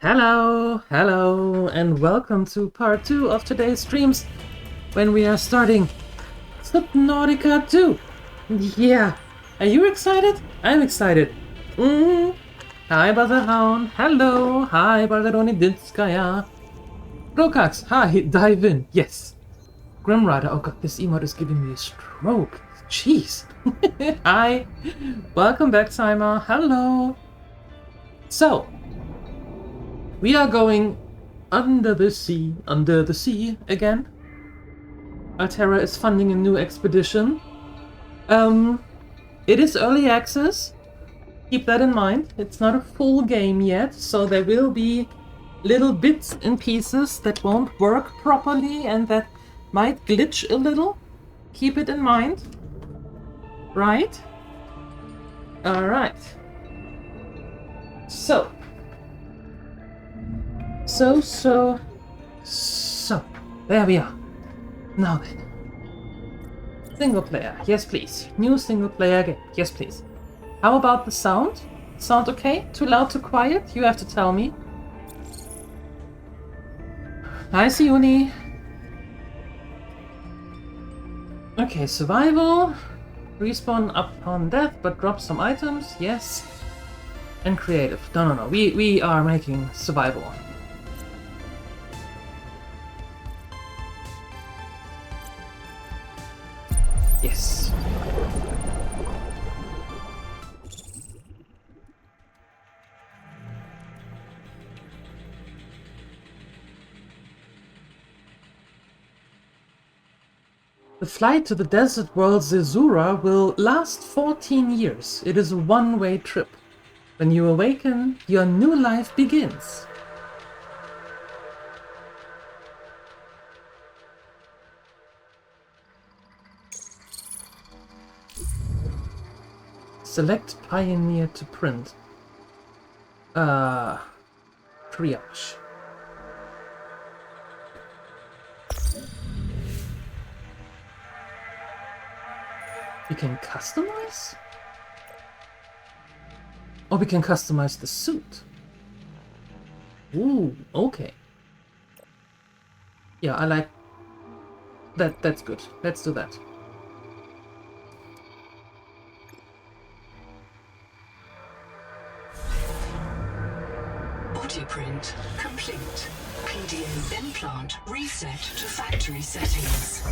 Hello, and welcome to part 2 of today's streams when we are starting Subnautica 2. Yeah, are you excited? I'm excited. Hi, Buzerhound. Hello. Hi, Barzaronidinskaya. Rokax. Hi, dive in. Yes. Grimrider. Oh god, this emote is giving me a stroke. Jeez. Hi. Welcome back, Saima. Hello. So, we are going under the sea again. Altera is funding a new expedition. It is early access. Keep that in mind. It's not a full game yet, so there will be little bits and pieces that won't work properly and that might glitch a little. Keep it in mind. Right? Alright. So, there we are. Now then. Single player, yes please. New single player game, yes please. How about the sound? Sound okay? Too loud, too quiet? You have to tell me. Hi, Siuni. Okay, survival. Respawn upon death, but drop some items, yes. And creative. No. We are making survival. Yes. The flight to the desert world Zezura will last 14 years. It is a one-way trip. When you awaken, your new life begins. Select Pioneer to print. Triage. We can customize? Oh, we can customize the suit. Ooh, okay. Yeah, I like that. That's good. Let's do that. Print complete. PDA implant reset to factory settings.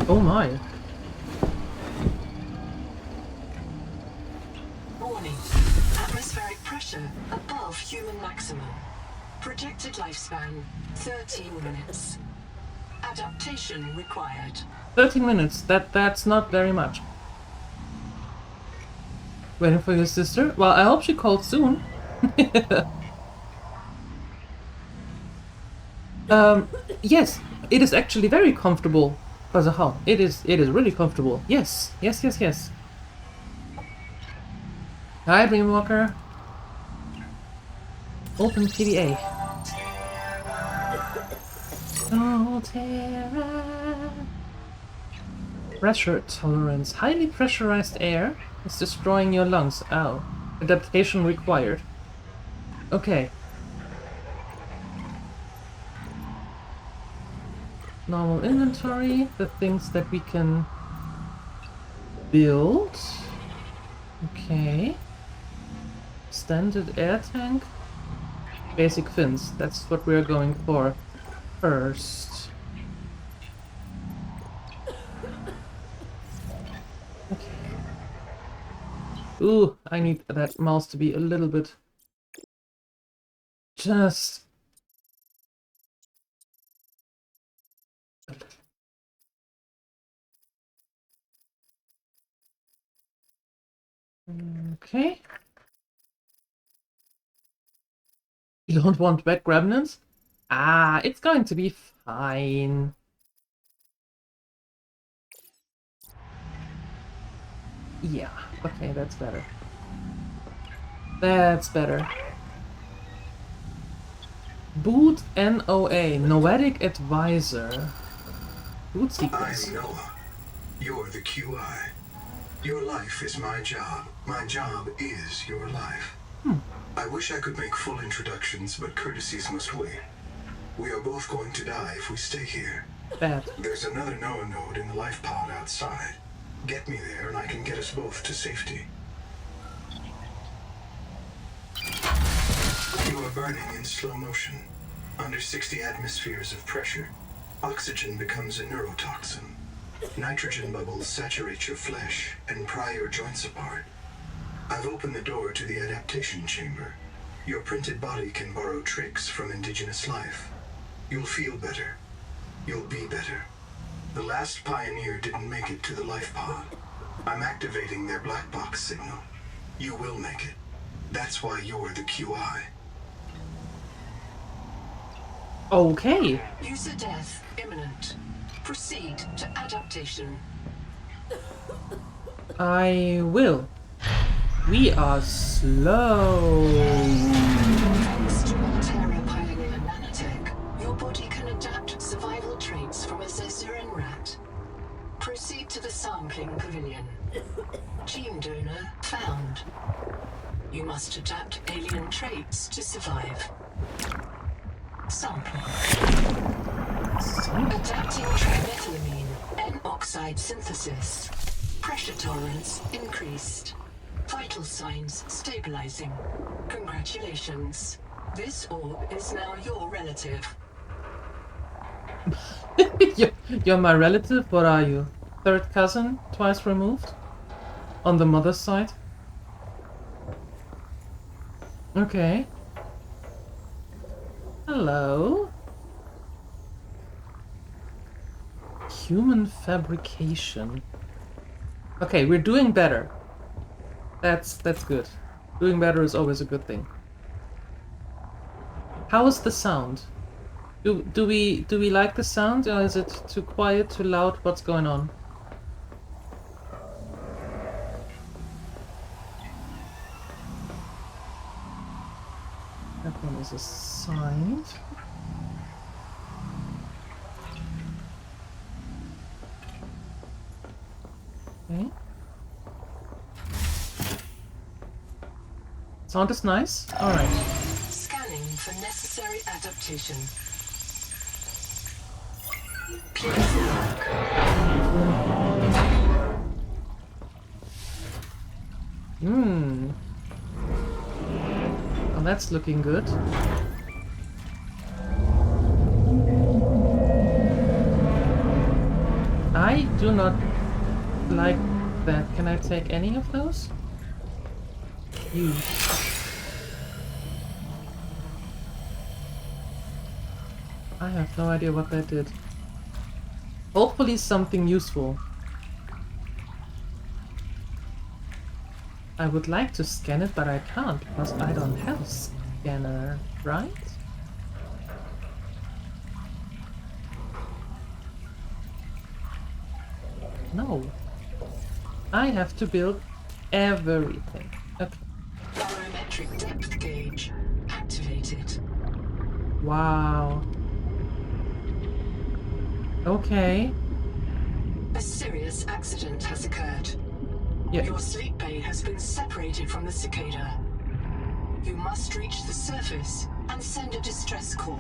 Oh my. Warning. Atmospheric pressure above human maximum. Projected lifespan 13 minutes. Adaptation required. 13 minutes, that's not very much. Waiting for your sister? Well, I hope she calls soon. Yes, it is actually very comfortable for the home. It is really comfortable. Yes. Hi, Dreamwalker. Open PDA. Altera. Pressure tolerance. Highly pressurized air is destroying your lungs. Ow. Adaptation required. Okay. Normal inventory. The things that we can build. Okay. Standard air tank. Basic fins. That's what we're going for first. Ooh, I need that mouse to be a little bit... just... a little. Okay. You don't want wet gremlins? Ah, it's going to be fine. Yeah, okay, that's better. That's better. Boot NOA, Noetic Advisor. Boot sequence. I know. You're the QI. Your life is my job. My job is your life. I wish I could make full introductions, but courtesies must wait. We are both going to die if we stay here. Bad. There's another NOAA node in the life pod outside. Get me there and I can get us both to safety. You are burning in slow motion. Under 60 atmospheres of pressure, oxygen becomes a neurotoxin. Nitrogen bubbles saturate your flesh and pry your joints apart. I've opened the door to the adaptation chamber. Your printed body can borrow tricks from indigenous life. You'll feel better. You'll be better. The last pioneer didn't make it to the life pod. I'm activating their black box signal. You will make it. That's why you're the QI. Okay. User death imminent. Proceed to adaptation. I will. We are slow. Thanks to Altera Pioneer Nanotech, your body can adapt survival traits from a Zezuran rat. Proceed to the sampling pavilion. Gene donor found. You must adapt alien traits to survive. Sampling. Adapting trimethylamine, N-oxide synthesis. Pressure tolerance increased. Vital signs stabilizing. Congratulations. This orb is now your relative. You're my relative? What are you? Third cousin? Twice removed? On the mother's side? Okay. Hello? Human fabrication. Okay, we're doing better. That's good. Doing better is always a good thing. How is the sound? Do we like the sound, or is it too quiet, too loud? What's going on? That one is assigned. Okay. Sound is nice. All right. Scanning for necessary adaptation. Please look. Well, that's looking good. I do not like that. Can I take any of those? Use. I have no idea what that did. Hopefully something useful. I would like to scan it, but I can't because I don't have a scanner, right? No. I have to build everything. Okay. Barometric depth gauge activated. Wow. Okay. A serious accident has occurred. Yeah. Your sleep bay has been separated from the cicada. You must reach the surface and send a distress call.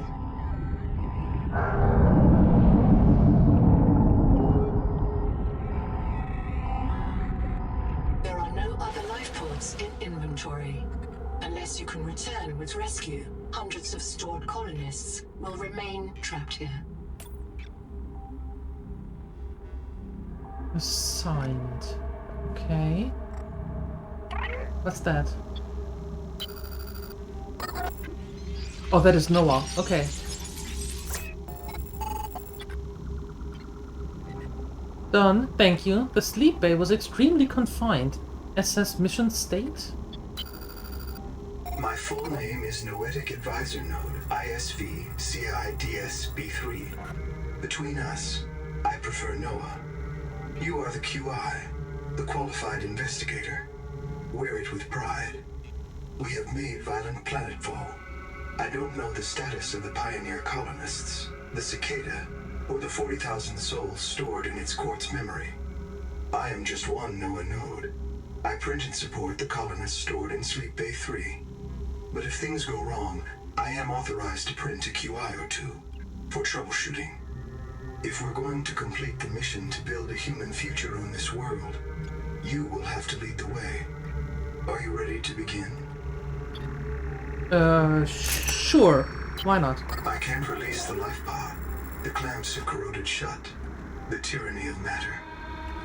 There are no other life pods in inventory. Unless you can return with rescue, hundreds of stored colonists will remain trapped here. Assigned. Okay. What's that? Oh, that is Noah. Okay. Done. Thank you. The sleep bay was extremely confined. Assess mission state? My full name is Noetic Advisor Node, ISV CIDSB3. Between us, I prefer Noah. You are the QI, the qualified investigator. Wear it with pride. We have made violent planetfall. I don't know the status of the pioneer colonists, the cicada, or the 40,000 souls stored in its quartz memory. I am just one NOAA node. I print and support the colonists stored in Sleep Bay 3. But if things go wrong, I am authorized to print a QIO2 for troubleshooting. If we're going to complete the mission to build a human future on this world, you will have to lead the way. Are you ready to begin? Sure. Why not? I can't release the life pod. The clamps have corroded shut. The tyranny of matter.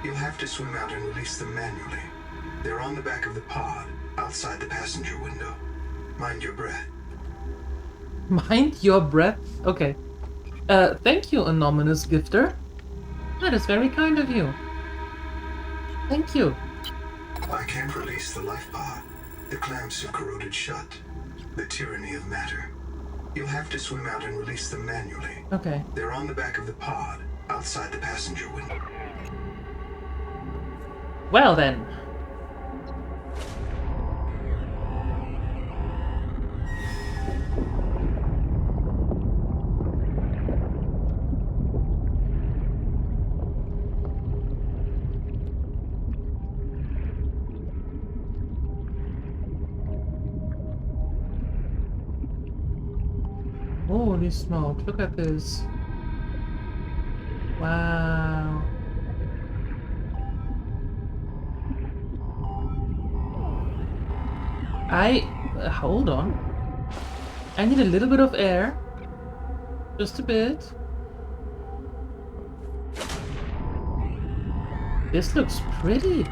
You'll have to swim out and release them manually. They're on the back of the pod, outside the passenger window. Mind your breath. Mind your breath? Okay. Thank you, anonymous gifter. That is very kind of you. Thank you. I can't release the life pod. The clamps have corroded shut. The tyranny of matter. You'll have to swim out and release them manually. Okay. They're on the back of the pod, outside the passenger window. Well then. Holy smoke, look at this. Wow. Hold on. I need a little bit of air. Just a bit. This looks pretty.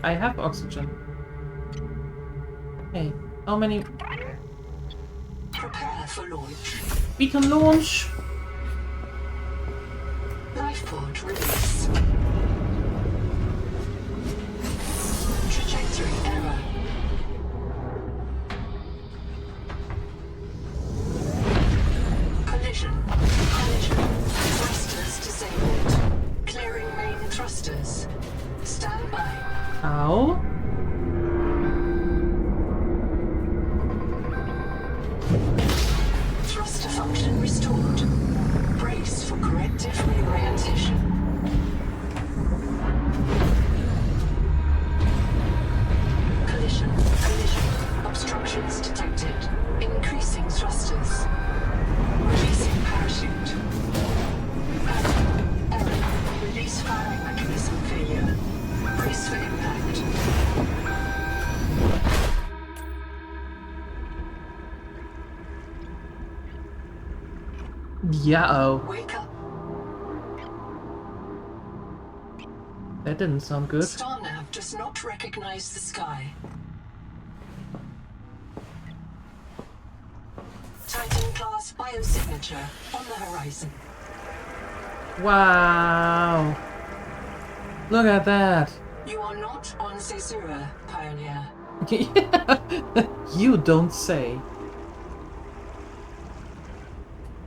I have oxygen. Hey, how many? Prepare for launch. We can launch. Life pod release. Trajectory error. Collision. Thrusters disabled. Clearing main thrusters. Stand by. Ow. Thruster function restored. Brace for corrective reorientation. Collision. Obstructions detected. Increasing thrusters. Releasing parachute. Error. Release firing mechanism failure. Brace for impact. Yeah-oh. Wake up. That didn't sound good. Star nav does not recognize the sky. Titan class biosignature on the horizon. Wow. Look at that. You are not on Caesura, Pioneer. You don't say.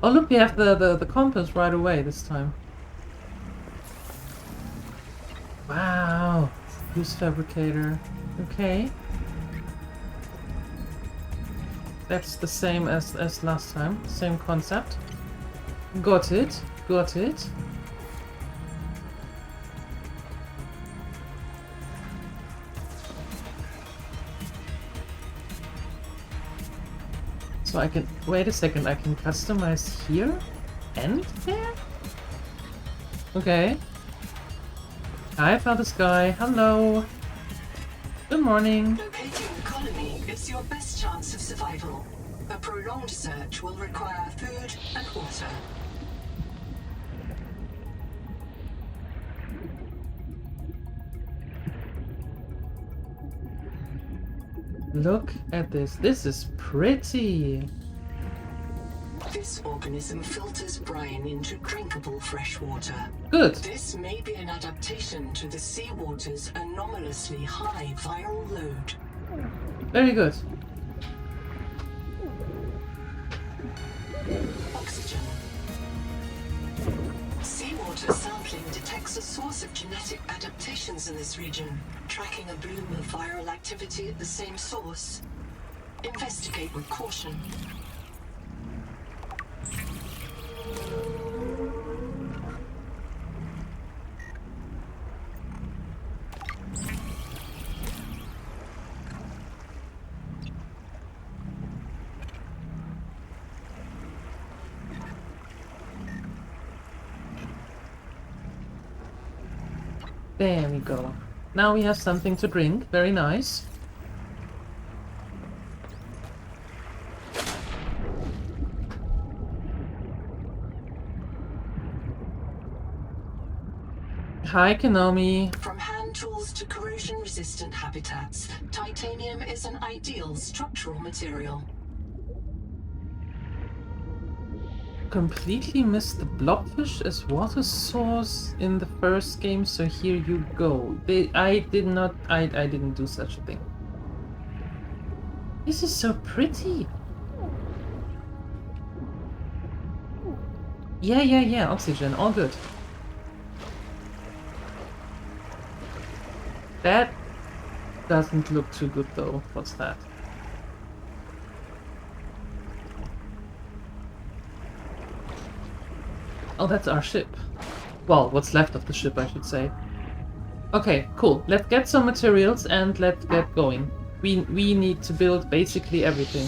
Oh look, we have the compass right away this time. Wow. Use fabricator. Okay. That's the same as last time. Same concept. Got it. Got it. So I can, wait a second, I can customize here and there? Okay. Hi, Father Sky. Hello. Good morning. Locating the colony is your best chance of survival. A prolonged search will require food and water. Look at this. This is pretty. This organism filters brine into drinkable fresh water. Good. This may be an adaptation to the seawater's anomalously high viral load. Very good. Oxygen. Seawater sampling detects a source of genetic adaptations in this region, tracking a bloom of viral activity at the same source. Investigate with caution. There we go. Now we have something to drink. Very nice. Hi, Konami. From hand tools to corrosion-resistant habitats, titanium is an ideal structural material. Completely missed the blobfish as water source in the first game, so here you go. I didn't do such a thing. This is so pretty. Yeah, oxygen, all good. That doesn't look too good though. What's that? Oh, that's our ship. Well, what's left of the ship, I should say. Okay, cool. Let's get some materials and let's get going. We need to build basically everything.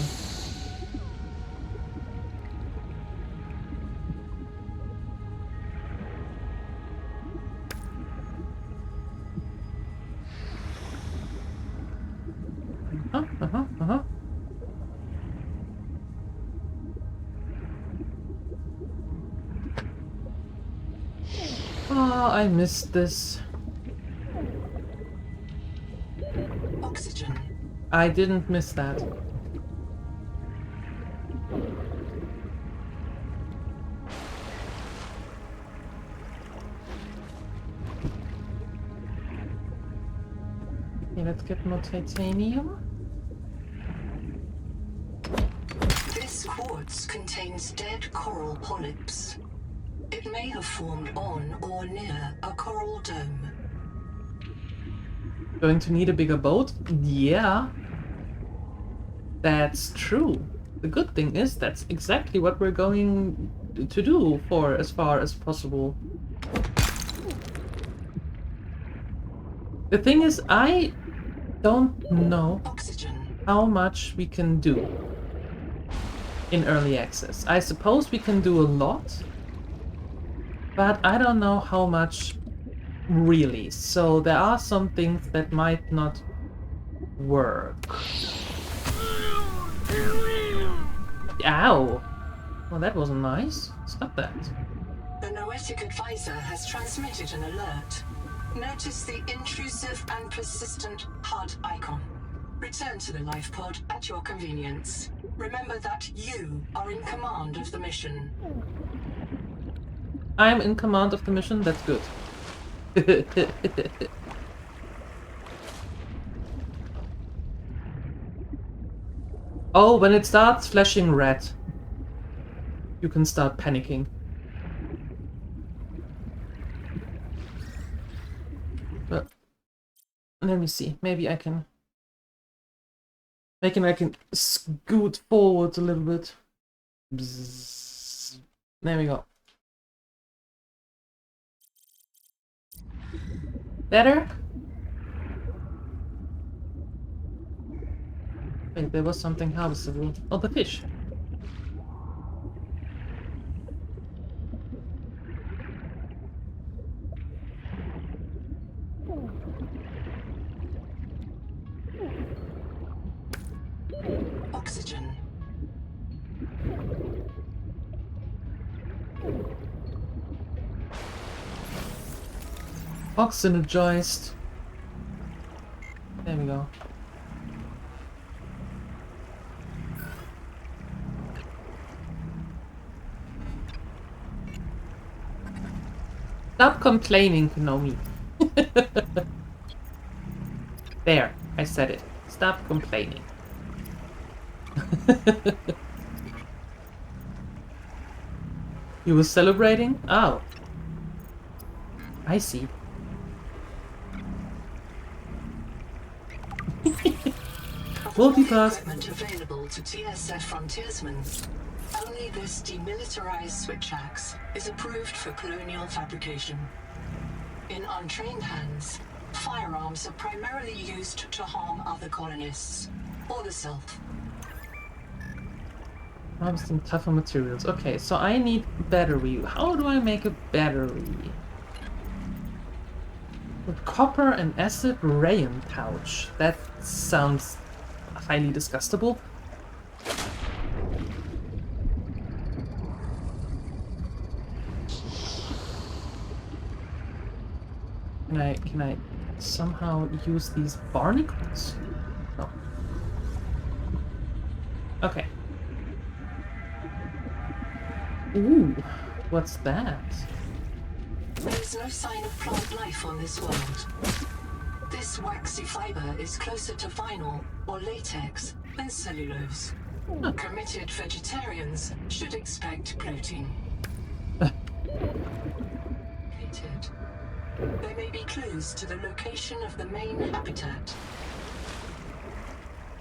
Oh, I missed this. Oxygen. I didn't miss that. Okay, let's get more titanium. This quartz contains dead coral polyps. It may have formed on or near a coral dome. Going to need a bigger boat? Yeah. That's true. The good thing is that's exactly what we're going to do for as far as possible. The thing is, I don't know Oxygen. how much we can do in early access. I suppose we can do a lot, but I don't know how much really. So there are some things that might not work. Ow! Well, that wasn't nice. Stop that. The Noetic advisor has transmitted an alert. Notice the intrusive and persistent HUD icon. Return to the life pod at your convenience. Remember that you are in command of the mission. I'm in command of the mission, that's good. Oh, when it starts flashing red, you can start panicking. But let me see. Maybe I can scoot forward a little bit. Bzzz. There we go. Better? Wait, there was something harvestable. Oh, the fish. Oxygen. Oxygenized. There we go. Stop complaining, Konomi. There, I said it. Stop complaining. You were celebrating? Oh. I see. Multipass. Equipment available to TSF frontiersmen. Only this demilitarized switch axe is approved for colonial fabrication. In untrained hands, firearms are primarily used to harm other colonists or the self. Harvesting tougher materials. Okay, so I need battery. How do I make a battery? With copper and acid rayon pouch. That sounds highly disgustable. Can I somehow use these barnacles? No. Okay. Ooh, what's that? There's no sign of plant life on this world. This waxy fiber is closer to vinyl or latex than cellulose. Committed vegetarians should expect protein. There may be clues to the location of the main habitat.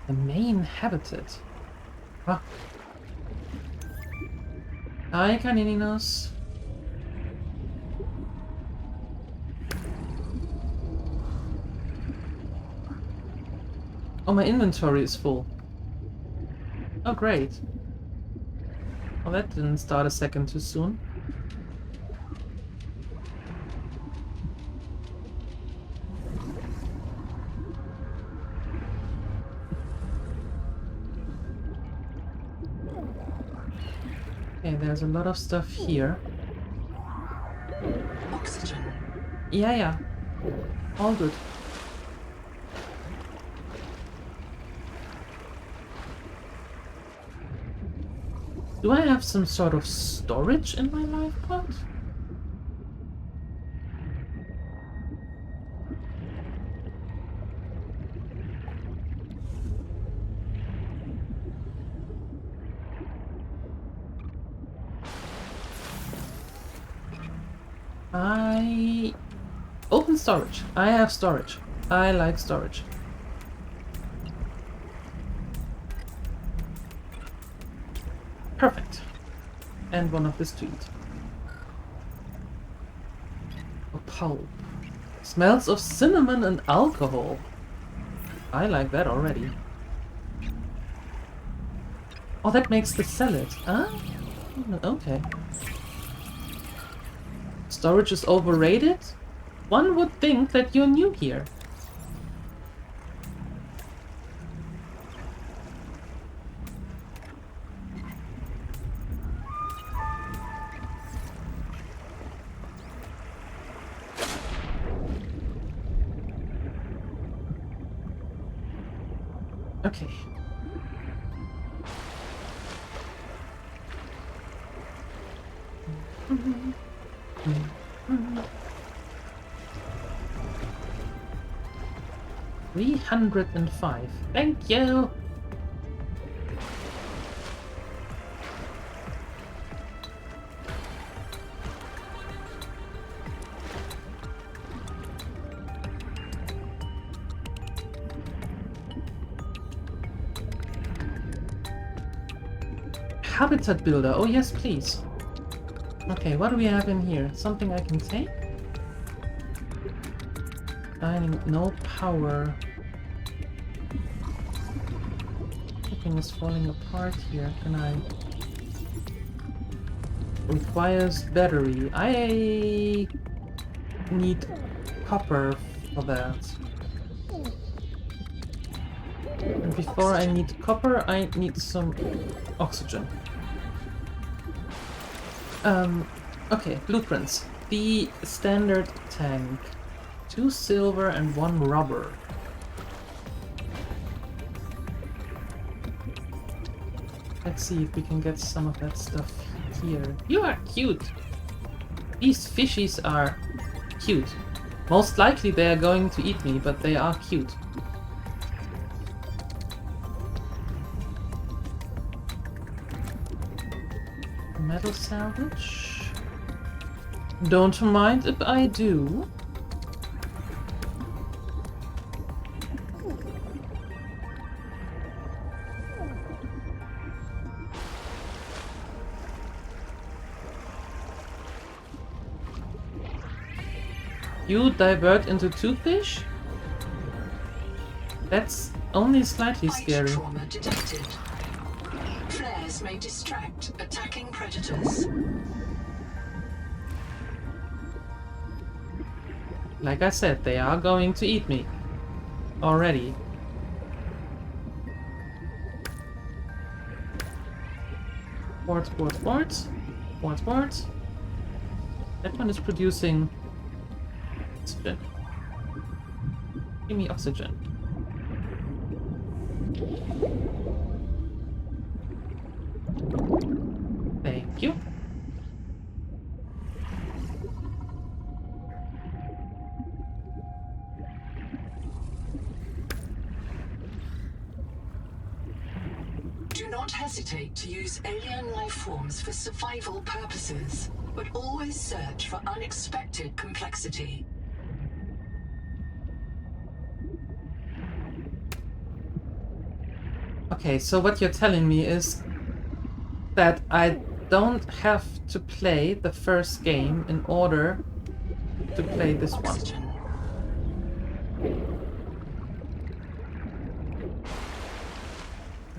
The main habitat? Huh. Hi, caninos. Oh, my inventory is full. Oh, great. Well, that didn't start a second too soon. Okay, there's a lot of stuff here. Oxygen. Yeah. All good. Do I have some sort of storage in my life pod? Open storage. I have storage. I like storage. Perfect. And one of this to eat. A pulp. Smells of cinnamon and alcohol. I like that already. Oh, that makes the salad. Ah, okay. Storage is overrated? One would think that you're new here. Okay. Mm-hmm. 305. Thank you. Habitat builder. Oh yes, please. Okay, what do we have in here? Something I can take? I need no power. Everything is falling apart here. Can I? Requires battery. I need copper for that. And before I need copper, I need some oxygen. Okay, blueprints. The standard tank. 2 silver and 1 rubber. Let's see if we can get some of that stuff here. You are cute! These fishies are cute. Most likely they are going to eat me, but they are cute. Metal salvage. Don't mind if I do. You divert into 2 fish? That's only slightly scary. Trauma detected. Flares may distract attacking predators. Like I said, they are going to eat me. Already. Quartz. That one is producing oxygen. Give me oxygen. Thank you. Do not hesitate to use alien life forms for survival purposes, but always search for unexpected complexity. Okay, so what you're telling me is that I don't have to play the first game in order to play this one. Oxygen.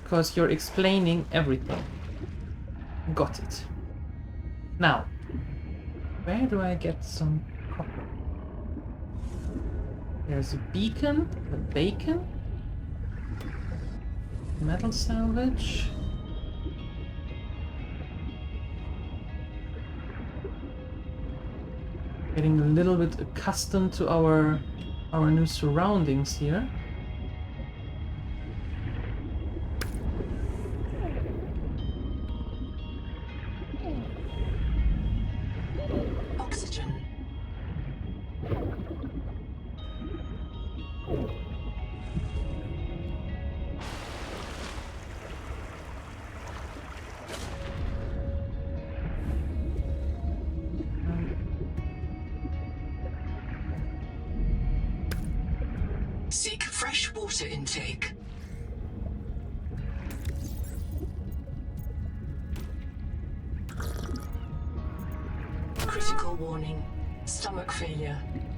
Because you're explaining everything. Got it. Now, where do I get some copper? There's a beacon, a bacon, metal salvage. Getting a little bit accustomed to our new surroundings here. Oxygen. Seek fresh water intake. Critical warning. Stomach failure.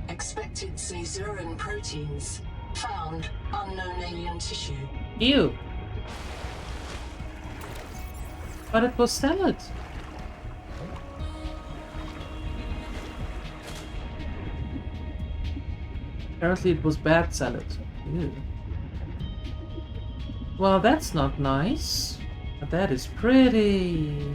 Expected caesarean proteins. Found unknown alien tissue. Ew. But it was salad. Apparently it was bad salad. Ew. Well, that's not nice. But that is pretty.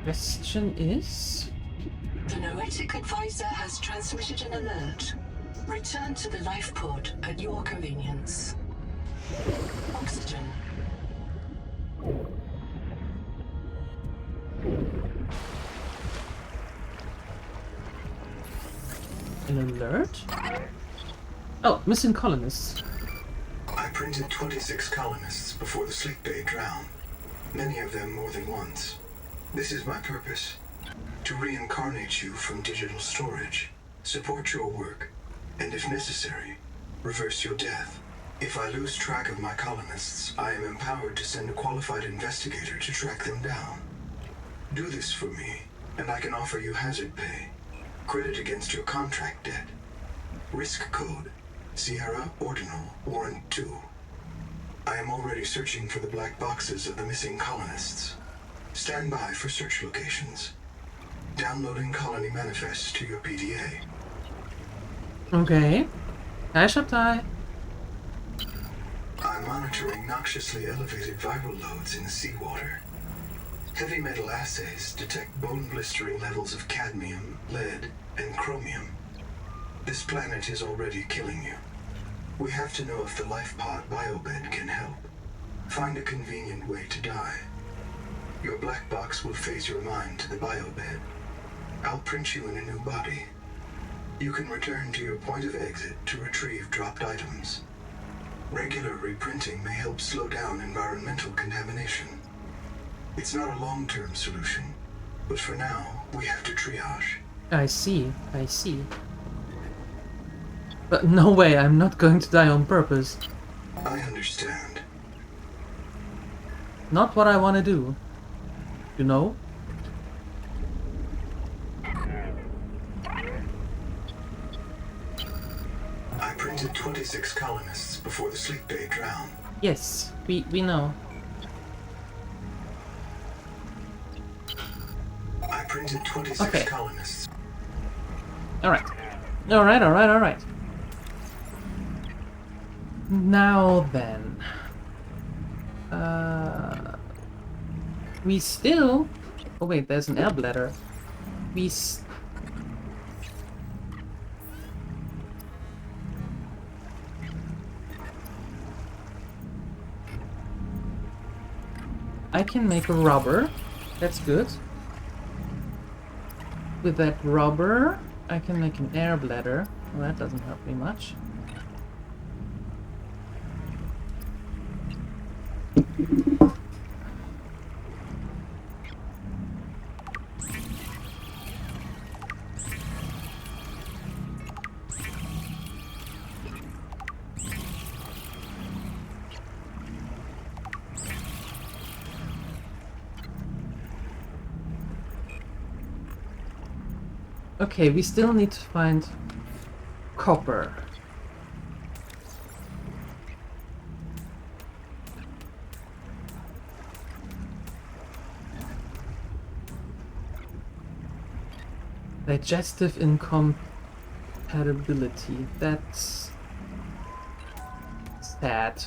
Question is... The Noetic advisor has transmitted an alert. Return to the life pod at your convenience. Oxygen. An alert? Oh, missing colonists. I printed 26 colonists before the sleep bay drowned, many of them more than once. This is my purpose: to reincarnate you from digital storage, support your work, and if necessary, reverse your death. If I lose track of my colonists, I am empowered to send a qualified investigator to track them down. Do this for me, and I can offer you hazard pay, credit against your contract debt. Risk code, Sierra Ordinal Warrant 2. I am already searching for the black boxes of the missing colonists. Stand by for search locations. Downloading colony manifests to your PDA. Okay. Hi, Shabtai. I'm monitoring noxiously elevated viral loads in the seawater. Heavy metal assays detect bone-blistering levels of cadmium, lead, and chromium. This planet is already killing you. We have to know if the life pod biobed can help. Find a convenient way to die. Your black box will phase your mind to the biobed. I'll print you in a new body. You can return to your point of exit to retrieve dropped items. Regular reprinting may help slow down environmental contamination. It's not a long-term solution, but for now, we have to triage. I see. But no way, I'm not going to die on purpose. I understand. Not what I want to do. You know? I printed 26 colonists before the sleep bay drowned. Yes, we know. I printed 26 colonists. Alright. Now then. We still... Oh wait, there's an air bladder. I can make a rubber. That's good. With that rubber, I can make an air bladder. Well, that doesn't help me much. Okay, we still need to find copper. Digestive incompatibility. That's sad.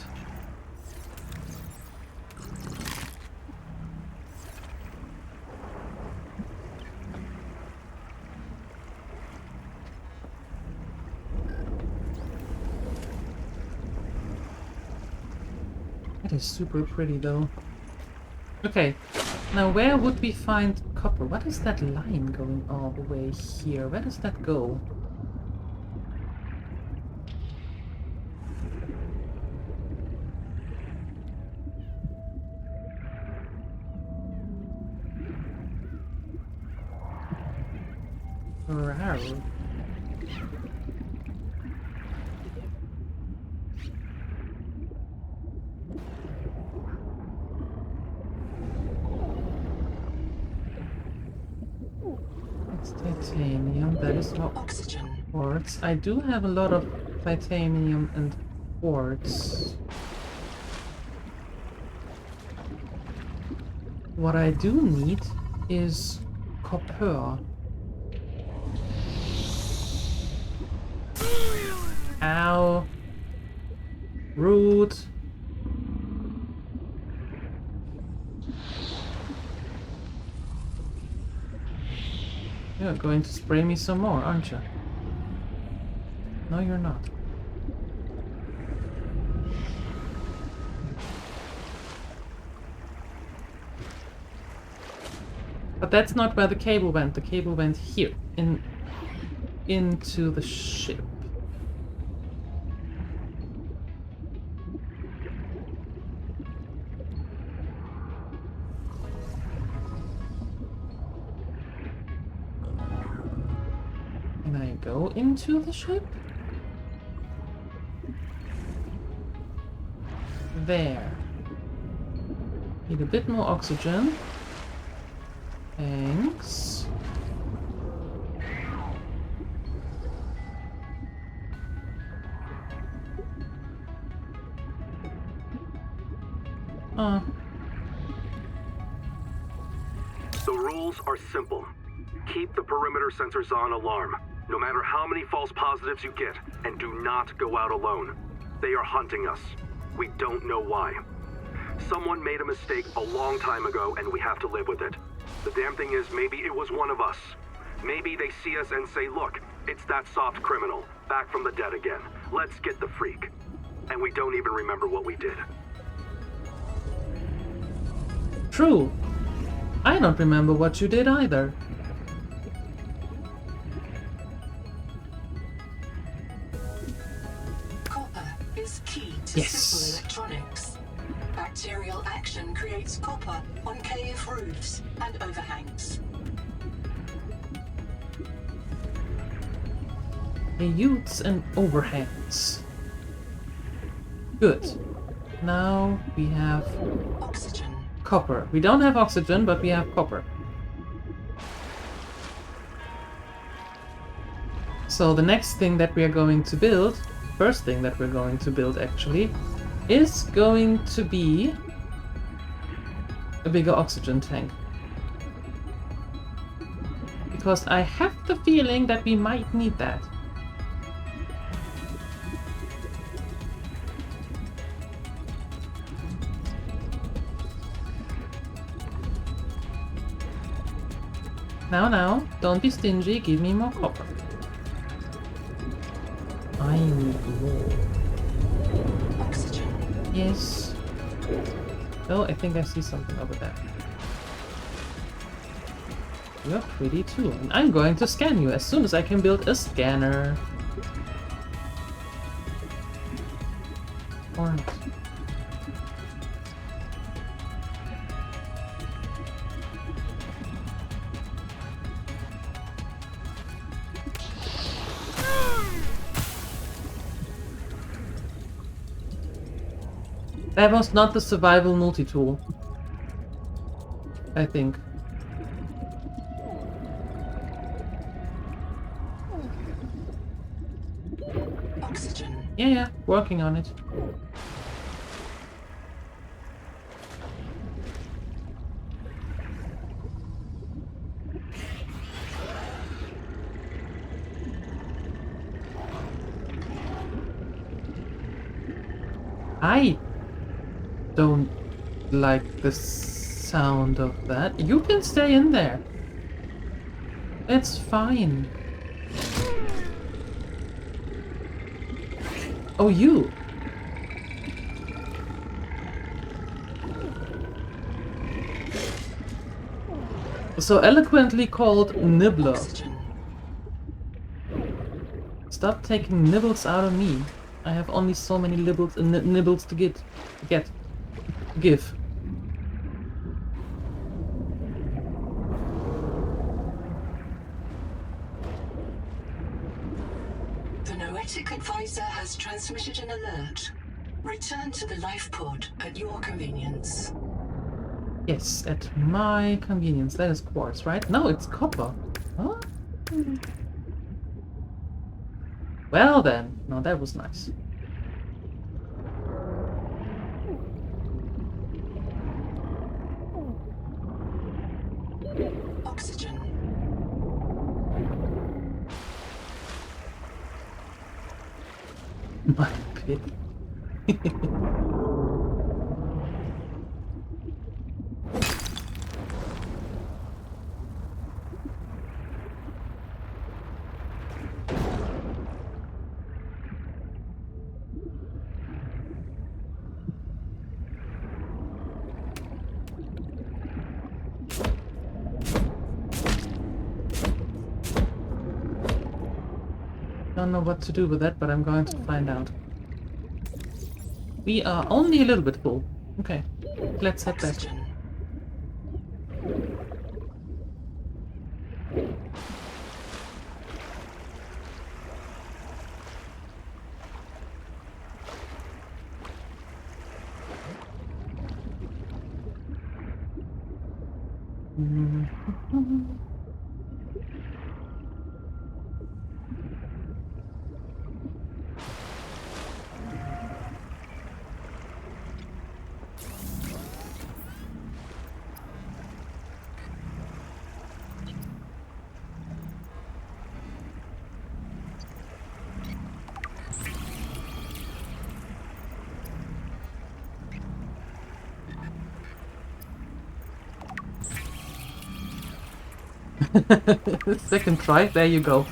That is super pretty though. Okay, now where would we find copper? What is that line going all the way here? Where does that go? Rawr. Titanium, that is not Oxygen. quartz. I do have a lot of titanium and quartz. What I do need is copper. Ow. Rude. You're going to spray me some more, aren't you? No, you're not. But that's not where the cable went. The cable went here, into the ship. Can I go into the ship? There. Need a bit more oxygen. Thanks. The rules are simple. Keep the perimeter sensors on alarm, no matter how many false positives you get, and do not go out alone. They are hunting us. We don't know why. Someone made a mistake a long time ago, and we have to live with it. The damn thing is, maybe it was one of us. Maybe they see us and say, look, It's that soft criminal, back from the dead again. Let's get the freak. And we don't even remember what we did. True. I don't remember what you did either. Copper is key to Yes. simple electronics. Bacterial action creates copper on cave roofs and overhangs. Utes and overhangs. Good. Now we have Oxygen. copper. We don't have oxygen, but we have copper. So the next thing that we are going to build, first thing that we're going to build actually, is going to be a bigger oxygen tank. Because I have the feeling that we might need that. Now, don't be stingy, give me more copper. I need more. Oxygen. Yes. Oh, I think I see something over there. You're pretty too, and I'm going to scan you as soon as I can build a scanner. Or not. That was not the survival multi-tool. I think. Oxygen. Yeah, working on it. I don't like the sound of that. You can stay in there. It's fine. Oh, you. So eloquently called Nibbler. Oxygen. Stop taking nibbles out of me. I have only so many nibbles to give. The Noetic advisor has transmitted an alert. Return to the life pod at your convenience. Yes, at my convenience. That is quartz, right? No, it's copper. Huh? Well then. No, that was nice. Oxygen. My pit. Don't know what to do with that, but I'm going to find out. We are only a little bit full. Okay, let's head back. Oxygen. Second try, there you go.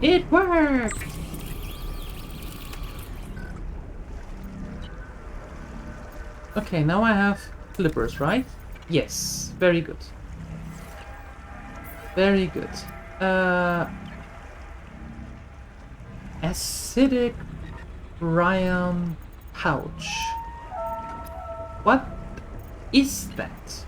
It worked! Okay, now I have flippers, right? Yes, very good. Very good. Acidic Ryan pouch. What is that?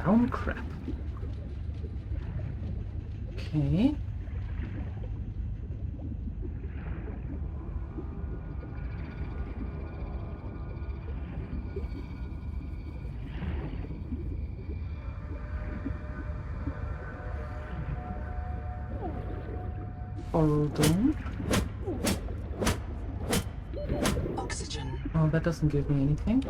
Clown crap. Okay. Hold on. Oxygen. Oh, that doesn't give me anything.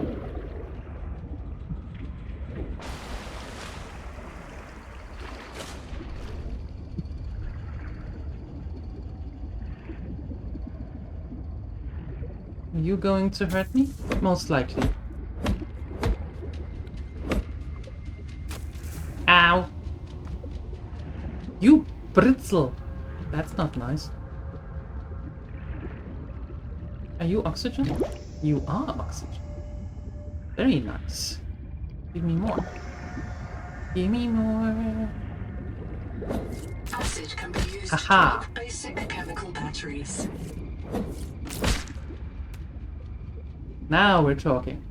Are you going to hurt me? Most likely. Ow! You britzel! That's not nice. Are you oxygen? You are oxygen. Very nice. Give me more. Give me more. Acid can be used Haha. to make basic chemical batteries. Now we're talking.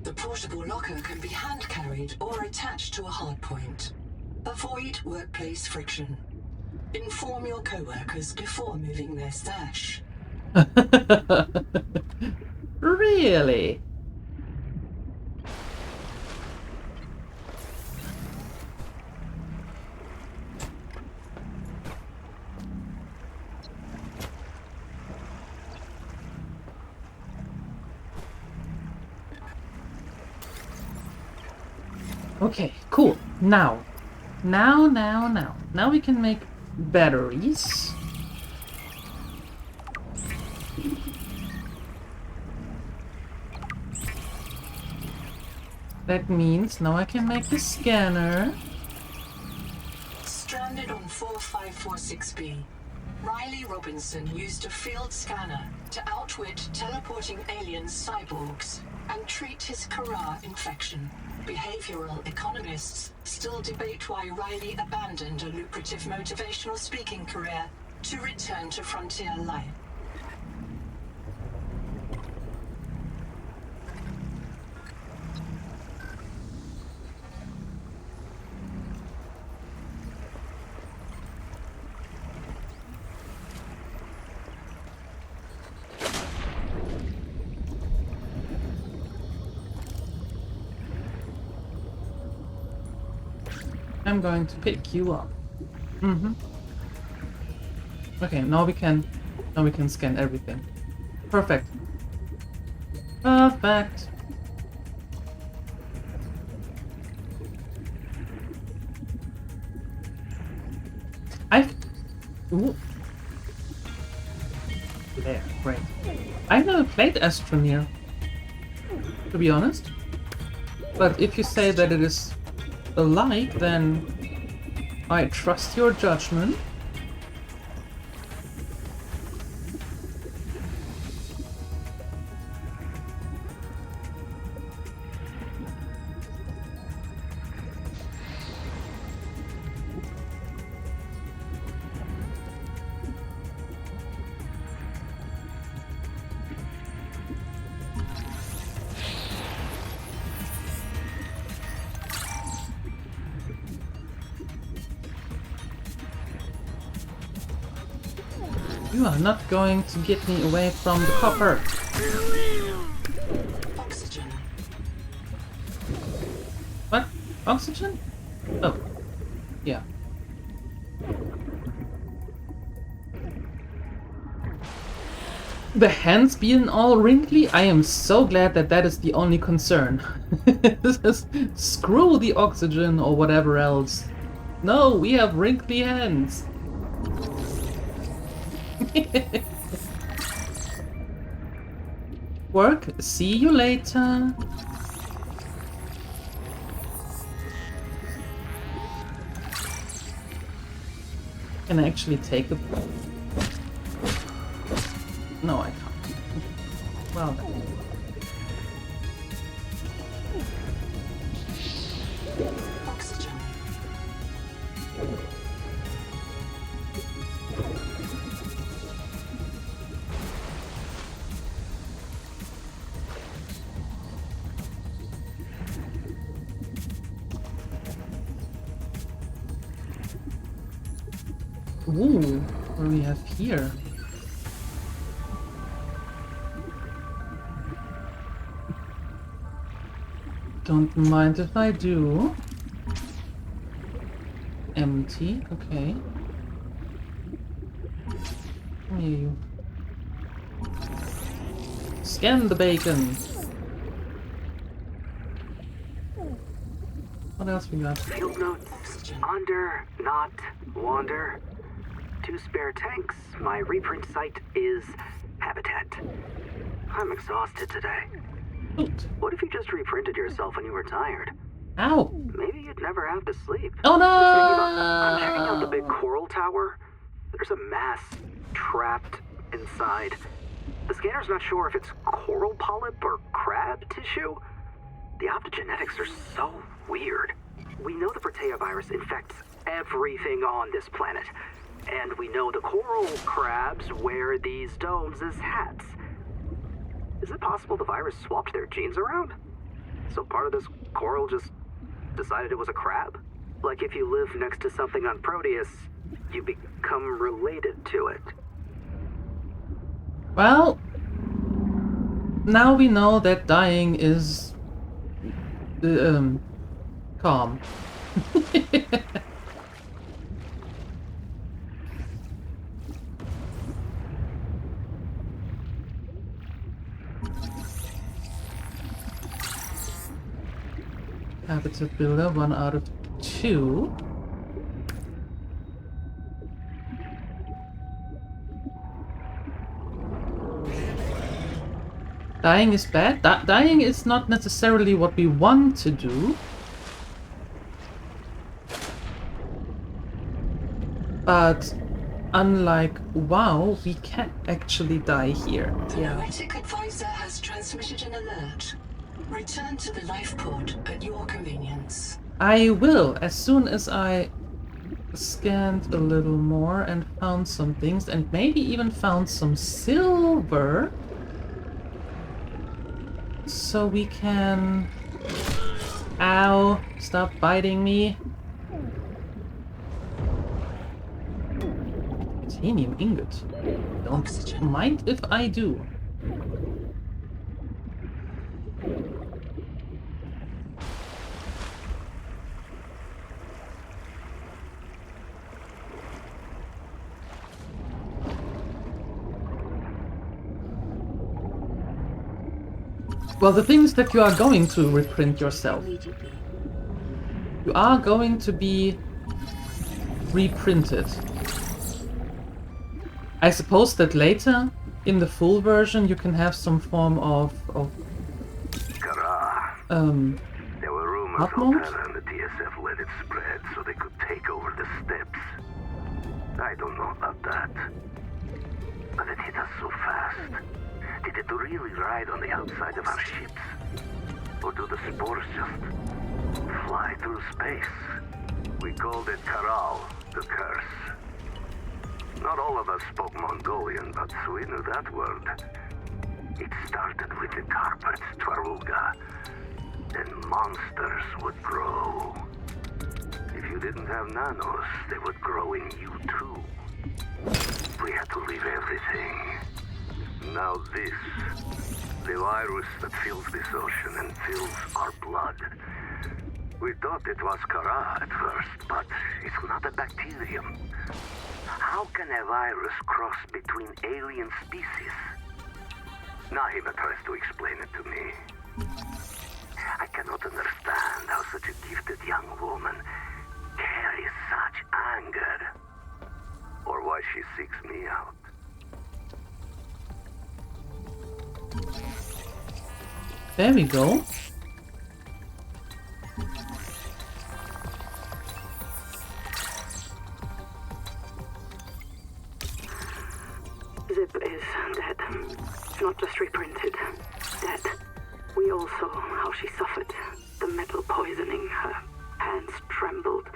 The portable locker can be hand-carried or attached to a hardpoint. Avoid workplace friction. Inform your co-workers before moving their stash. Really? Okay, cool. Now we can make batteries. That means now I can make the scanner. Stranded on 4546B, Riley Robinson used a field scanner to outwit teleporting alien cyborgs and treat his Kara infection. Behavioral economists still debate why Riley abandoned a lucrative motivational speaking career to return to frontier life. I'm going to pick you up. Okay, now we can scan everything. Perfect. Perfect. Ooh. There, great. I've never played Astroneer, to be honest. But if you say that it is alike, then I trust your judgment. You are not going to get me away from the copper. Oxygen. What? Oxygen? oxygen? Oh, yeah. The hands being all wrinkly, I am so glad that that is the only concern. Screw the oxygen or whatever else. No, we have wrinkly hands. Work, see you later. Can I actually take a... No, I can't. Well then. Oxygen. Ooh, what do we have here? Don't mind if I do. Empty, okay. Come here, you. Scan the bacon. What else we got? Field notes. Under, not, wander. 2 spare tanks. My reprint site is habitat. I'm exhausted today. Oot. What if you just reprinted yourself when you were tired? Ow! Maybe you'd never have to sleep. Oh no! I'm checking out the big coral tower. There's a mass trapped inside. The scanner's not sure if it's coral polyp or crab tissue. The optogenetics are so weird. We know the Protea virus infects everything on this planet. And we know the coral crabs wear these domes as hats. Is it possible the virus swapped their genes around? So part of this coral just decided it was a crab? Like if you live next to something on Proteus, you become related to it. Well, now we know that dying is calm. Habitat builder, 1 out of 2. Dying is bad. Dying is not necessarily what we want to do. But unlike WoW, we can actually die here. The Noetic advisor has transmitted an alert. Return to the life pod at your convenience. I will, as soon as I scanned a little more and found some things, and maybe even found some silver. So we can... Ow! Stop biting me. Titanium ingot. Don't mind if I do. Well, the things that you are going to reprint yourself. You are going to be reprinted. I suppose that later, in the full version, you can have some form of There were rumors Hot out mode? there and the TSF let it spread so they could take over the steppes. I don't know about that. But it hit us so fast. Did it really ride on the outside of our ships? Or do the spores just fly through space? We called it Karal, the curse. Not all of us spoke Mongolian, but we knew that word. It started with the carpets, Twaruga. Then monsters would grow. If you didn't have nanos, they would grow in you too. We had to leave everything. Now this, the virus that fills this ocean and fills our blood. We thought it was Kara at first, but it's not a bacterium. How can a virus cross between alien species? Nahima tries to explain it to me. I cannot understand how such a gifted young woman carries such anger, or why she seeks me out. There we go. Zip is dead. Not just reprinted. Dead. We all saw how she suffered. The metal poisoning. Her hands trembled.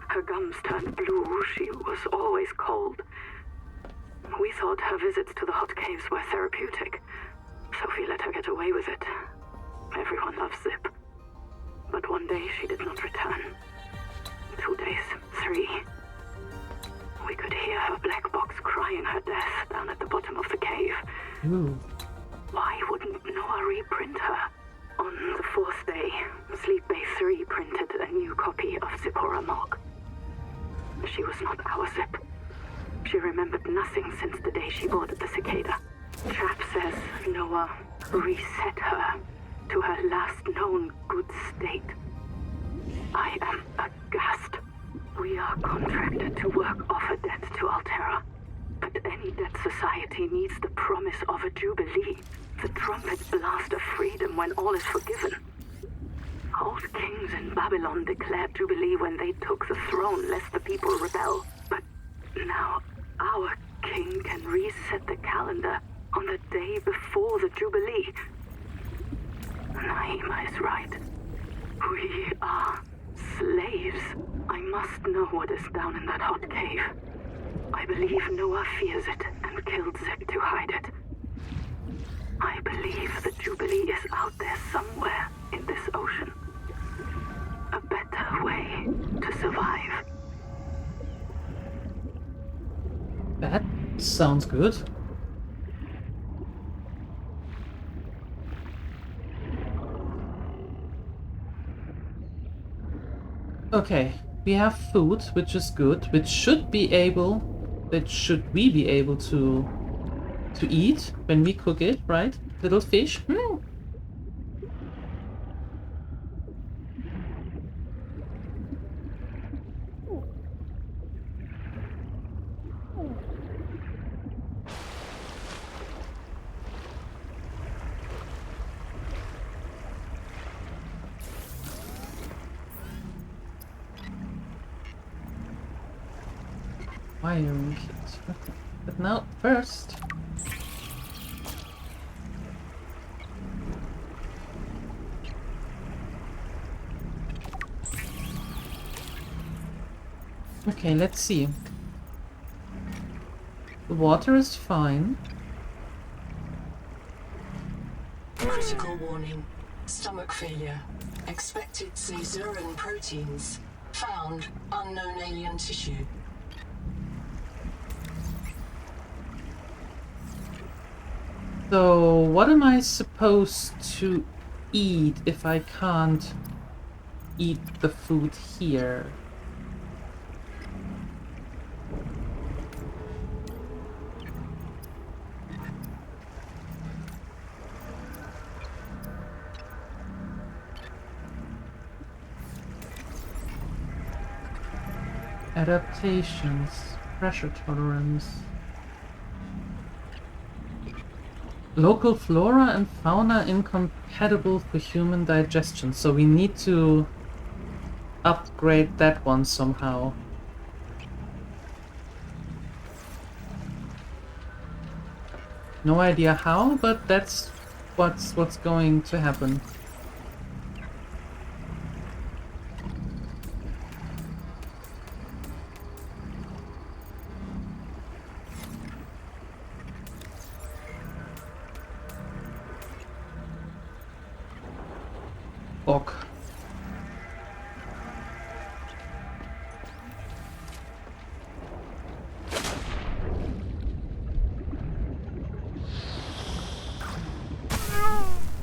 Her gums turned blue. She was always cold. We thought her visits to the hot caves were therapeutic. Sophie let her get away with it. Everyone loves Zip. But one day she did not return. 2 days, 3. We could hear her black box crying her death down at the bottom of the cave. Ooh. Why wouldn't Noah reprint her? On the 4th day, Sleep Bay 3 printed a new copy of Zipporah Log. She was not our Zip. She remembered nothing since the day she boarded the Cicada. Chap says Noah reset her to her last known good state. I am aghast. We are contracted to work off a debt to Altera. But any debt society needs the promise of a jubilee. The trumpet blast of freedom when all is forgiven. Old kings in Babylon declared jubilee when they took the throne lest the people rebel. But now our king can reset the calendar on the day before the jubilee. Naima is right. We are slaves. I must know what is down in that hot cave. I believe Noah fears it and killed Zip to hide it. I believe the Jubilee is out there somewhere in this ocean. A better way to survive. That sounds good. Okay, we have food, which is good, which should we be able to eat when we cook it, right? Little fish. Wiring kit. Okay. But now, first... Okay, let's see. The water is fine. Critical warning. Stomach failure. Expected caesarean proteins. Found unknown alien tissue. So, what am I supposed to eat if I can't eat the food here? Adaptations, pressure tolerance. Local flora and fauna incompatible for human digestion. So we need to upgrade that one somehow. No idea how, but that's what's going to happen. Ok.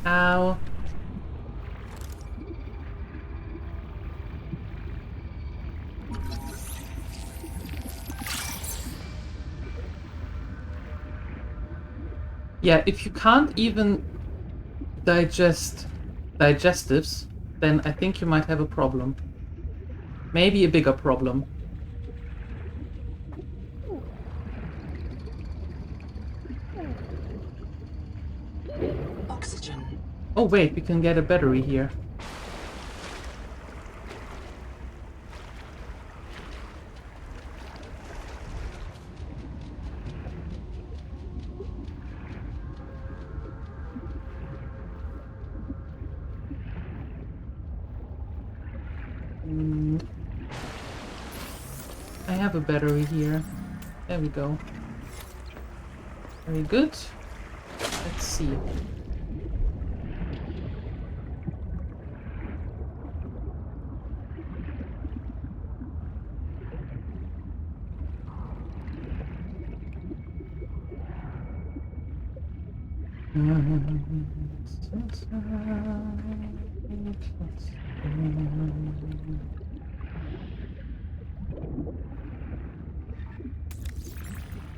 Ow. Yeah, if you can't even digest digestives, then I think you might have a problem. Maybe a bigger problem. Oxygen. Oh wait, we can get a battery here. I have a battery here. There we go. Very good. Let's see.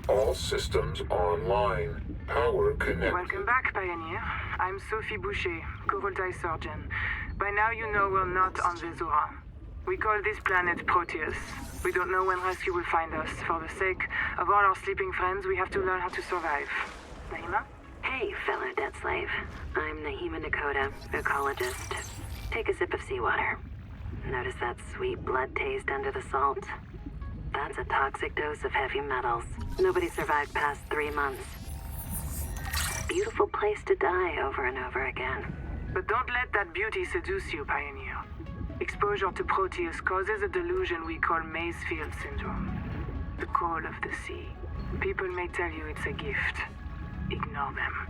All systems online. Power connected. Welcome back, Pioneer. I'm Sophie Boucher, Covoltai surgeon. By now you know we're not on Vesura. We call this planet Proteus. We don't know when rescue will find us. For the sake of all our sleeping friends, we have to learn how to survive. Naima? Hey, fellow dead slave. I'm Naima Nakota, ecologist. Take a sip of seawater. Notice that sweet blood taste under the salt? That's a toxic dose of heavy metals. Nobody survived past 3 months. Beautiful place to die over and over again. But don't let that beauty seduce you, Pioneer. Exposure to Proteus causes a delusion we call Maysfield syndrome. The call of the sea. People may tell you it's a gift. Ignore them.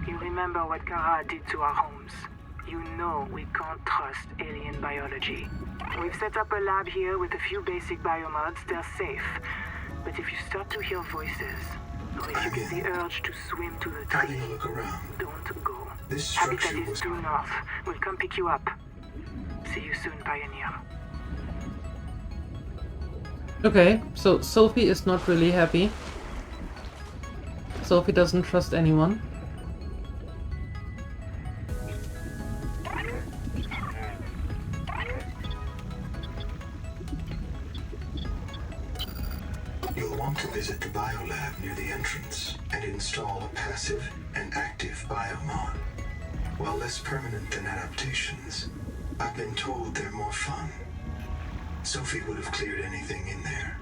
You remember what Kara did to our homes. You know we can't trust alien biology. We've set up a lab here with a few basic biomods. They're safe. But if you start to hear voices, or if you get the urge to swim to the Having tree, a look around. don't go. This Habitat structure is was due north. We'll come pick you up. See you soon, Pioneer. Okay, so Sophie is not really happy. Sophie doesn't trust anyone. You'll want to visit the biolab near the entrance and install a passive and active biomon. While less permanent than adaptations, I've been told they're more fun. Sophie would have cleared anything in there.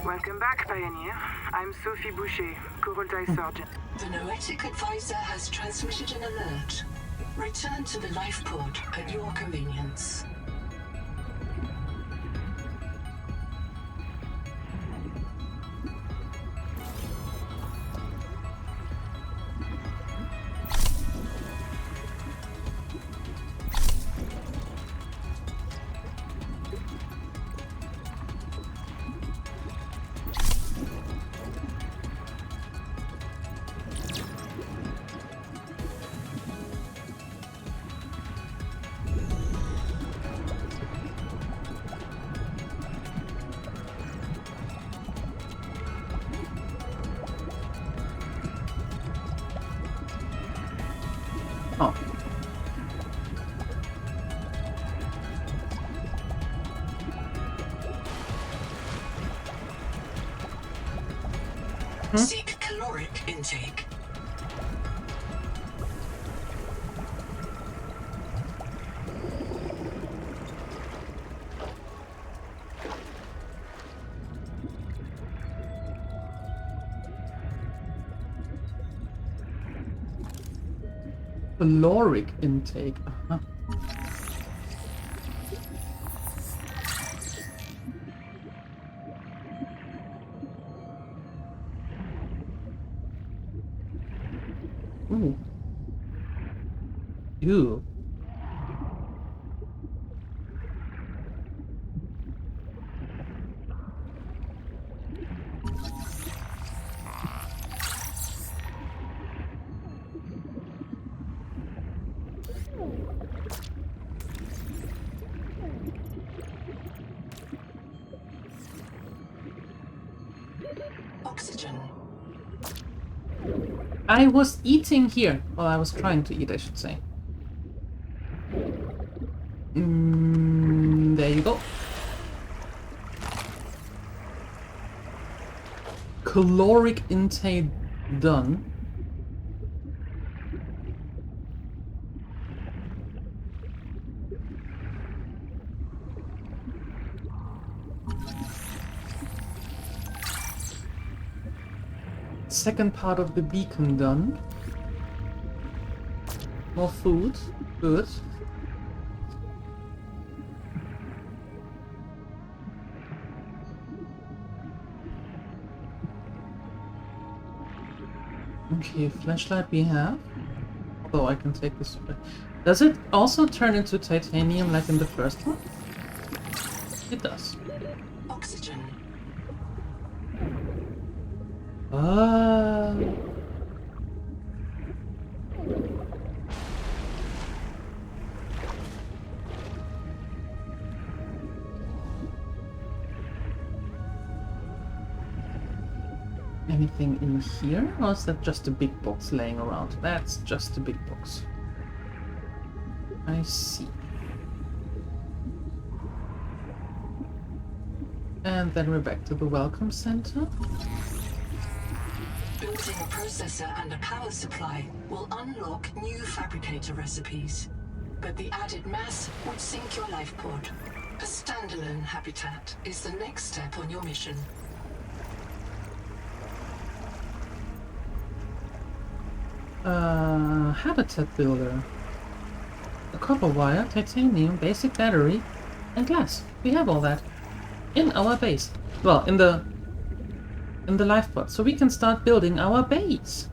Welcome back, Pioneer. I'm Sophie Boucher, Covoltai surgeon. The Noetic advisor has transmitted an alert. Return to the life pod at your convenience. Oh. Seek caloric intake. Caloric intake. Uh-huh. Ooh. Ew. Oxygen. I was eating here. Well, I was trying to eat, I should say. There you go. Caloric intake done. Second part of the beacon done. More food. Good. Okay, flashlight we have. Although I can take this. Does it also turn into titanium like in the first one? It does. Oxygen. Ah. Anything in here? Or is that just a big box laying around? That's just a big box. I see. And then we're back to the welcome center. Building a processor and a power supply will unlock new fabricator recipes. But the added mass would sink your life pod. A standalone habitat is the next step on your mission. Habitat builder. A copper wire, titanium, basic battery, and glass. We have all that in our base. Well, in the life pod, so we can start building our base.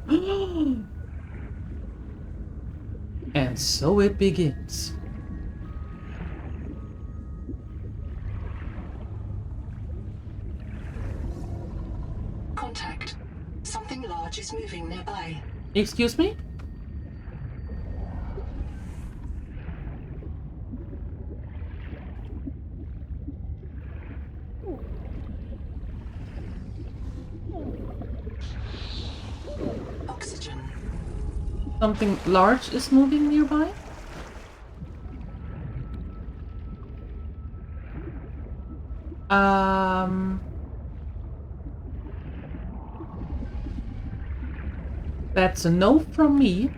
And so it begins. Contact. Something large is moving nearby. Excuse me? Oxygen. Something large is moving nearby? That's a no from me.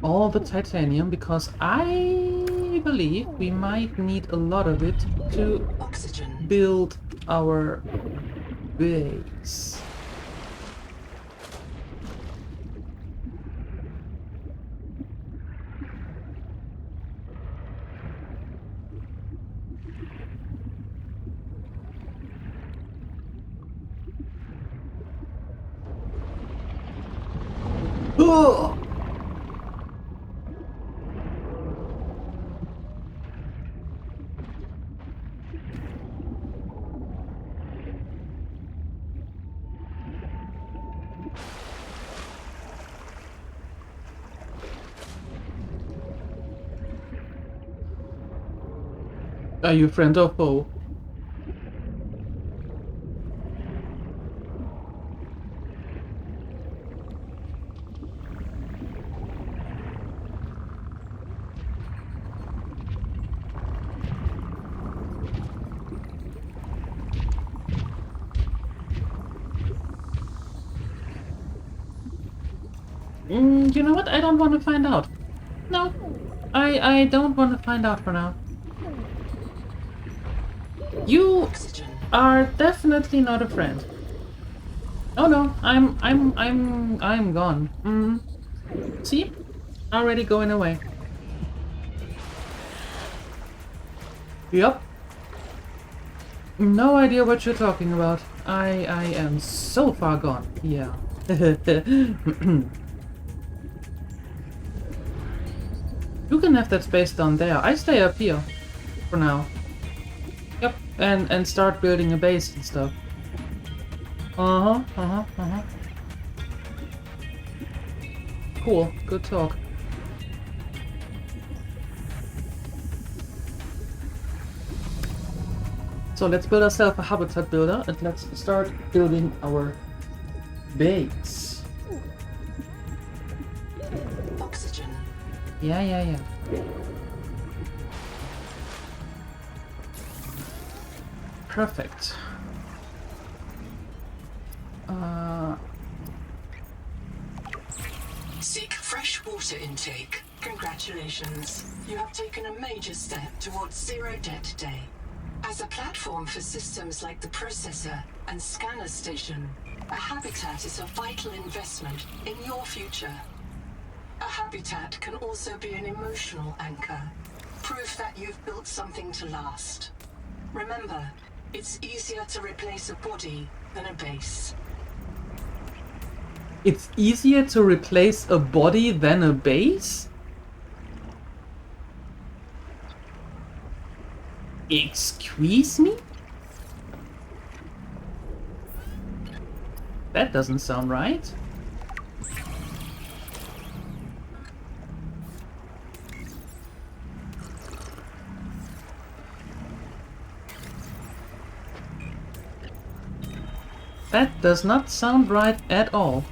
All the titanium, because I believe we might need a lot of it to Oxygen. build our base. Ugh! Are you friend or foe? You know what? I don't want to find out. No, I don't want to find out for now. You Oxygen. are definitely not a friend. Oh no, I'm gone. See? Already going away. Yup. No idea what you're talking about. I am so far gone. Yeah. You can have that space down there. I stay up here for now. Yep, and start building a base and stuff. Uh-huh, uh-huh, uh-huh. Cool, good talk. So let's build ourselves a habitat builder and let's start building our base. Oxygen. Yeah. Perfect. Seek fresh water intake. Congratulations. You have taken a major step towards zero debt day. As a platform for systems like the processor and scanner station, a habitat is a vital investment in your future. A habitat can also be an emotional anchor, proof that you've built something to last. Remember, it's easier to replace a body than a base. It's easier to replace a body than a base? Excuse me? That doesn't sound right. That does not sound right at all.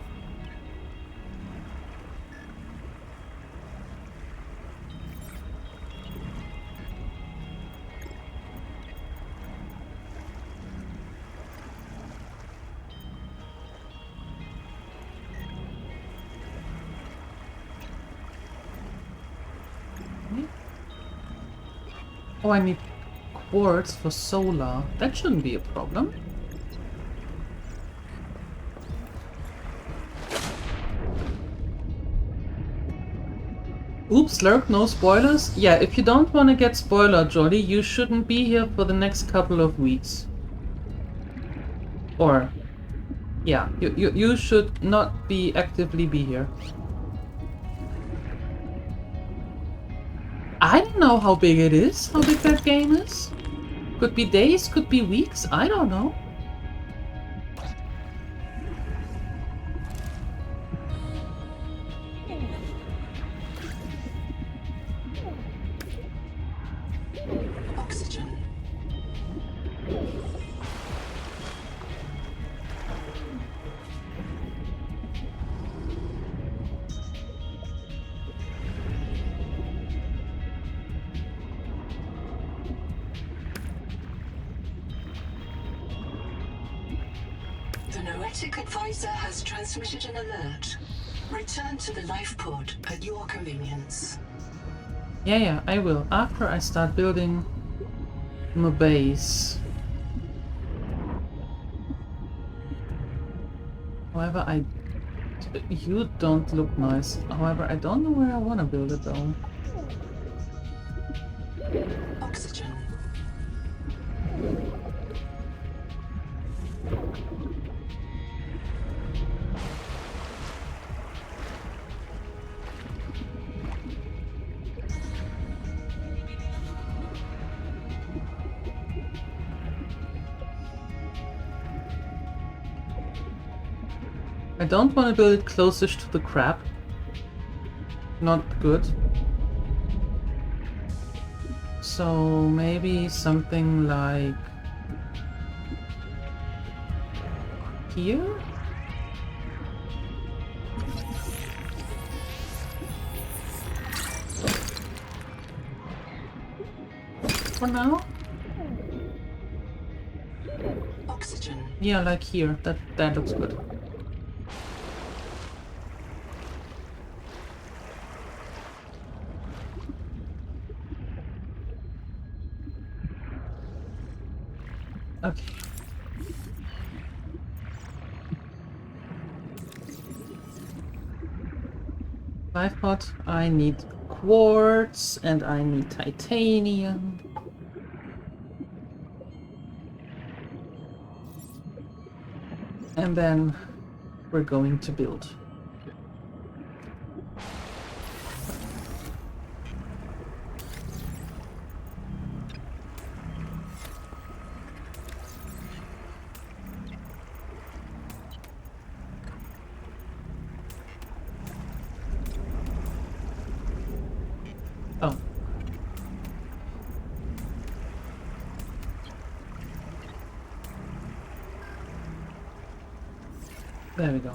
Oh, I need quartz for solar. That shouldn't be a problem. Oops, Lurk, no spoilers? Yeah, if you don't want to get spoiler, Jolly, you shouldn't be here for the next couple of weeks. Or, yeah, you should not be actively be here. I don't know how big it is, how big that game is. Could be days, could be weeks, I don't know. Oxygen. The Noetic Advisor has transmitted an alert. Return to the life pod at your convenience. Yeah, I will. After I start building my base. However, you don't look nice. However, I don't know where I want to build it though. Oxygen. I don't want to build it closest to the crab. Not good. So maybe something like here? For now? Oxygen. Yeah, like here. That looks good. Okay. Life pot, I need quartz and I need titanium. And then we're going to build. There we go.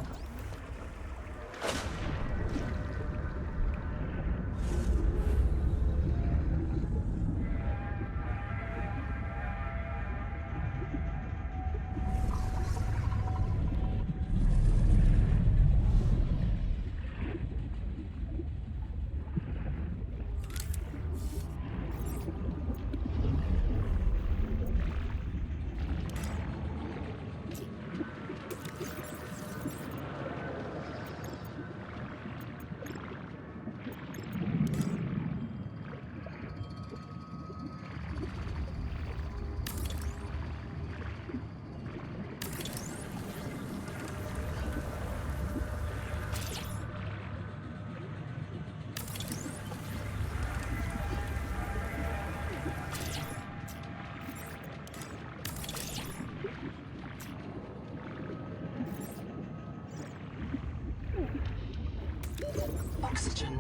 Oxygen.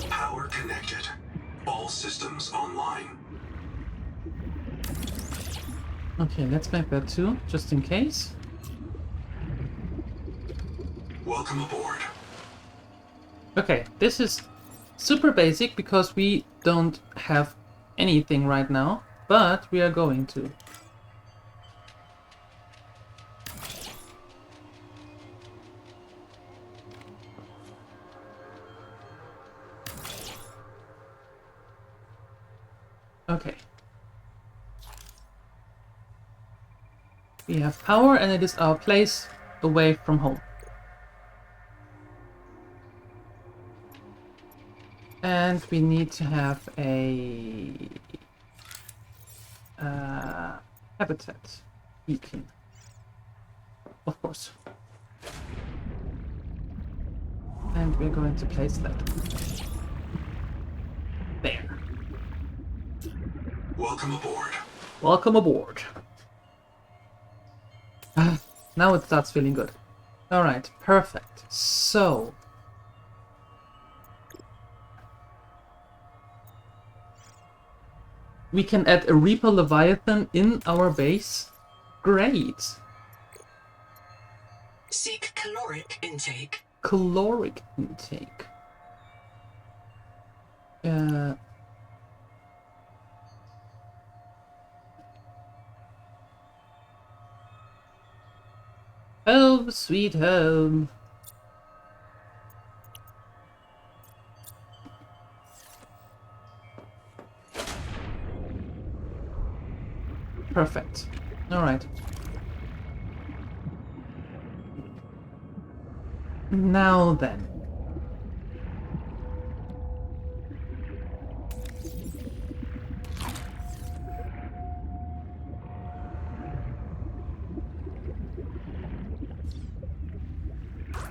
Power connected. All systems online. Okay, let's make that too, just in case. Welcome aboard. Okay, this is super basic because we don't have anything right now, but we are going to. Okay. We have power and it is our place away from home. And we need to have a habitat beacon, of course. And we're going to place that there. Welcome aboard. Welcome aboard. Now it starts feeling good. Alright, perfect. So we can add a Reaper Leviathan in our base. Great. Seek caloric intake. Caloric intake. Home, sweet home. Perfect. All right. Now then.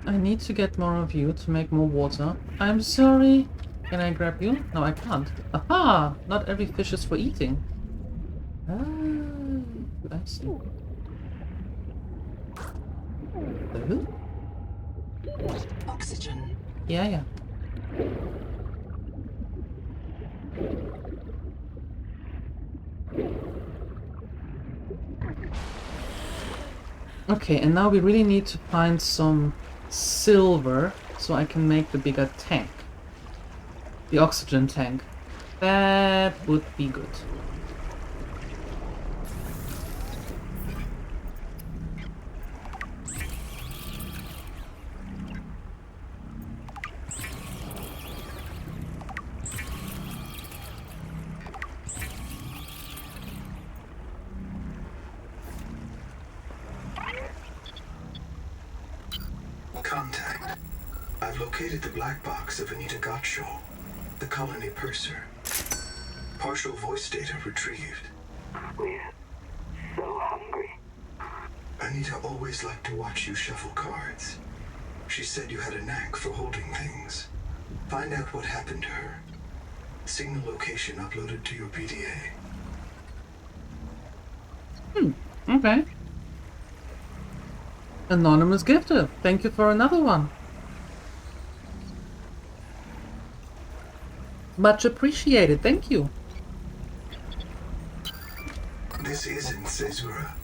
I need to get more of you to make more water. I'm sorry. Can I grab you? No, I can't. Aha! Not every fish is for eating. Ah, I see. Hello? Oxygen. Yeah. Okay, and now we really need to find some silver so I can make the bigger tank. The oxygen tank. That would be good. Contact. I've located the black box of Anita Gottschall, the colony purser. Partial voice data retrieved. We're so hungry. Anita always liked to watch you shuffle cards. She said you had a knack for holding things. Find out what happened to her. Signal location uploaded to your PDA. Okay. Anonymous gifter. Thank you for another one. Much appreciated, thank you. This isn't Caesura.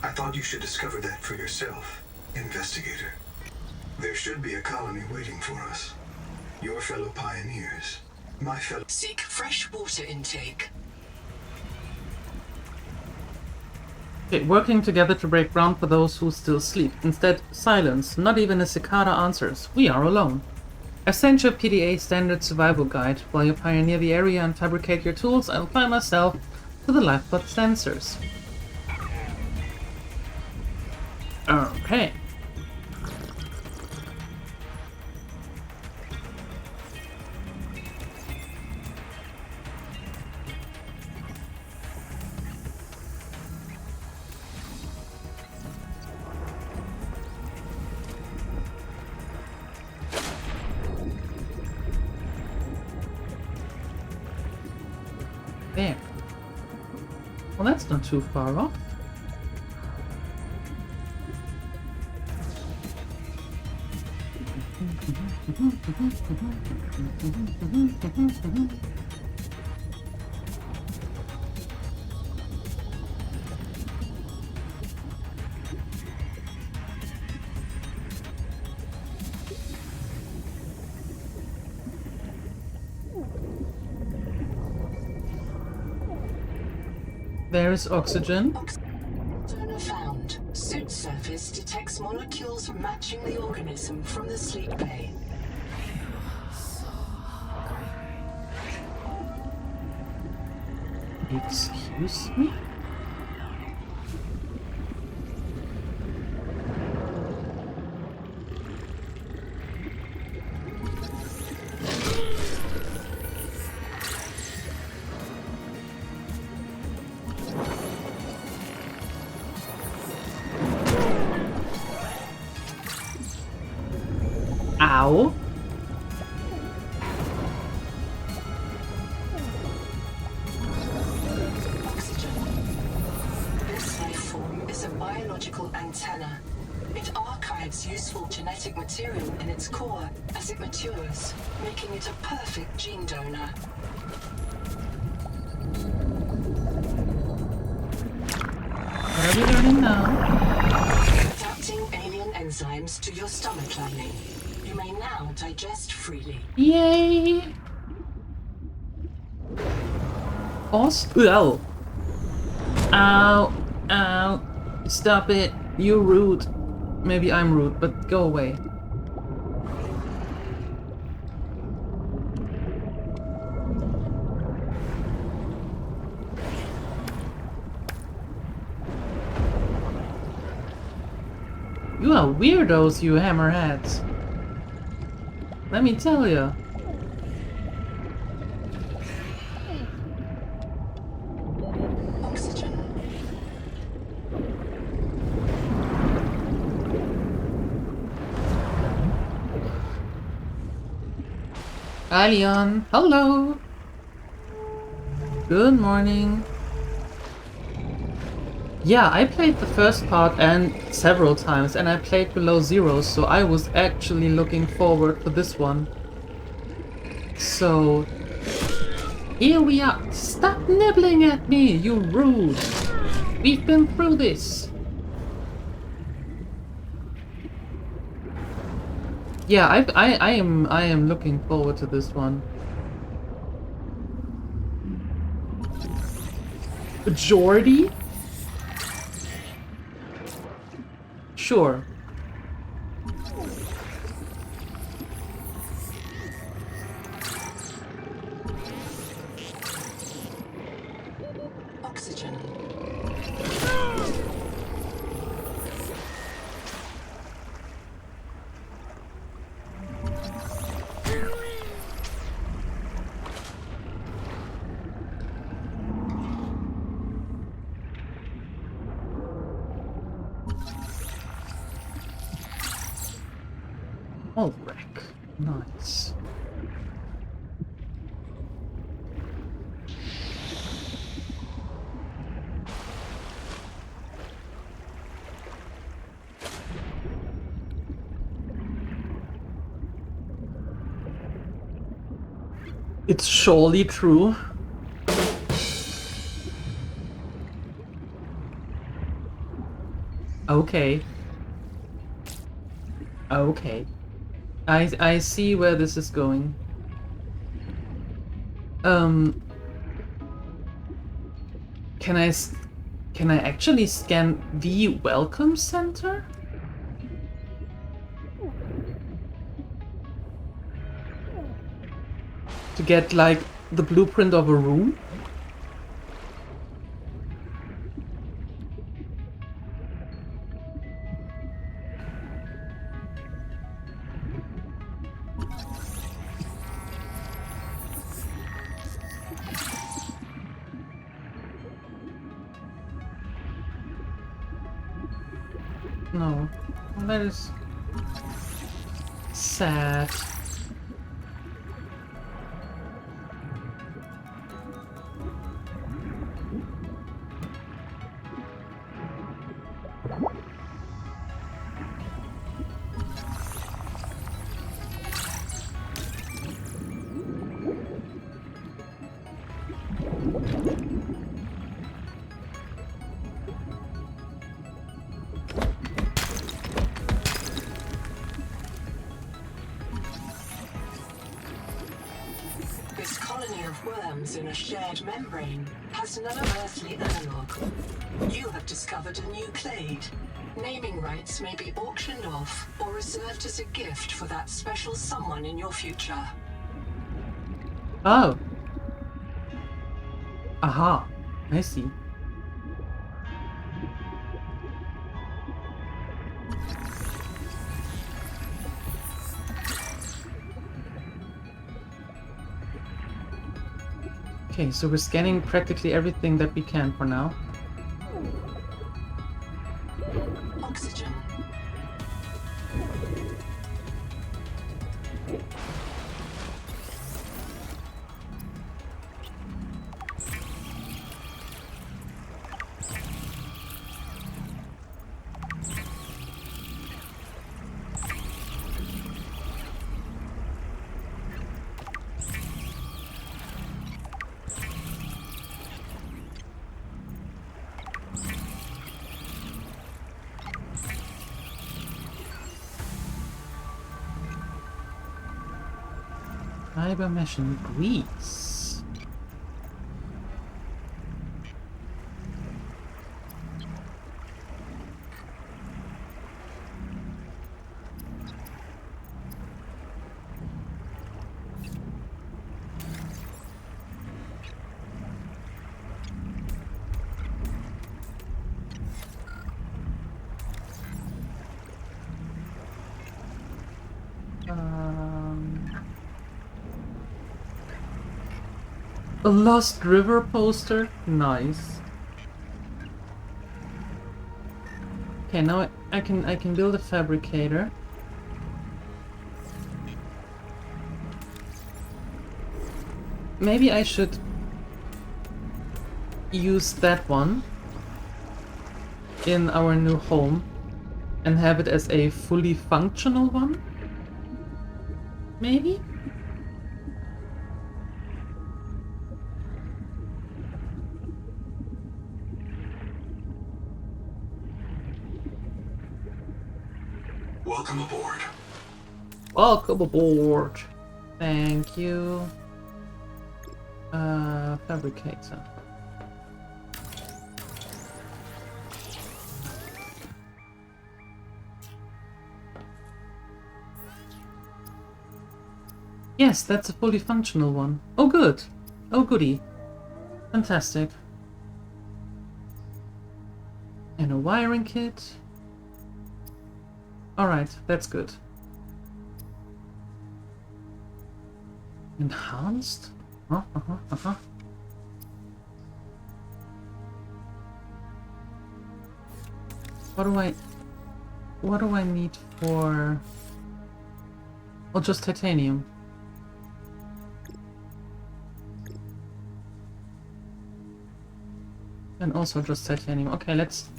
I thought you should discover that for yourself, investigator. There should be a colony waiting for us. Your fellow pioneers. My fellow... Seek fresh water intake. Okay, working together to break ground for those who still sleep. Instead, silence. Not even a cicada answers. We are alone. Essential PDA standard survival guide. While you pioneer the area and fabricate your tools, I'll apply myself to the lifebot sensors. Okay. There. Well, that's not too far off. There is oxygen. Donor found. Suit surface detects molecules matching the organism from the sleep bay. Excuse me? Ow. Oxygen. This life form is a biological antenna. It archives useful genetic material in its core as it matures, making it a perfect gene donor. What are we learning now? Adapting alien enzymes to your stomach lining. You may now digest freely. Yay! Ow! Ow! Ow! Stop it! You're rude. Maybe I'm rude, but go away. You are weirdos, you hammerheads. Let me tell ya. Oxygen. Alien, hello. Good morning. Yeah, I played the first part and several times, and I played below zero, so I was actually looking forward to this one. So here we are. Stop nibbling at me, you rude. We've been through this. Yeah, I am looking forward to this one. Jordy? Sure. Oxygen. Oh, wreck. Nice. It's surely true. Okay. Okay. I see where this is going. Can I actually scan the welcome center? To get like the blueprint of a room? No. Well, that is sad. This colony of worms in a shared membrane has no earthly analog. You have discovered a new clade. Naming rights may be auctioned off or reserved as a gift for that special someone in your future. Oh. Aha. I see. Okay, so we're scanning practically everything that we can for now. Oxygen. Fiber mesh and grease. A Lost River poster? Nice. Okay, now I can build a fabricator. Maybe I should use that one in our new home and have it as a fully functional one? Maybe? Welcome aboard. Welcome aboard. Thank you. Fabricator. Yes, that's a fully functional one. Oh, good. Oh, goody. Fantastic. And a wiring kit. Alright, that's good. Enhanced? What do I need for... Oh, just titanium. And also just titanium. Okay, let's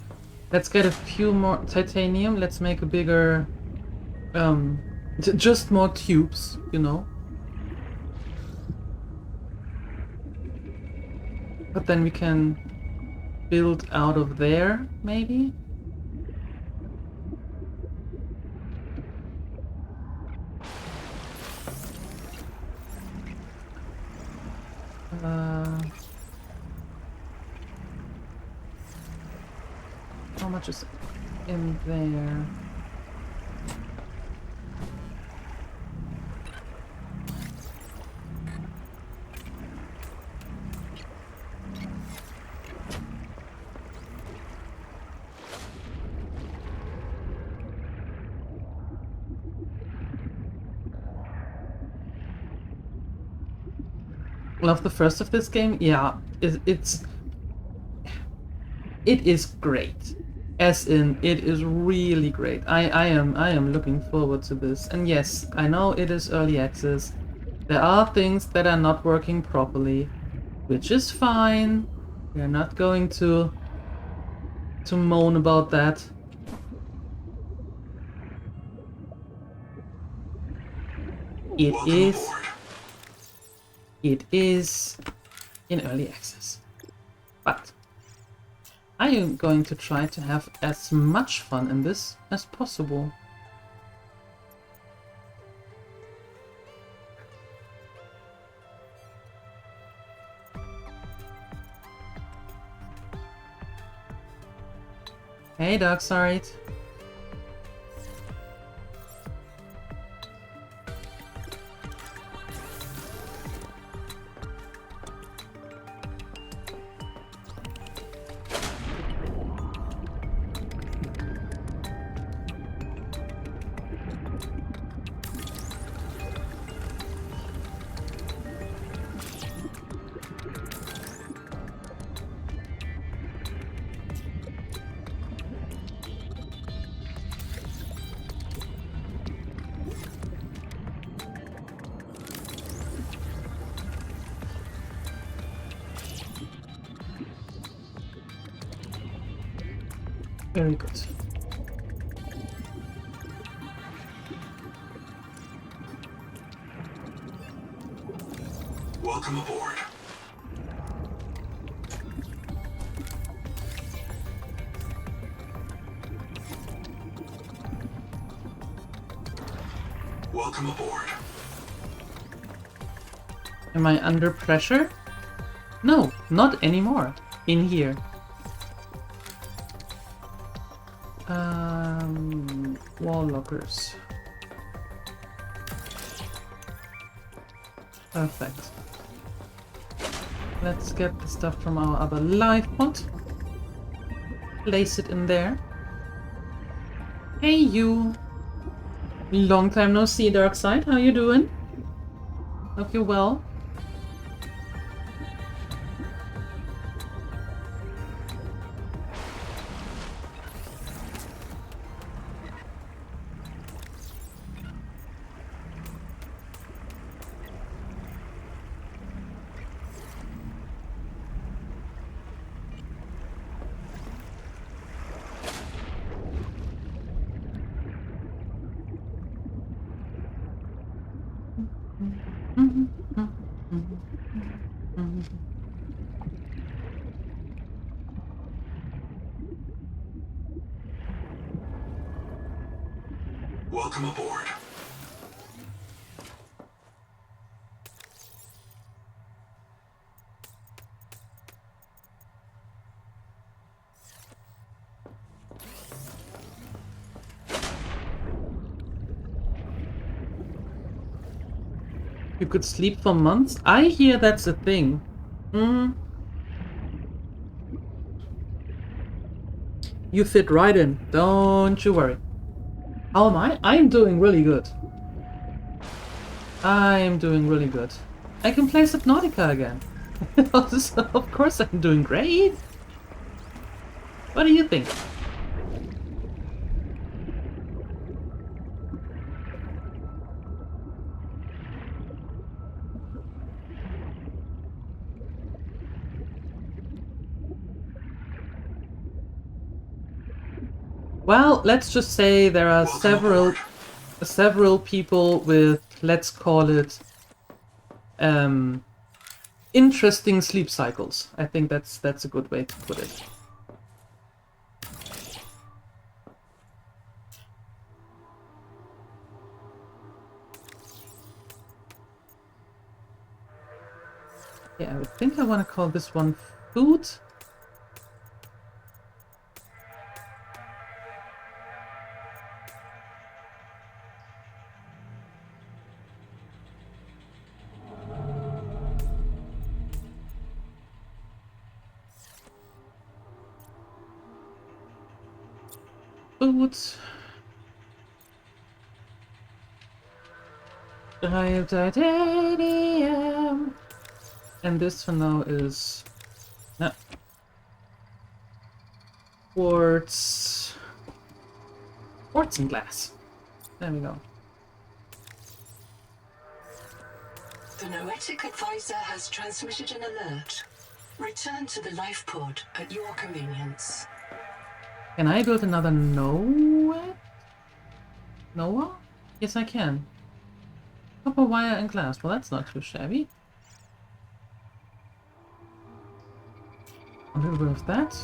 get a few more titanium. Let's make a bigger... just more tubes, you know. and then we can build out of there, maybe? How much is in there? Love the first of this game. Yeah, it is great. As in, it is really great. I am looking forward to this. And yes, I know it is early access. There are things that are not working properly, which is fine. We're not going to moan about that. It is in early access. But I am going to try to have as much fun in this as possible. Hey, Darkside. Very good. Welcome aboard. Welcome aboard. Am I under pressure? No, not anymore. In here. Wall lockers. Perfect. Let's get the stuff from our other life pod. Place it in there. Hey you! Long time no see, Darkside. How you doing? Hope you're well. Welcome aboard. You could sleep for months? I hear that's a thing. You fit right in, don't you worry. How am I? I'm doing really good. I'm doing really good. I can play Subnautica again. Of course I'm doing great. What do you think? Well, let's just say there are several people with, let's call it, interesting sleep cycles. I think that's a good way to put it. Yeah, I think I want to call this one food. Food. Titanium. And this for now is no. Quartz and glass. There we go. The Noetic advisor has transmitted an alert. Return to the life pod at your convenience. Can I build another Noah? Yes, I can. Copper wire and glass. Well, that's not too shabby. A little bit of that.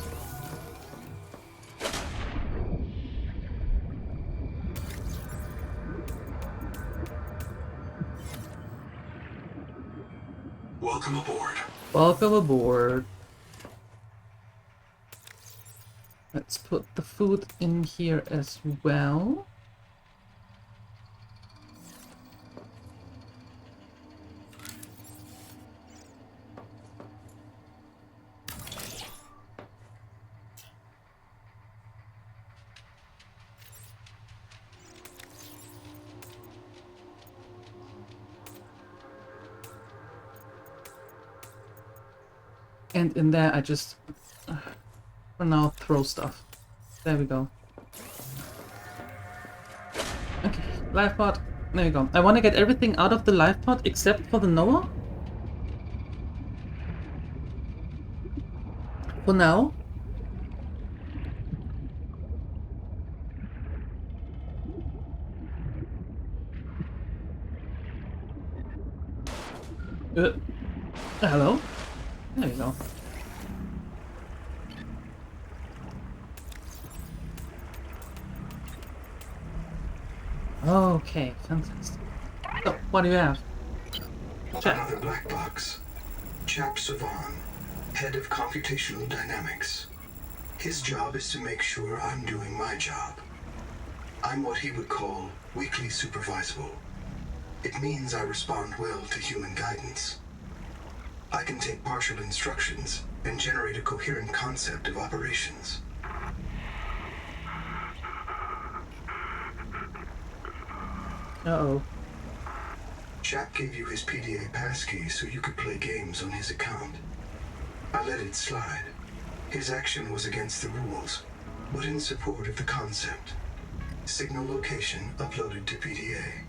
Welcome aboard. Welcome aboard. Let's put the food in here as well. And in there, I just, for now, throw stuff. There we go. Okay, life pod. There we go. I want to get everything out of the life pod except for the Noah. For now. Hello? There you go. Okay, fantastic. So, what do you have? Chap. Another black box. Chap Savan, head of computational dynamics. His job is to make sure I'm doing my job. I'm what he would call weakly supervisable. It means I respond well to human guidance. I can take partial instructions and generate a coherent concept of operations. Uh-oh. Chap gave you his PDA passkey so you could play games on his account. I let it slide. His action was against the rules, but in support of the concept. Signal location uploaded to PDA.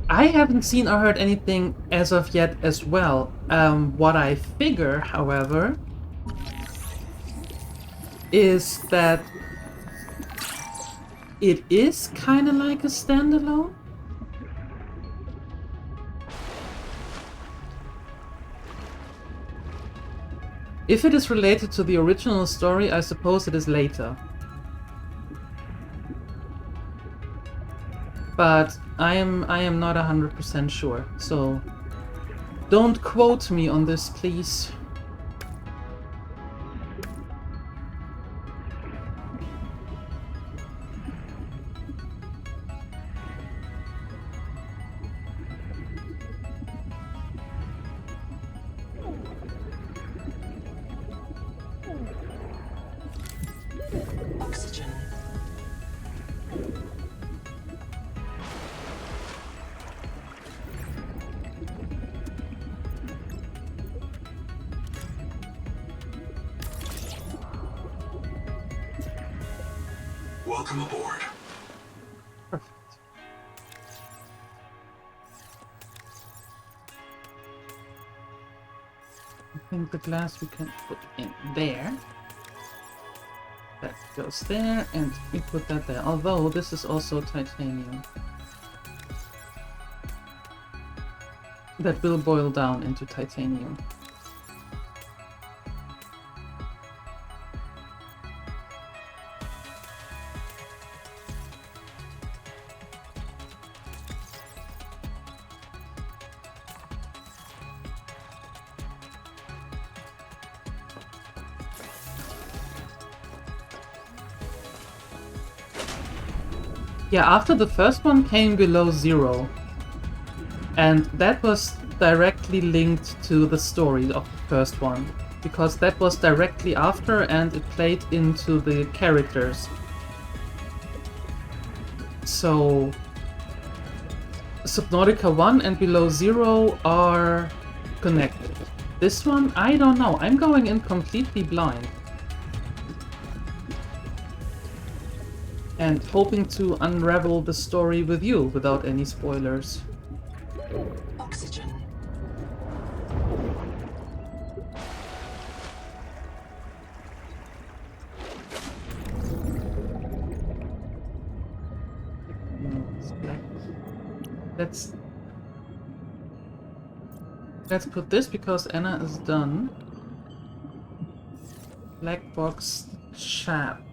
I haven't seen or heard anything as of yet as well. What I figure, however, is that it is kind of like a standalone. If it is related to the original story, I suppose it is later. But I am not 100% sure, so don't quote me on this, please. Oxygen. Welcome aboard. Perfect. I think the glass we can put in there. That goes there, and we put that there. Although this is also titanium. That will boil down into titanium. Yeah, after the first one came Below Zero. And that was directly linked to the story of the first one. Because that was directly after and it played into the characters. So Subnautica 1 and Below Zero are connected. This one, I don't know. I'm going in completely blind. And hoping to unravel the story with you without any spoilers. Oxygen. Let's put this because Anna is done. Black box chap.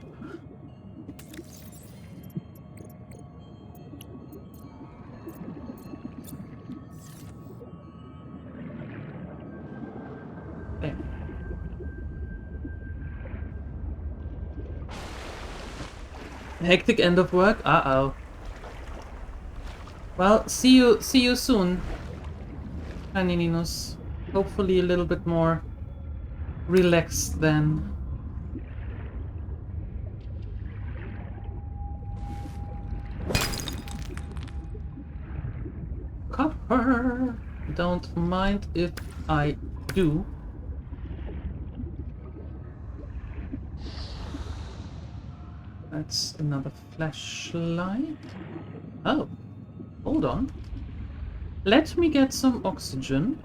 There. Hectic end of work? Uh-oh. Well, see you soon, Panininos. Hopefully a little bit more relaxed then. Copper! Don't mind if I do. That's another flashlight. Oh, hold on. Let me get some oxygen.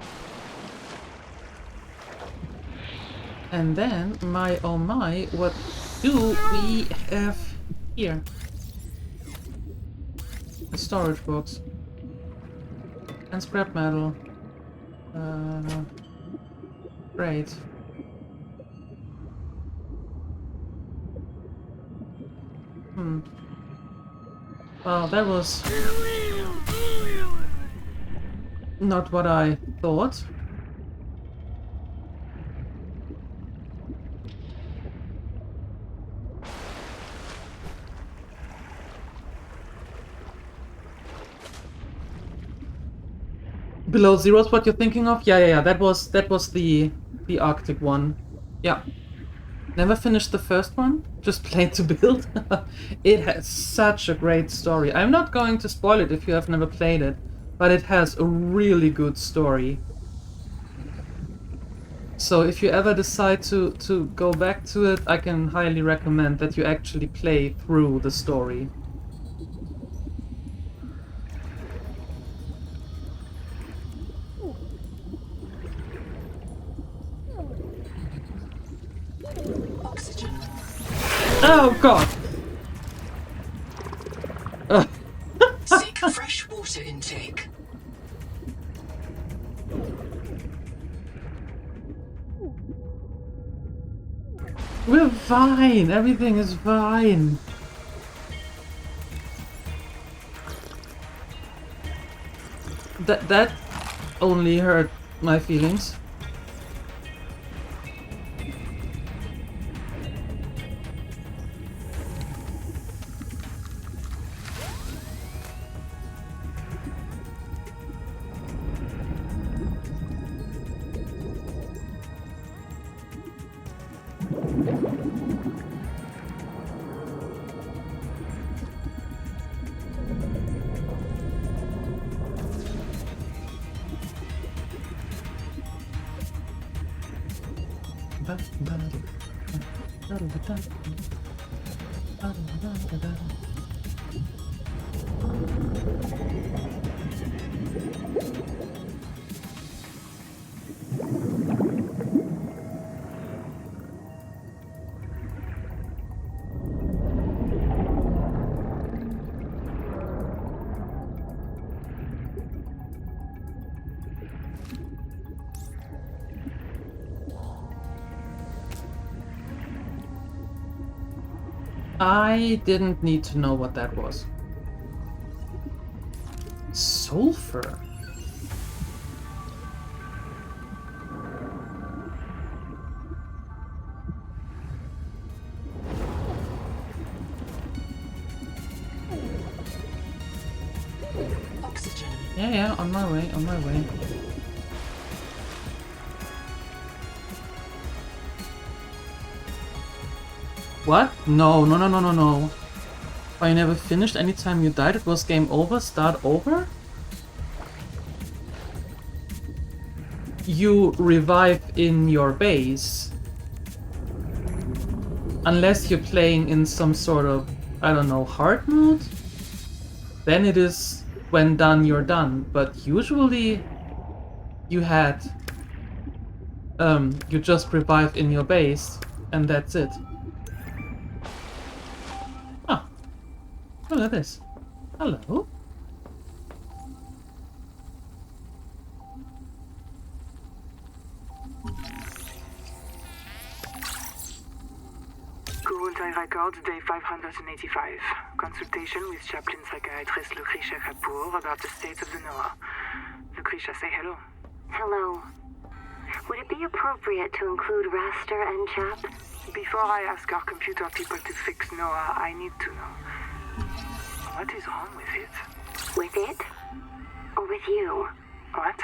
And then, my oh my, what do we have here? A storage box. And scrap metal. Great. Well, that was not what I thought. Below Zero is what you're thinking of? Yeah. That was the Arctic one. Yeah. Never finished the first one, just played to build. It has such a great story. I'm not going to spoil it if you have never played it, but it has a really good story. So if you ever decide to go back to it, I can highly recommend that you actually play through the story. Oh god! Seek fresh water intake. We're fine! Everything is fine! That only hurt my feelings. I didn't need to know what that was. Sulfur? Oxygen. Yeah, on my way, on my way. What? No. Oh, you never finished anytime you died? It was game over? Start over? You revive in your base. Unless you're playing in some sort of, I don't know, hard mode? Then it is, when done, you're done. But usually you had, you just revived in your base, and that's it. Ah, look at this. Hello? Quarantine record, day 585. Consultation with chaplain psychiatrist Lucretia Kapoor about the state of the NOAA. Lucretia, say hello. Hello. Would it be appropriate to include Raster and Chap? Before I ask our computer people to fix NOAA, I need to know. What is wrong with it? With it? Or with you? What?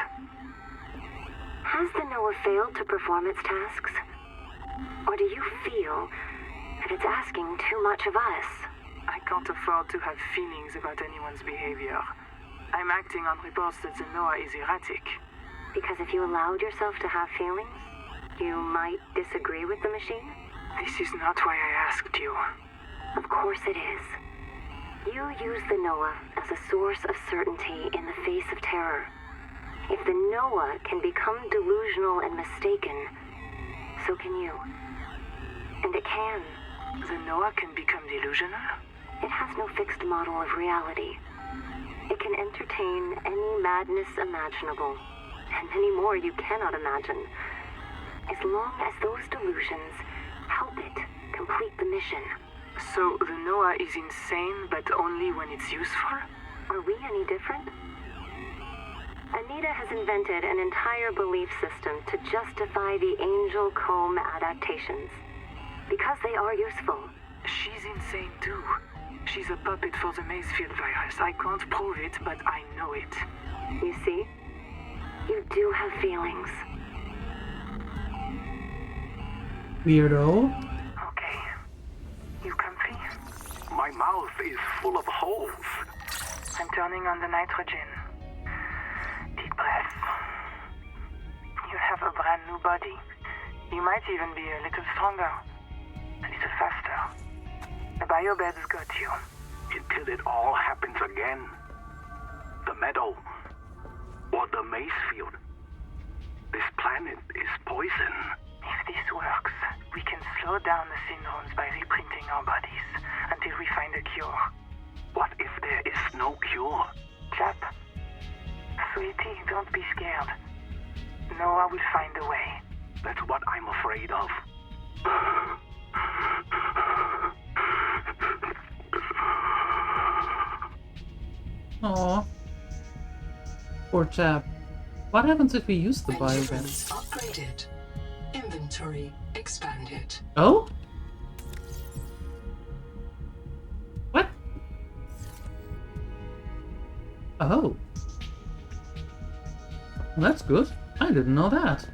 Has the NOAA failed to perform its tasks? Or do you feel that it's asking too much of us? I can't afford to have feelings about anyone's behavior. I'm acting on reports that the NOAA is erratic. Because if you allowed yourself to have feelings, you might disagree with the machine? This is not why I asked you. Of course it is. You use the NOAA as a source of certainty in the face of terror. If the NOAA can become delusional and mistaken, so can you. And it can. The NOAA can become delusional? It has no fixed model of reality. It can entertain any madness imaginable, and many more you cannot imagine, as long as those delusions help it complete the mission. So the NOAA is insane, but only when it's useful? Are we any different? Anita has invented an entire belief system to justify the Angel Comb adaptations. Because they are useful. She's insane too. She's a puppet for the Maysfield virus. I can't prove it, but I know it. You see? You do have feelings. Weirdo. Okay. You comfy? My mouth is full of holes. I'm turning on the nitrogen. Deep breath. You have a brand new body. You might even be a little stronger. A little faster. The biobeds got you. Until it all happens again. The meadow. Or the Maysfield. This planet is poison. If this works, we can slow down the syndromes by reprinting our bodies until we find a cure. What if there is no cure? Chap, sweetie, don't be scared. Noah will find a way. That's what I'm afraid of. Aww. Poor chap. What happens if we use the biovent? Endurance upgraded. Inventory expanded. Oh? What? Oh. Well, that's good. I didn't know that.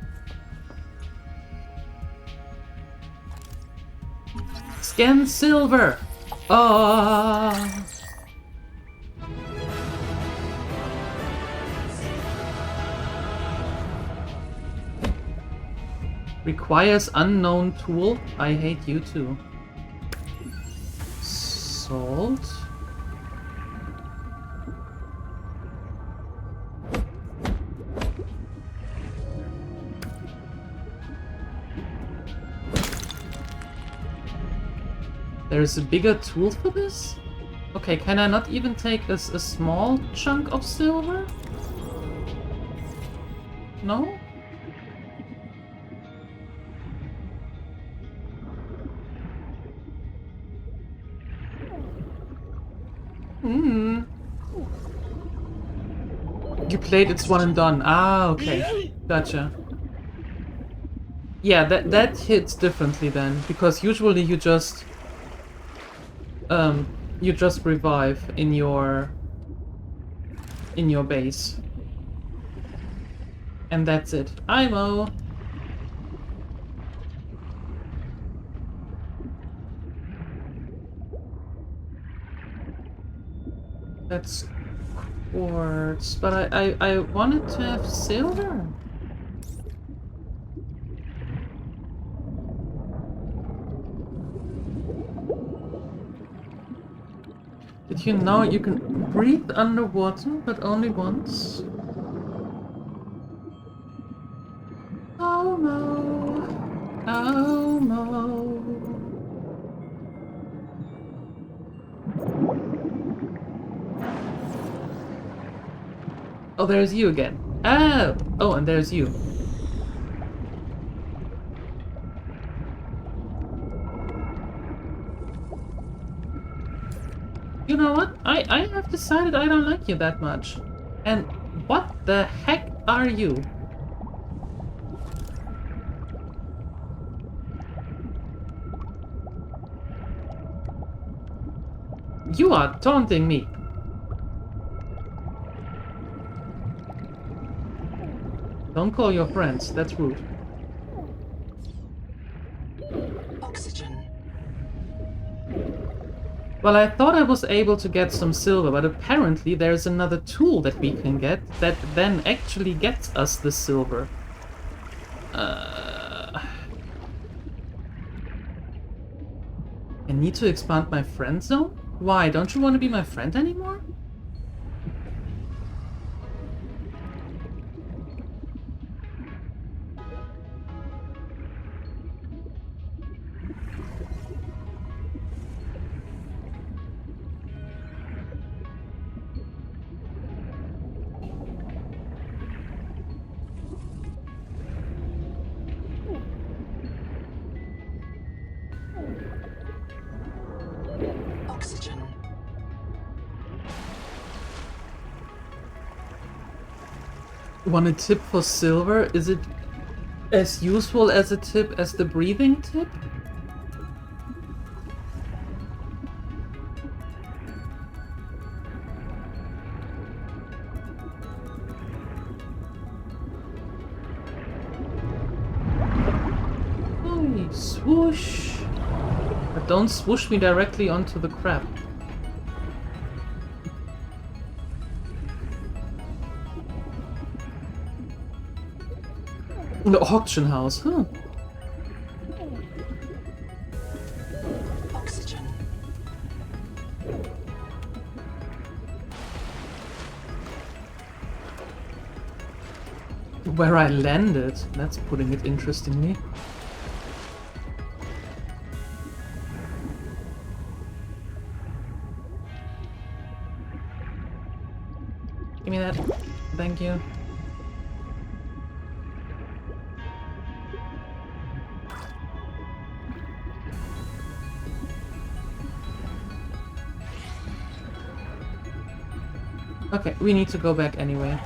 Scan silver! Oh. Requires unknown tool. I hate you too. Salt. There's a bigger tool for this? Okay, can I not even take a small chunk of silver? No? late, it's one and done. Ah, okay. Gotcha. Yeah, that hits differently then, because usually you just revive in your base. And that's it. IMO! That's quartz, but I wanted to have silver. Did you know you can breathe underwater, but only once? Oh no. Oh no. Oh, there's you again. Oh! Oh, and there's you. You know what? I have decided I don't like you that much. And what the heck are you? You are taunting me. Don't call your friends, that's rude. Oxygen. Well, I thought I was able to get some silver, but apparently there's another tool that we can get that then actually gets us the silver. I need to expand my friend zone? Why? Don't you want to be my friend anymore? Oxygen. Want a tip for silver? Is it as useful as a tip as the breathing tip? Hey, swoosh! But don't swoosh me directly onto the crab. The auction house, huh? Oxygen. Where I landed, that's putting it interestingly. Give me that. Thank you. Okay, we need to go back anyway.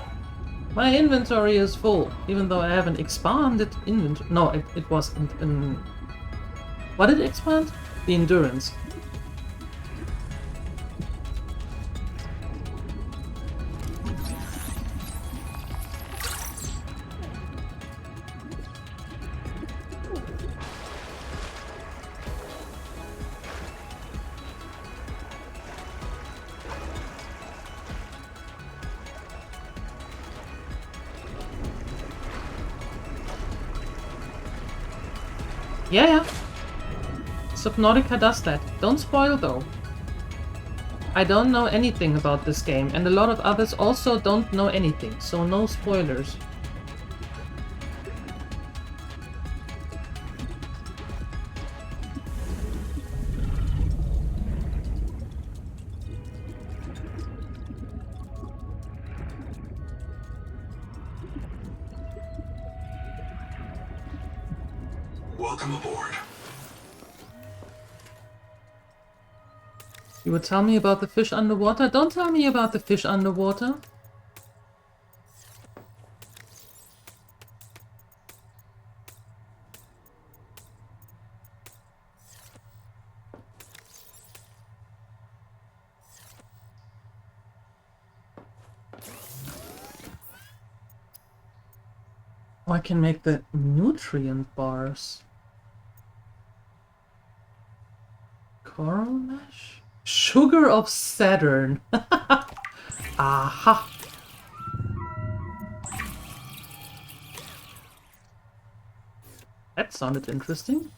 My inventory is full, even though I haven't expanded inventory. No, it was in... What did it expand? The endurance. Yeah. Subnautica does that. Don't spoil though. I don't know anything about this game, and a lot of others also don't know anything, so no spoilers. Welcome aboard. You would tell me about the fish underwater? Don't tell me about the fish underwater. Oh, I can make the nutrient bars. Coral mesh? Sugar of Saturn. Aha. That sounded interesting.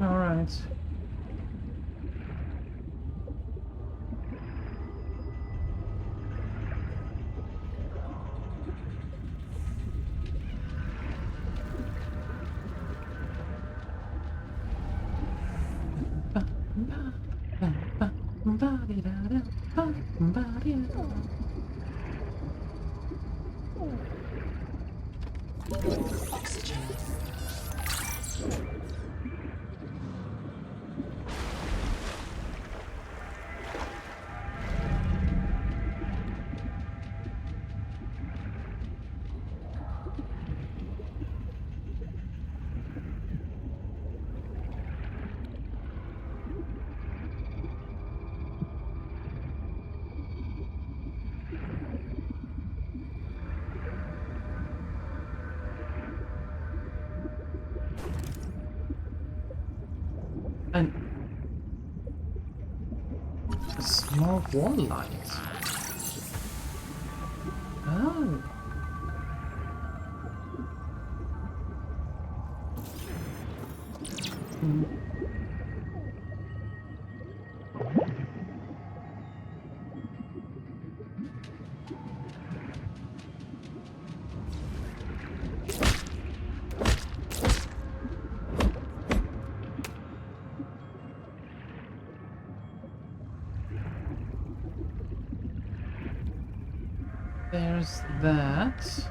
All right. Oxygen. And a small wall light. Oh. There's that.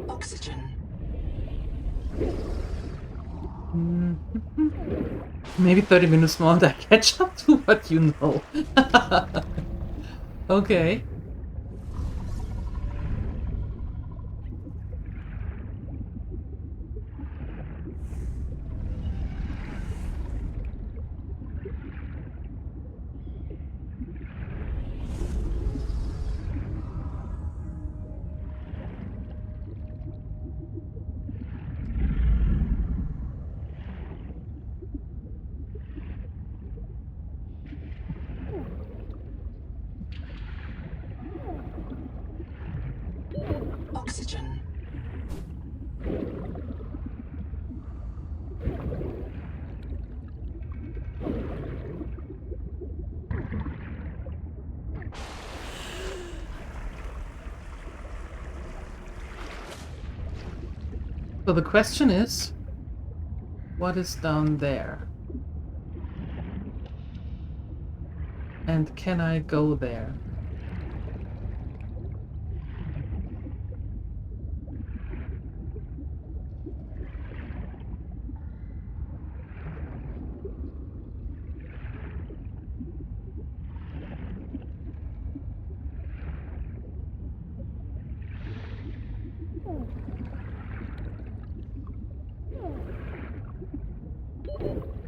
Oxygen. Maybe 30 minutes more and I catch up to what you know. Okay. Oxygen. So the question is, what is down there? And can I go there?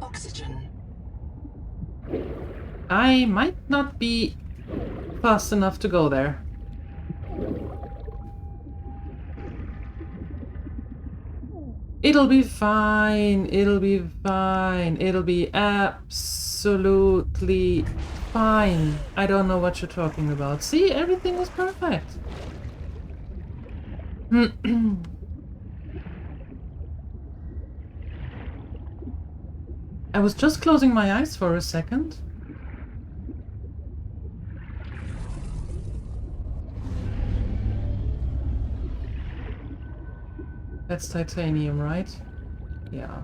Oxygen. I might not be fast enough to go there. It'll be fine. It'll be fine. It'll be absolutely fine. I don't know what you're talking about. See, everything was perfect. I was just closing my eyes for a second. That's titanium, right? Yeah.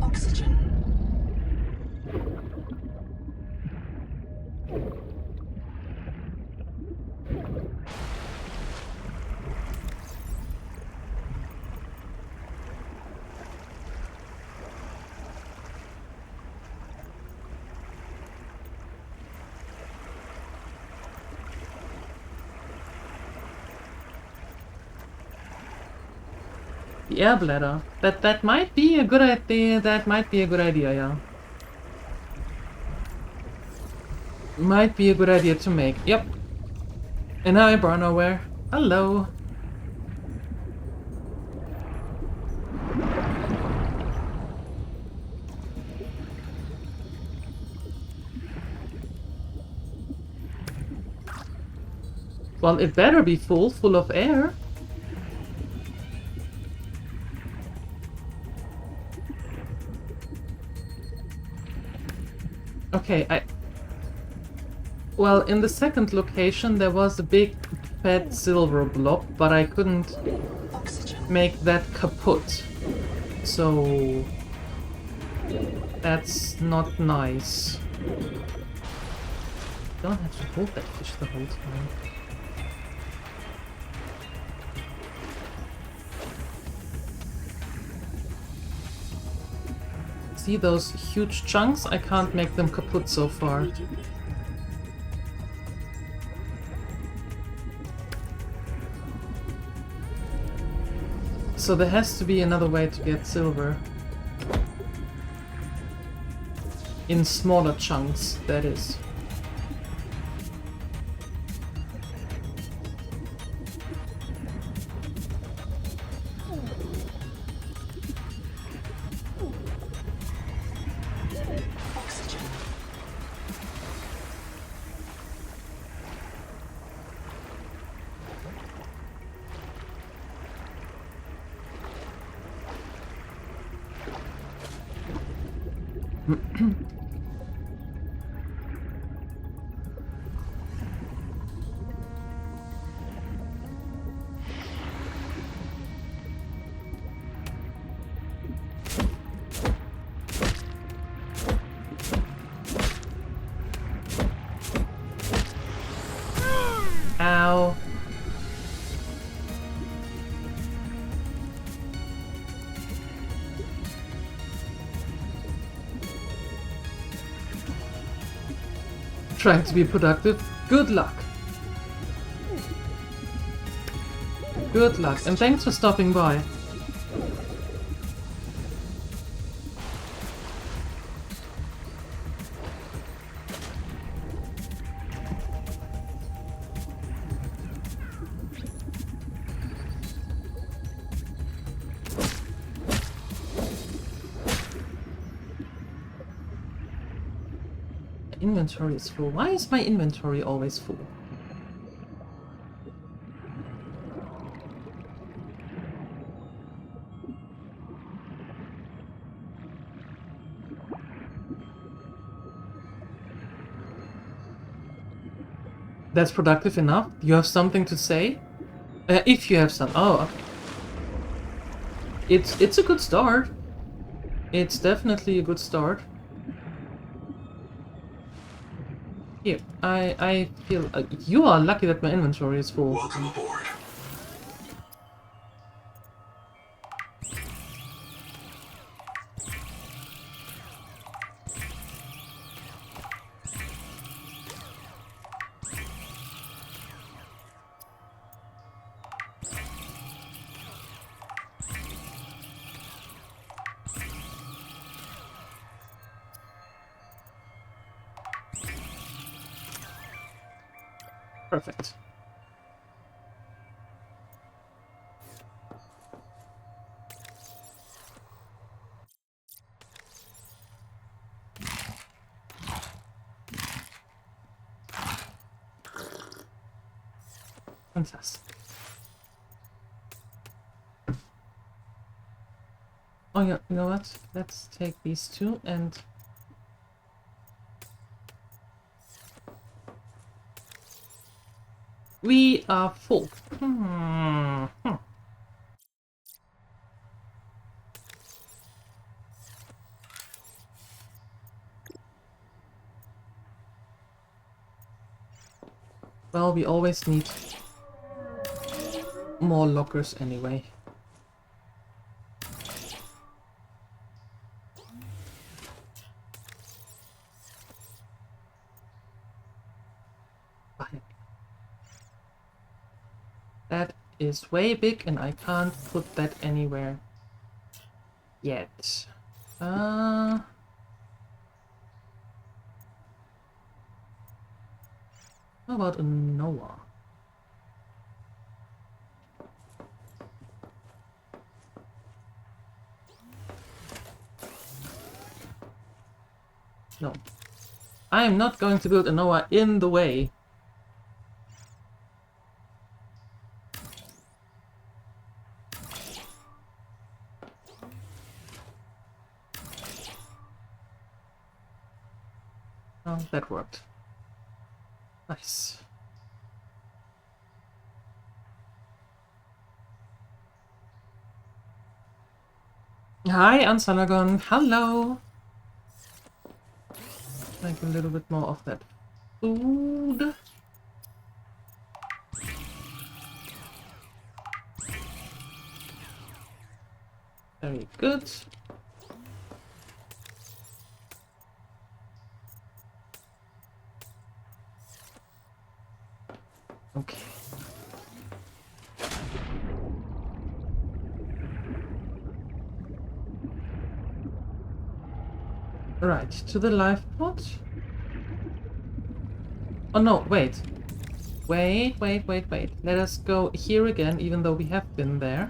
Oxygen. The air bladder. That might be a good idea. That might be a good idea, yeah. Might be a good idea to make. Yep. And now I brought nowhere. Hello. Well, it better be full of air. Okay, well, in the second location there was a big fat silver blob, but I couldn't make that kaput. So that's not nice. Don't have to hold that fish the whole time. See those huge chunks? I can't make them kaput so far. So there has to be another way to get silver. In smaller chunks, that is. Ow. Trying to be productive. Good luck. Good luck, and thanks for stopping by. Inventory is full. Why is my inventory always full? That's productive enough? You have something to say? If you have some. Oh, okay. It's a good start. It's definitely a good start. Here, I feel you are lucky that my inventory is full. Welcome aboard. Perfect. Fantastic. Oh yeah, you know what? Let's take these two and... We are full. Well, we always need more lockers anyway. That is way big and I can't put that anywhere yet. How about a Noah? No. I am not going to build a Noah in the way. Oh, that worked. Nice. Hi, Ansanagon. Hello. Like a little bit more of that food. Very good. Okay. Right, to the life pod. Oh no, wait. Wait. Let us go here again, even though we have been there.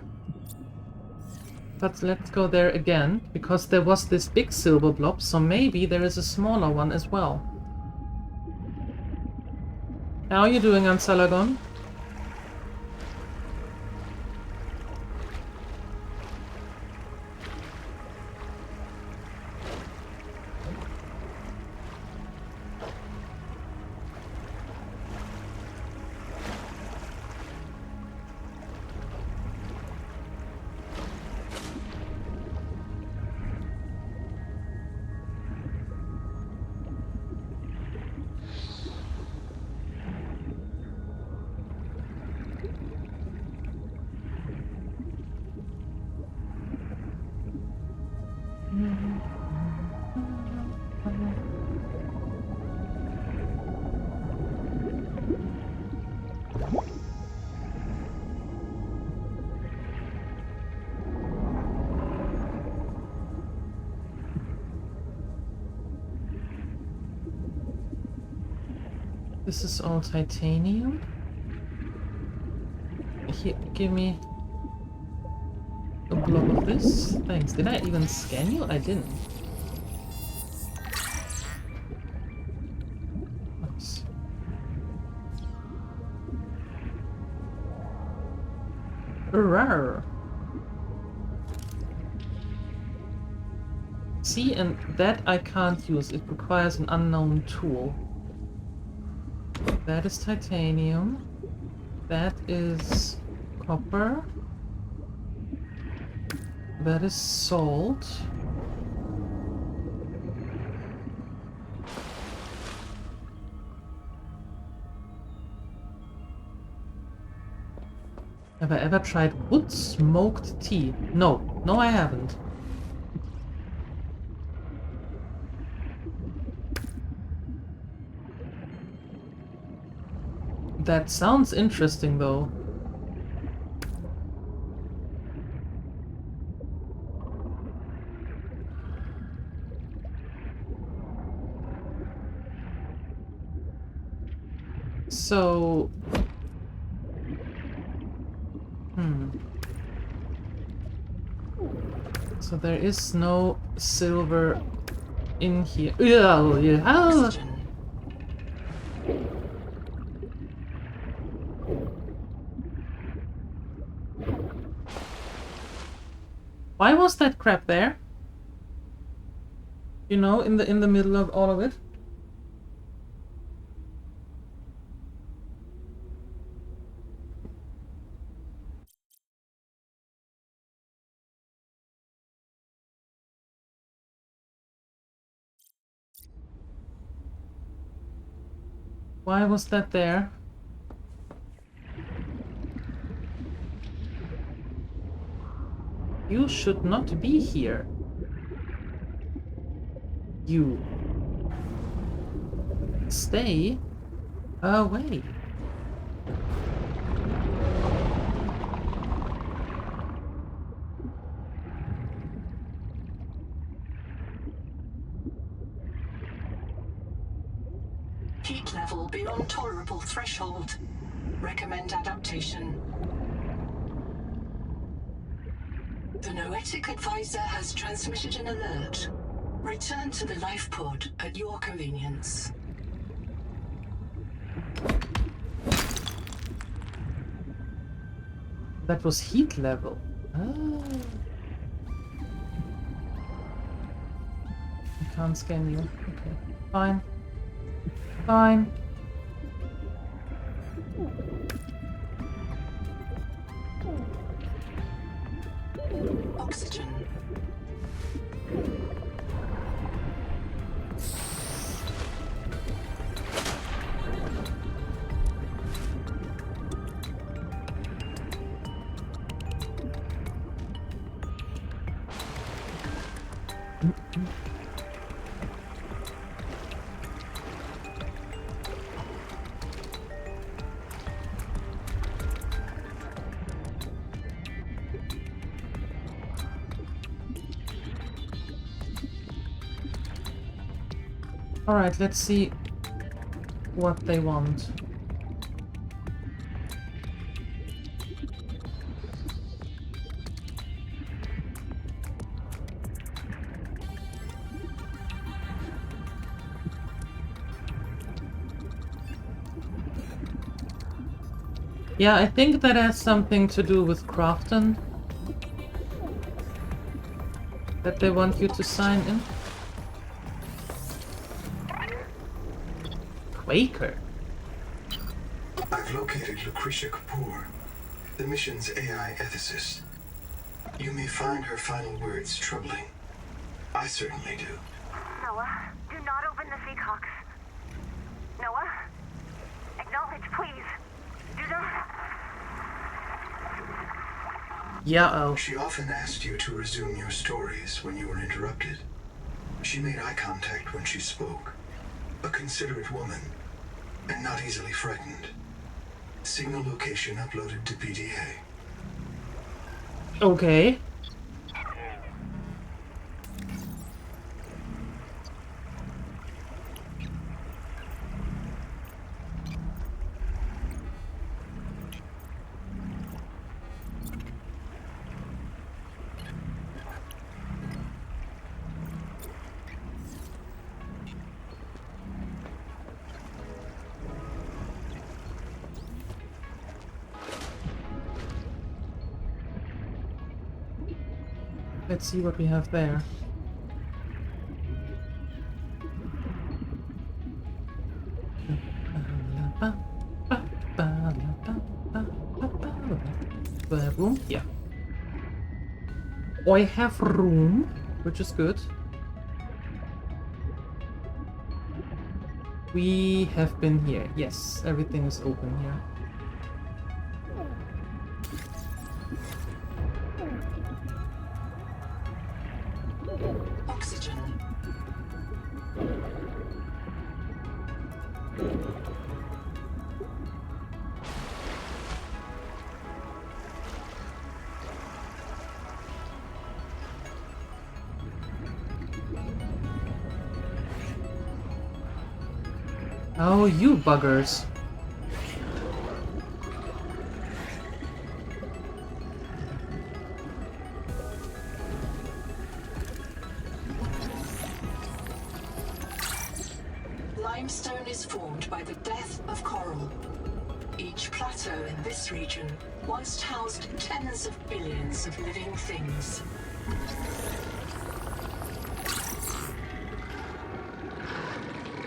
But let's go there again, because there was this big silver blob, so maybe there is a smaller one as well. How are you doing, Ansalagon? This is all titanium. Here, give me a block of this. Thanks. Did I even scan you? I didn't. Nice. Rawr. See, and that I can't use. It requires an unknown tool. That is titanium. That is copper. That is salt. Have I ever tried wood smoked tea? No. No, I haven't. That sounds interesting, though. So... So there is no silver in here. Yeah. Why was that crap there? You know, in the middle of all of it? Why was that there? You should not be here. You. Stay away. Heat level beyond tolerable threshold. Recommend adaptation. The Noetic advisor has transmitted an alert. Return to the life pod at your convenience. That was heat level. Ah. I can't scan you. Okay. Fine. Fine. Oxygen. Alright, let's see what they want. Yeah, I think that has something to do with Crofton. That they want you to sign in. Quaker. I've located Lucretia Kapoor, the mission's AI ethicist. You may find her final words troubling. I certainly do. Noah, do not open the Seacocks. Noah? Acknowledge, please. Do not. Yeah-oh. She often asked you to resume your stories when you were interrupted. She made eye contact when she spoke. A considerate woman, and not easily frightened. Signal location uploaded to PDA. Okay. Let's see what we have there. Room? Yeah. I have room, which is good. We have been here. Yes, everything is open here. Oxygen. Oh, you buggers. Limestone is formed by the death of coral. Each plateau in this region once housed tens of billions of living things.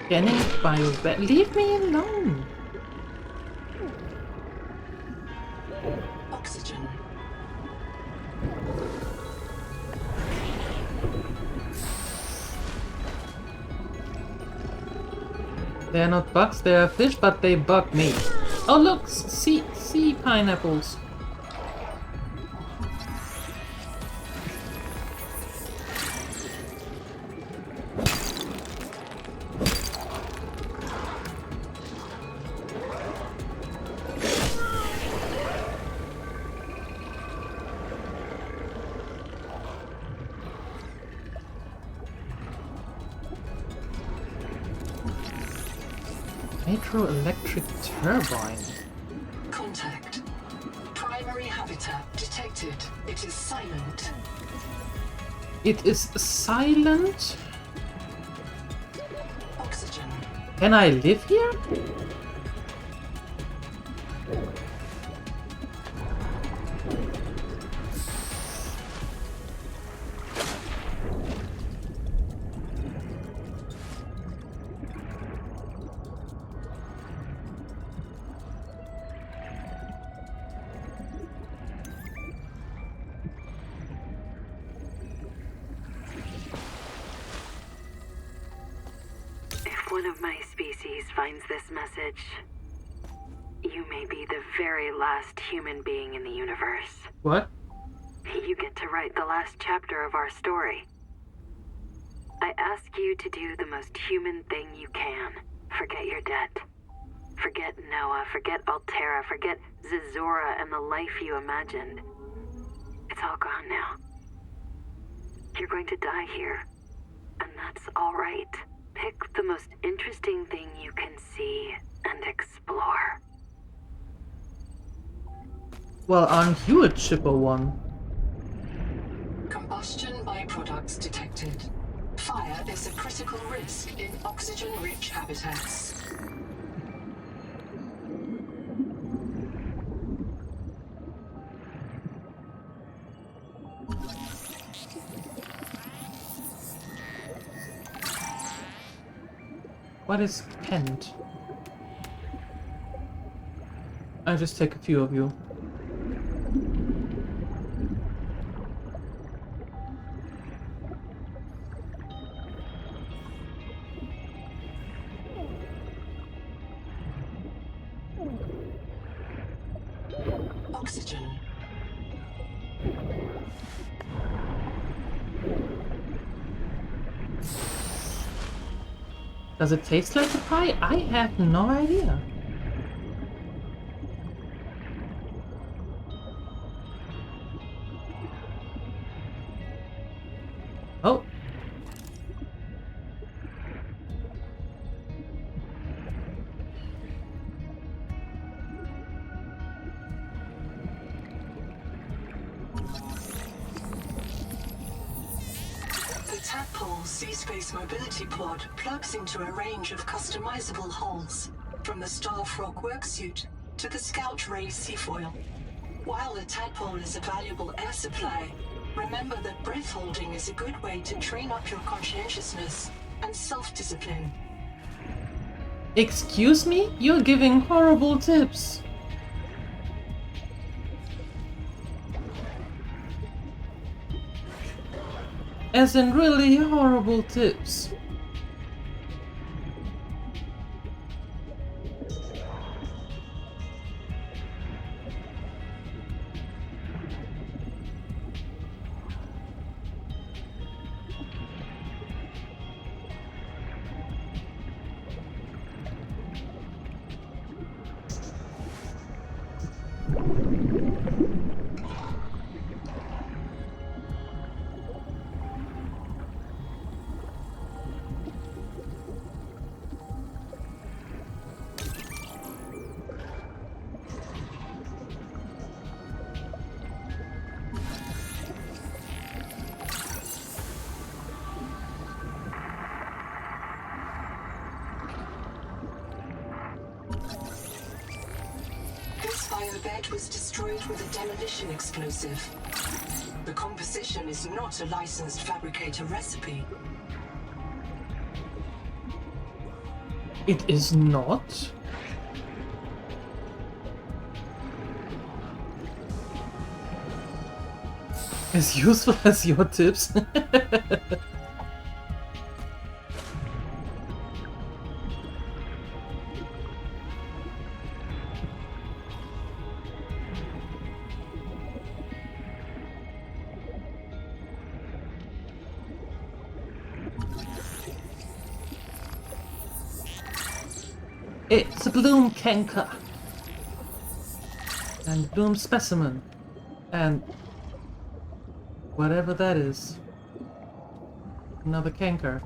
Scanning bio... Leave me alone! Oxygen. They are not bugs, they are fish, but they bug me. Oh look! Sea pineapples. Hydroelectric turbine. Contact. Primary habitat detected. It is silent. It is silent? Oxygen. Can I live here? If one of my species finds this message, you may be the very last human being in the universe. What? You get to write the last chapter of our story. I ask you to do the most human thing you can. Forget your debt. Forget Noah, forget Altera, forget Zazora and the life you imagined. It's all gone now. You're going to die here, and that's all right. Pick the most interesting thing you can see and explore. Well, aren't you a chipper one? Combustion byproducts detected. Fire is a critical risk in oxygen-rich habitats. What is pent? I'll just take a few of you. Oxygen. Does it taste like a pie? I have no idea. Oh. The Tadpole Sea-Space Mobility Pod plugs into a range of customizable hulls, from the Starfrog worksuit to the Scout Ray seafoil. While the Tadpole is a valuable air supply, remember that breath holding is a good way to train up your conscientiousness and self-discipline. Excuse me? You're giving horrible tips. As in really horrible tips. This biobed was destroyed with a demolition explosive. The composition is not a licensed fabricator recipe. It is not? As useful as your tips? It's a bloom canker. And bloom specimen. And whatever that is. Another canker.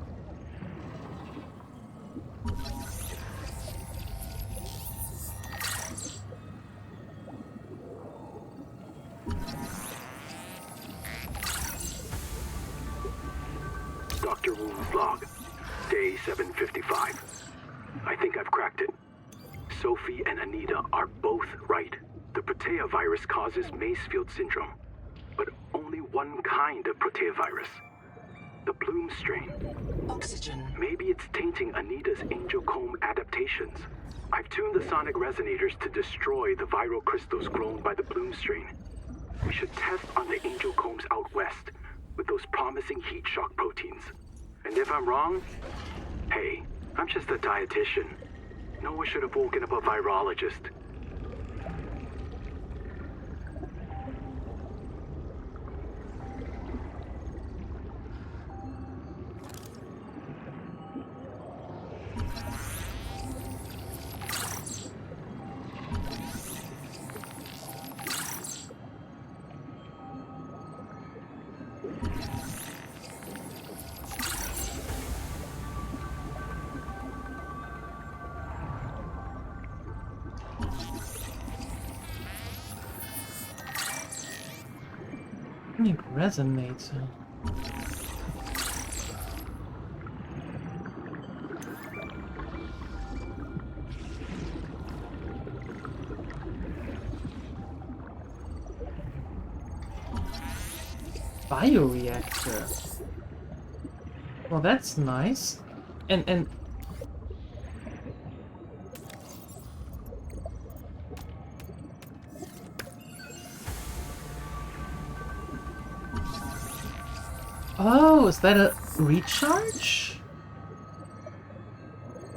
Dr. Wu's log. Day 755. I think I've cracked it. Sophie and Anita are both right. The Protea virus causes Masefield syndrome, but only one kind of Protea virus. The Plume strain. Oxygen. Maybe it's tainting Anita's angel comb adaptations. I've tuned the sonic resonators to destroy the viral crystals grown by the Plume strain. We should test on the angel combs out west with those promising heat shock proteins. And if I'm wrong, hey, I'm just a dietitian. Noah should have woken up a virologist. Unique resonator. Bioreactor. Well, that's nice. And oh, is that a recharge?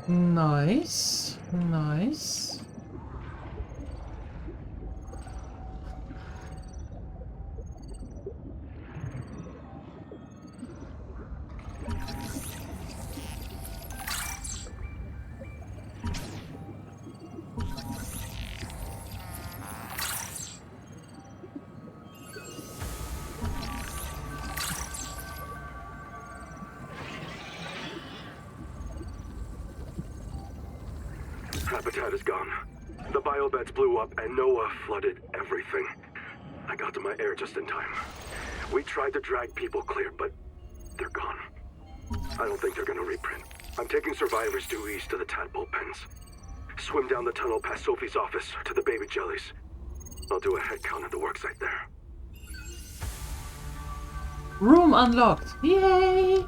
Nice, nice. Habitat is gone. The biobeds blew up and Noah flooded everything. I got to my air just in time. We tried to drag people clear, but they're gone. I don't think they're gonna reprint. I'm taking survivors due east to the tadpole pens. Swim down the tunnel past Sophie's office to the baby jellies. I'll do a head count at the worksite there. Room unlocked! Yay!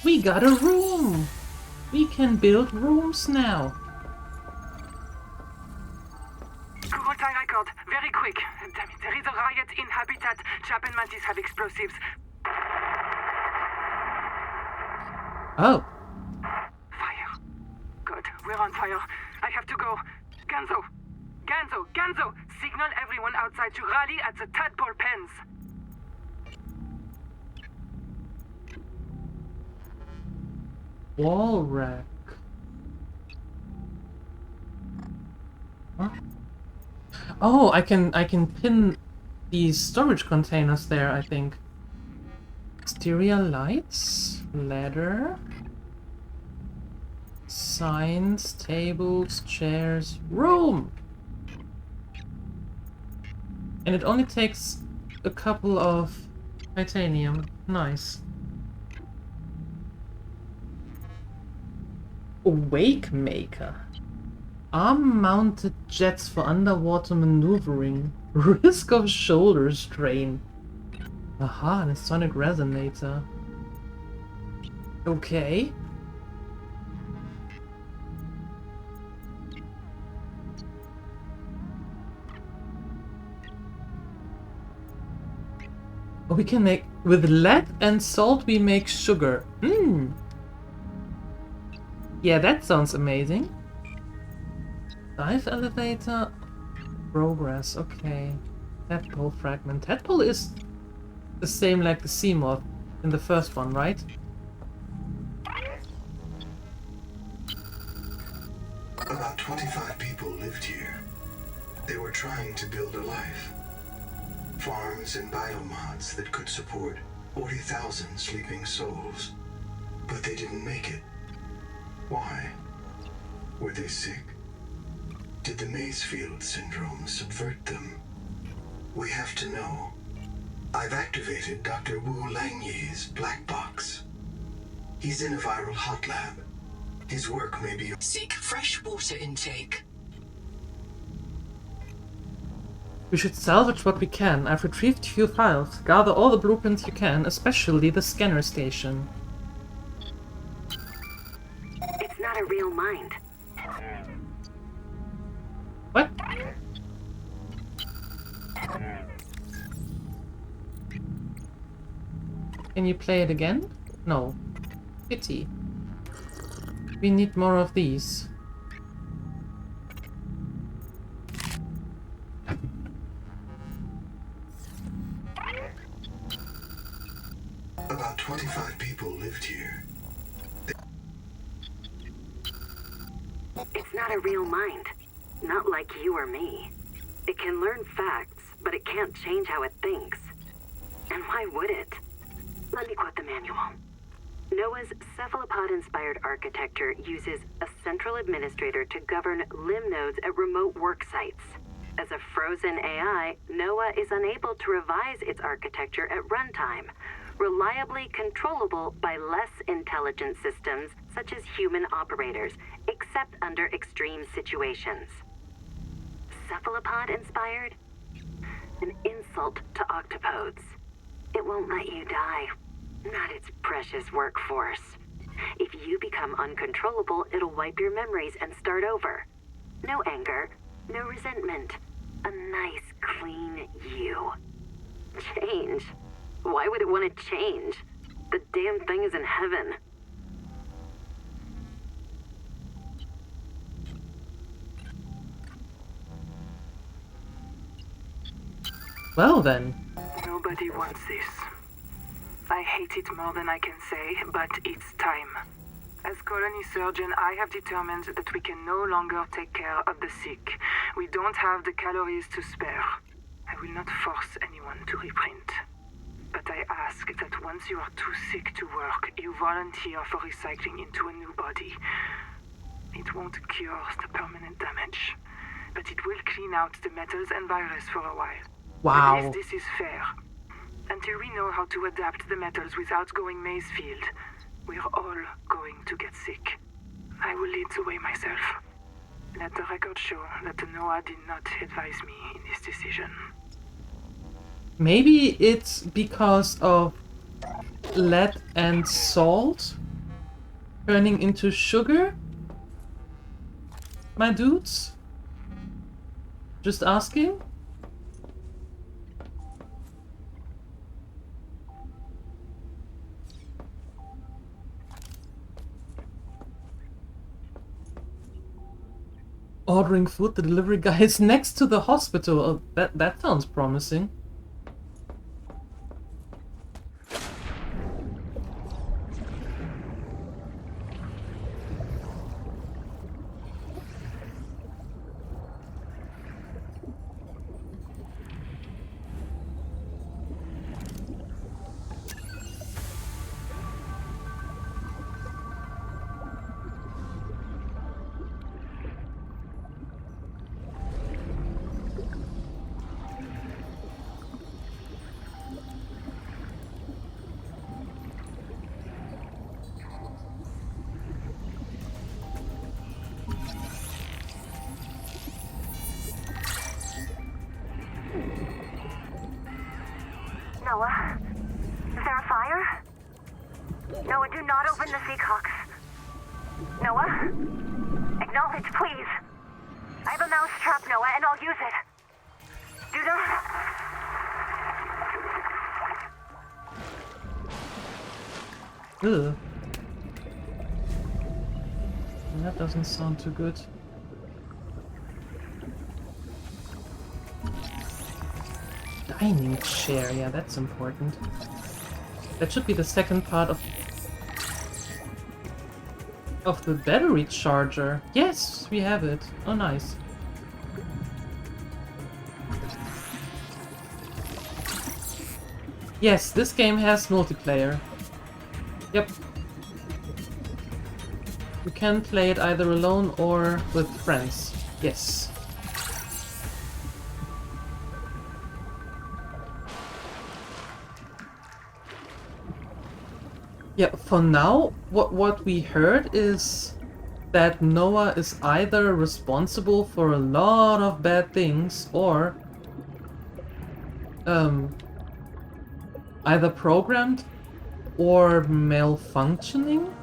We got a room! We can build rooms now. Google time record. Very quick. Damn it. There is a riot in Habitat. Chap and Mantis have explosives. Oh. Fire. Good. We're on fire. I have to go. Ganzo. Ganzo. Ganzo. Signal everyone outside to rally at the tadpole pens. Wall rack. Huh? Oh, I can pin these storage containers there, I think. Exterior lights, ladder, signs, tables, chairs, room. And it only takes a couple of titanium. Nice. Wake Maker. Arm-mounted jets for underwater maneuvering. Risk of shoulder strain. Aha, and a sonic resonator. Okay. Oh, we can make... With lead and salt we make sugar. Hmm. Yeah, that sounds amazing. Dive elevator. Progress, okay. Tadpole fragment. Tadpole is the same like the sea moth in the first one, right? About 25 people lived here. They were trying to build a life. Farms and biomods that could support 40,000 sleeping souls. But they didn't make it. Why? Were they sick? Did the Maysfield syndrome subvert them? We have to know. I've activated Dr. Wu Langye's black box. He's in a viral hot lab. His work may be... Seek fresh water intake. We should salvage what we can. I've retrieved few files. Gather all the blueprints you can, especially the scanner station. It's not a real mind. What? Can you play it again? No. Pity. We need more of these. About 25 people lived here. It's not a real mind. Not like you or me. It can learn facts, but it can't change how it thinks. And why would it? Let me quote the manual. NOAA's cephalopod-inspired architecture uses a central administrator to govern limb nodes at remote work sites. As a frozen AI, NOAA is unable to revise its architecture at runtime, reliably controllable by less intelligent systems such as human operators, except under extreme situations. Cephalopod-inspired? An insult to octopodes. It won't let you die. Not its precious workforce. If you become uncontrollable, it'll wipe your memories and start over. No anger, no resentment. A nice, clean you. Change? Why would it want to change? The damn thing is in heaven. Well then. Nobody wants this. I hate it more than I can say, but it's time. As colony surgeon, I have determined that we can no longer take care of the sick. We don't have the calories to spare. I will not force anyone to reprint. But I ask that once you are too sick to work, you volunteer for recycling into a new body. It won't cure the permanent damage, but it will clean out the metals and virus for a while. Wow. At least this is fair. Until we know how to adapt the metals without going Maysfield, we're all going to get sick. I will lead the way myself. Let the record show that the NOAA did not advise me in this decision. Maybe it's because of lead and salt turning into sugar? My dudes? Just asking? Ordering food, the delivery guy is next to the hospital. Oh, that sounds promising. Noah, do not open the seacocks. Noah? Acknowledge, please. I have a mouse trap, Noah, and I'll use it. Do not... Ugh. That doesn't sound too good. Dining chair, yeah, that's important. That should be the second part of the battery charger. Yes, we have it. Oh, nice. Yes, this game has multiplayer. Yep. You can play it either alone or with friends. Yes. Yeah, for now, what we heard is that Noah is either responsible for a lot of bad things or either programmed or malfunctioning.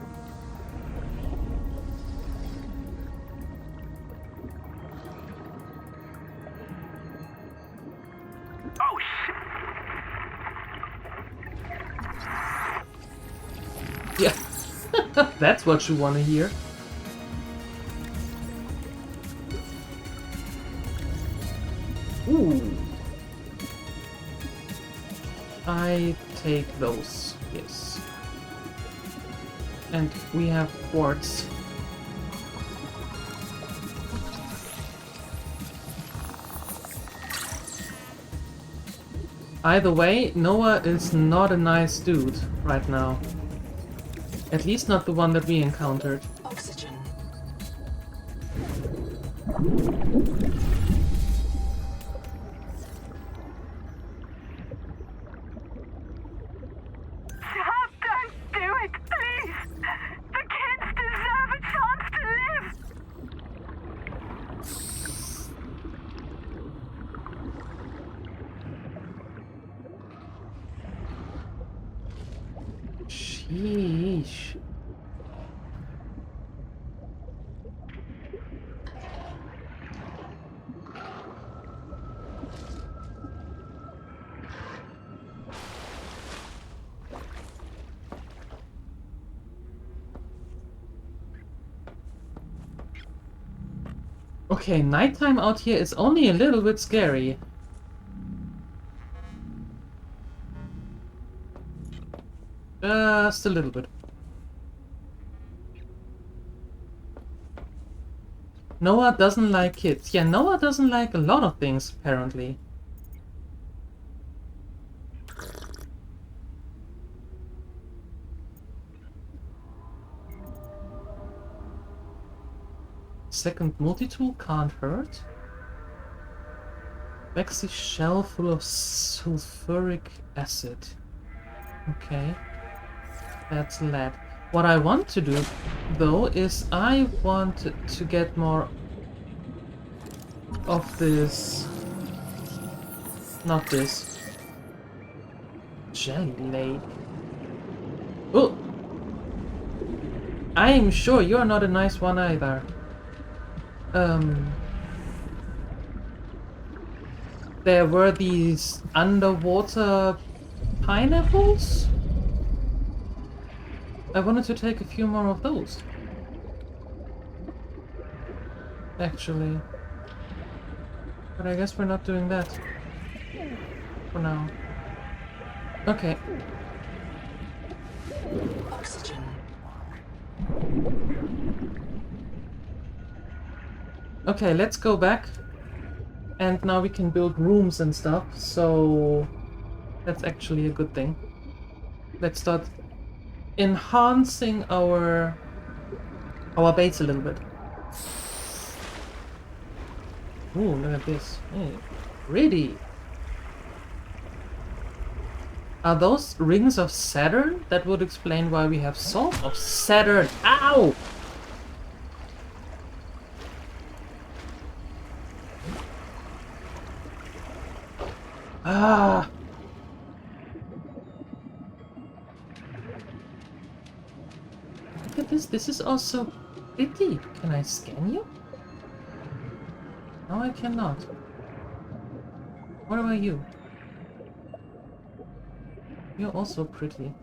Oh, shit! Yeah, that's what you want to hear. Ooh. I take those, yes. And we have quartz. Either way, Noah is not a nice dude right now. At least not the one that we encountered. Oxygen. Stop! Don't do it, please! The kids deserve a chance to live! Sheesh. Okay, nighttime out here is only a little bit scary. Just a little bit. Noah doesn't like kids. Yeah, Noah doesn't like a lot of things, apparently. Second multi-tool can't hurt. Waxy shell full of sulfuric acid. Okay. That's lead. What I want to do, though, is I want to get more of this... Not this. Jelly lake. Oh! I'm sure you're not a nice one either. There were these underwater pineapples? I wanted to take a few more of those. Actually. But I guess we're not doing that. For now. Okay. Oxygen. Okay, let's go back. And now we can build rooms and stuff, so that's actually a good thing. Let's start enhancing our base a little bit. Ooh, look at this. Hey, pretty. Are those rings of Saturn? That would explain why we have salt of Saturn. Ow! Ah! look at this. This is also pretty. Can I scan you? No, I cannot. What about you? You're also pretty.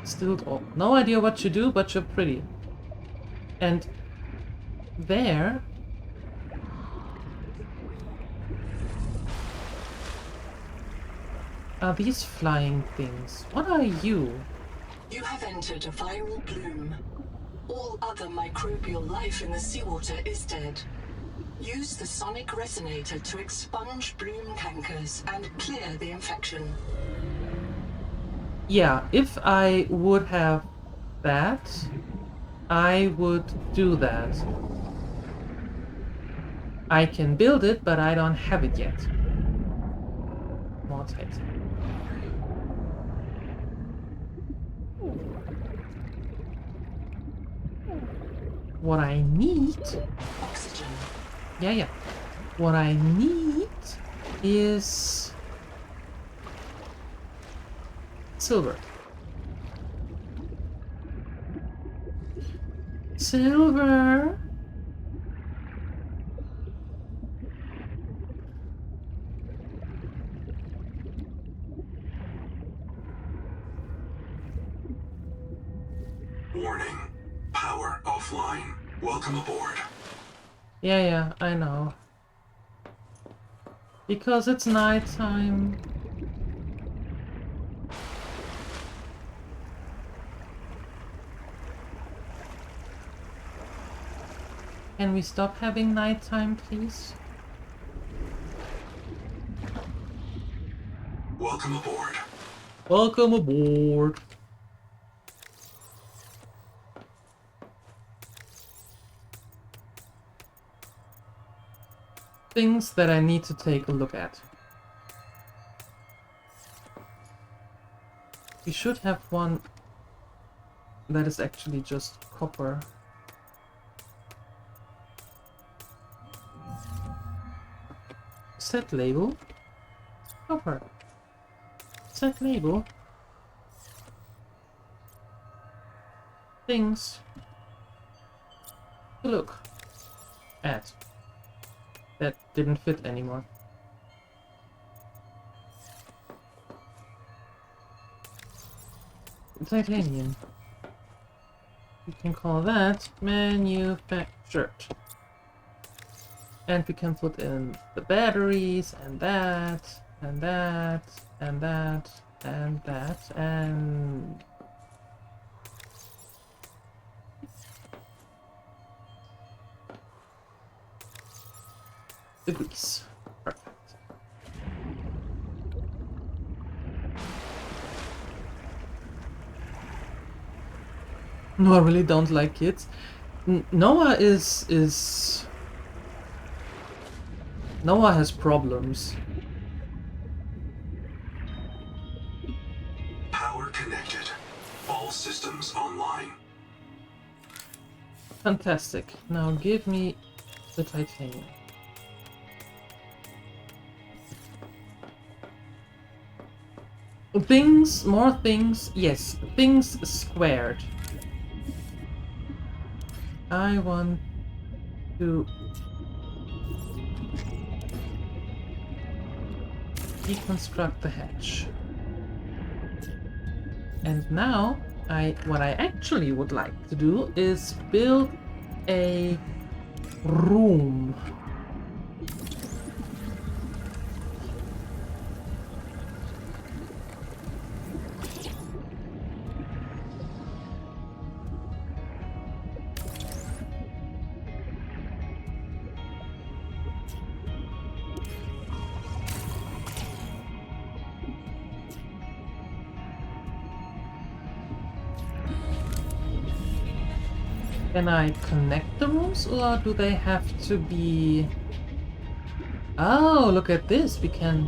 Still no idea what you do, but you're pretty. And there are these flying things. What are you? You have entered a viral bloom. All other microbial life in the seawater is dead. Use the sonic resonator to expunge bloom cankers and clear the infection. Yeah, if I would have that, I would do that. I can build it, but I don't have it yet. More text. What I need... Oxygen. Yeah. What I need is... silver. Silver! Warning. Power offline. Welcome aboard. Yeah, I know. Because it's nighttime. Can we stop having nighttime, please? Welcome aboard. Welcome aboard. Things that I need to take a look at. We should have one that is actually just copper. Set label. Copper. Set label. Things to look at. That didn't fit anymore. Titanium. We can call that manufactured. And we can put in the batteries and that and that and that and that and the grease. Perfect. No, I really don't like kids. Noah is Noah has problems. Power connected. All systems online. Fantastic. Now give me the titanium. Things, more things, yes, things squared. I want to deconstruct the hatch. And now, what I actually would like to do is build a room. Can I connect the rooms, or do they have to be... Oh, look at this, we can...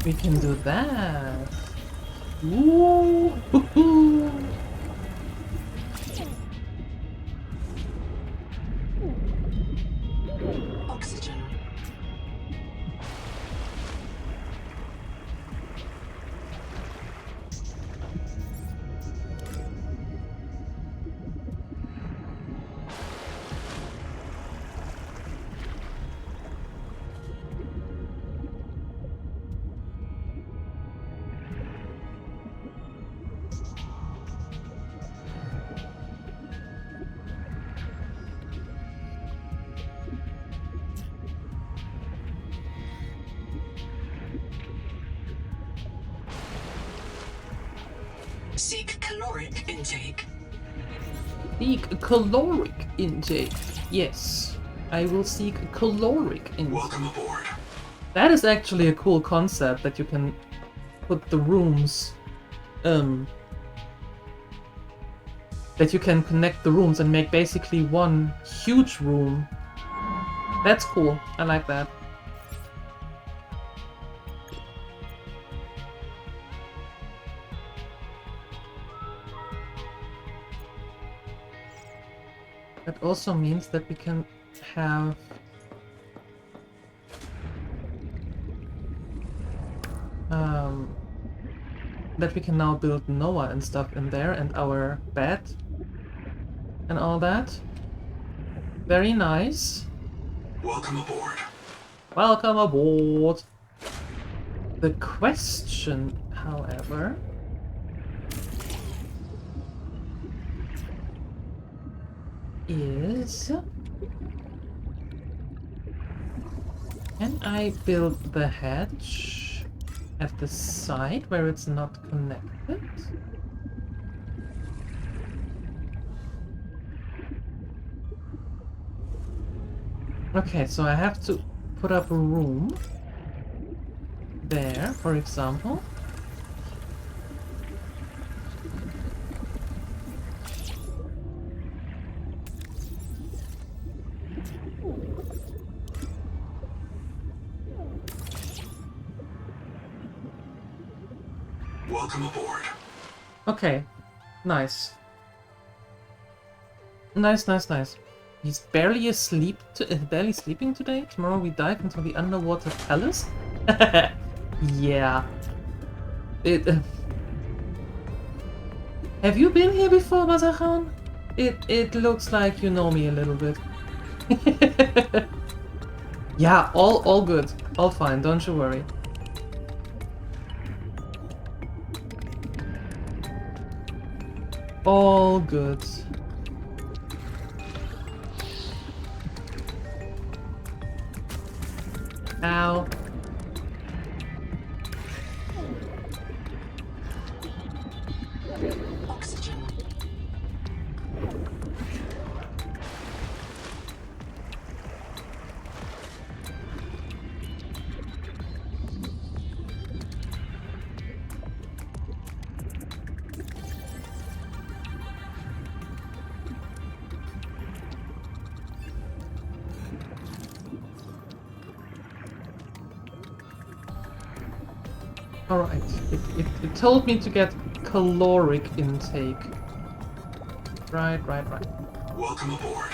We can do that. Ooh, hoo-hoo. Oxygen. Seek caloric intake. Seek caloric intake. Yes, I will seek caloric intake. Welcome aboard. That is actually a cool concept that you can put the rooms, that you can connect the rooms and make basically one huge room. That's cool. I like that. That also means that we can have that we can now build Noah and stuff in there, and our bed and all that. Very nice. Welcome aboard. Welcome aboard. The question, however, is, can I build the hatch at the side where it's not connected? Okay, so I have to put up a room there, for example. Welcome aboard. Okay, nice. Nice. He's barely asleep. Barely sleeping today. Tomorrow we dive into the underwater palace. Yeah. Have you been here before, Mazakhan? It looks like you know me a little bit. Yeah, all good, all fine. Don't you worry. All good. Ow. Oxygen. Alright, it told me to get caloric intake. Right. Welcome aboard.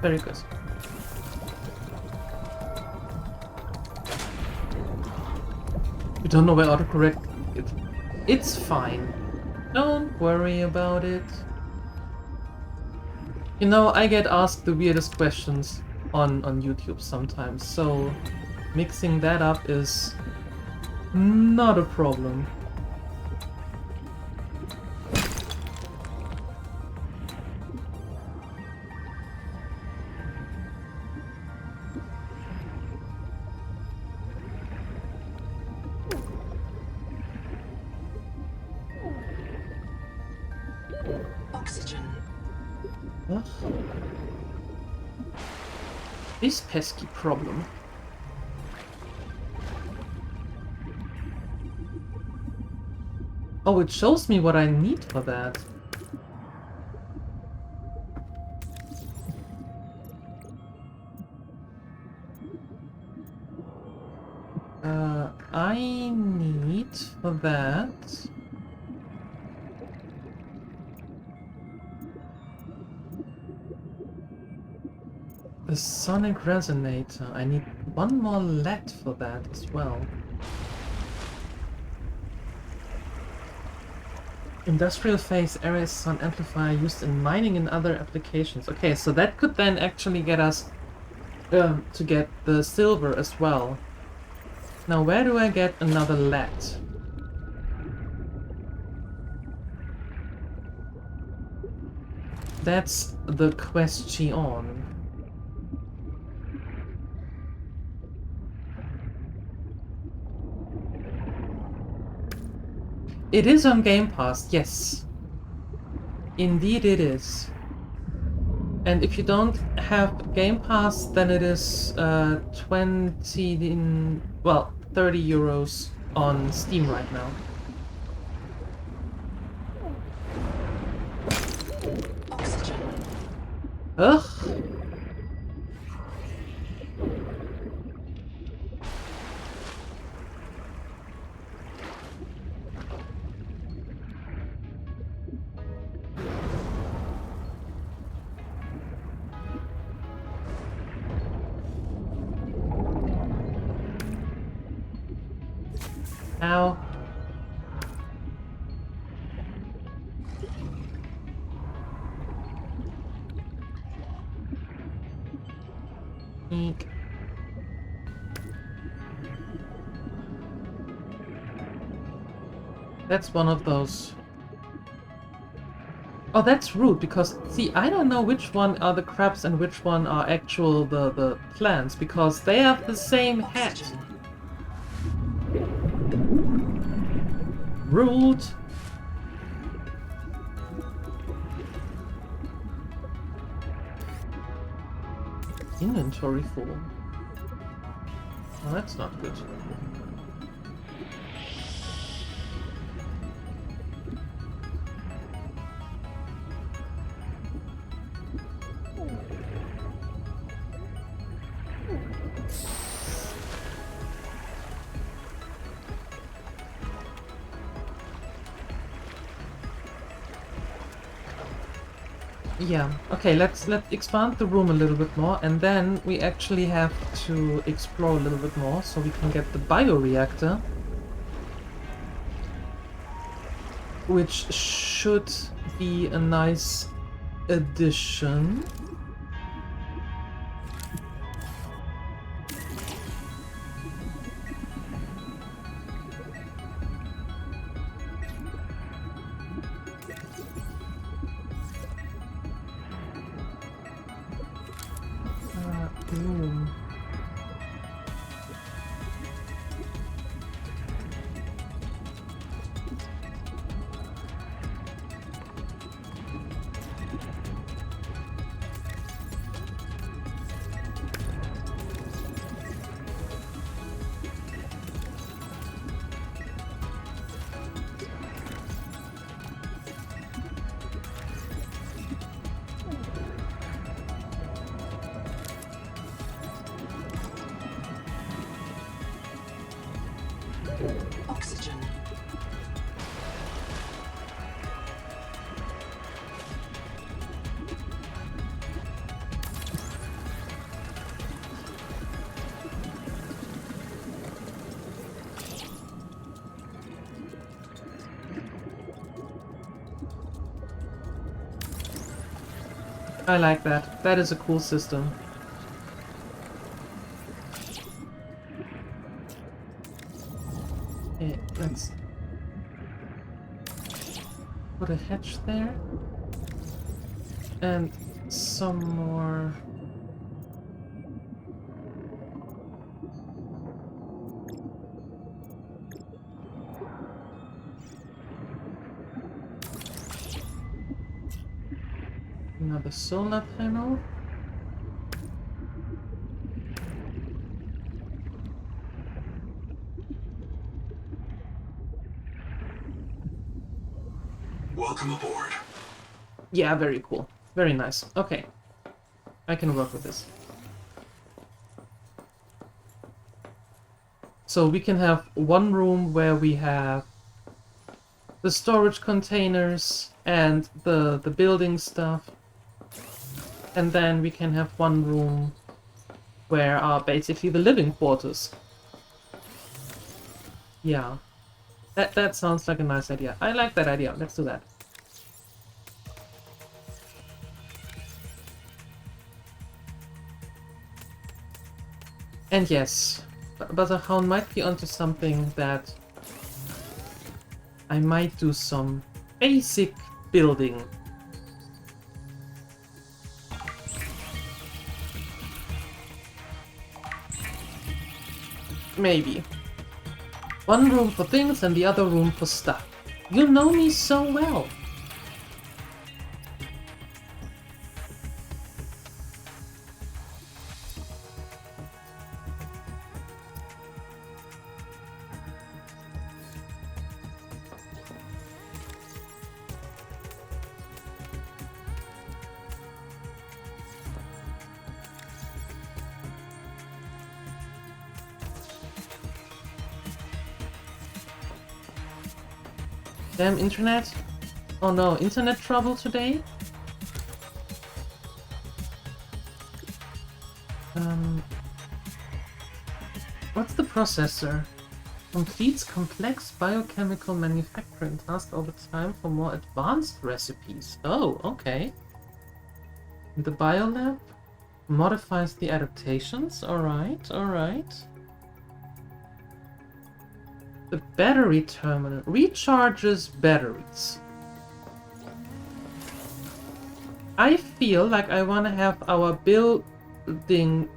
Very good. You don't know where autocorrect it. It's fine. Don't worry about it. You know, I get asked the weirdest questions on YouTube sometimes, so mixing that up is not a problem. Oxygen. Ugh. This pesky problem. Oh, it shows me what I need for that. I need for that the sonic resonator. I need one more lead for that as well. Industrial phase array sound amplifier used in mining and other applications. Okay, so that could then actually get us to get the silver as well. Now, where do I get another lead? That's the question. It is on Game Pass, yes. Indeed it is. And if you don't have Game Pass, then it is 30 euros on Steam right now. Oxygen. Ugh. Ow. Eek. That's one of those. Oh, that's rude, because, see, I don't know which one are the crabs and which one are actual the plants, because they have the same head. Rude. Inventory full. Well, that's not good. Yeah, okay, let's expand the room a little bit more, and then we actually have to explore a little bit more so we can get the bioreactor, which should be a nice addition. Oxygen. I like that. That is a cool system. Okay, let's put a hatch there. And some more. Another solar panel. Welcome aboard. Yeah, very cool. Very nice. Okay. I can work with this. So we can have one room where we have the storage containers and the building stuff. And then we can have one room where are basically the living quarters. Yeah. That sounds like a nice idea. I like that idea. Let's do that. And yes, Buzzerhound might be onto something that I might do some basic building Maybe. One room for things and the other room for stuff. You know me so well. Damn internet. Oh no, internet trouble today? What's the processor? Completes complex biochemical manufacturing tasks over time for more advanced recipes. Oh, okay. The biolab modifies the adaptations. Alright, alright. The battery terminal recharges batteries. I feel like I want to have our building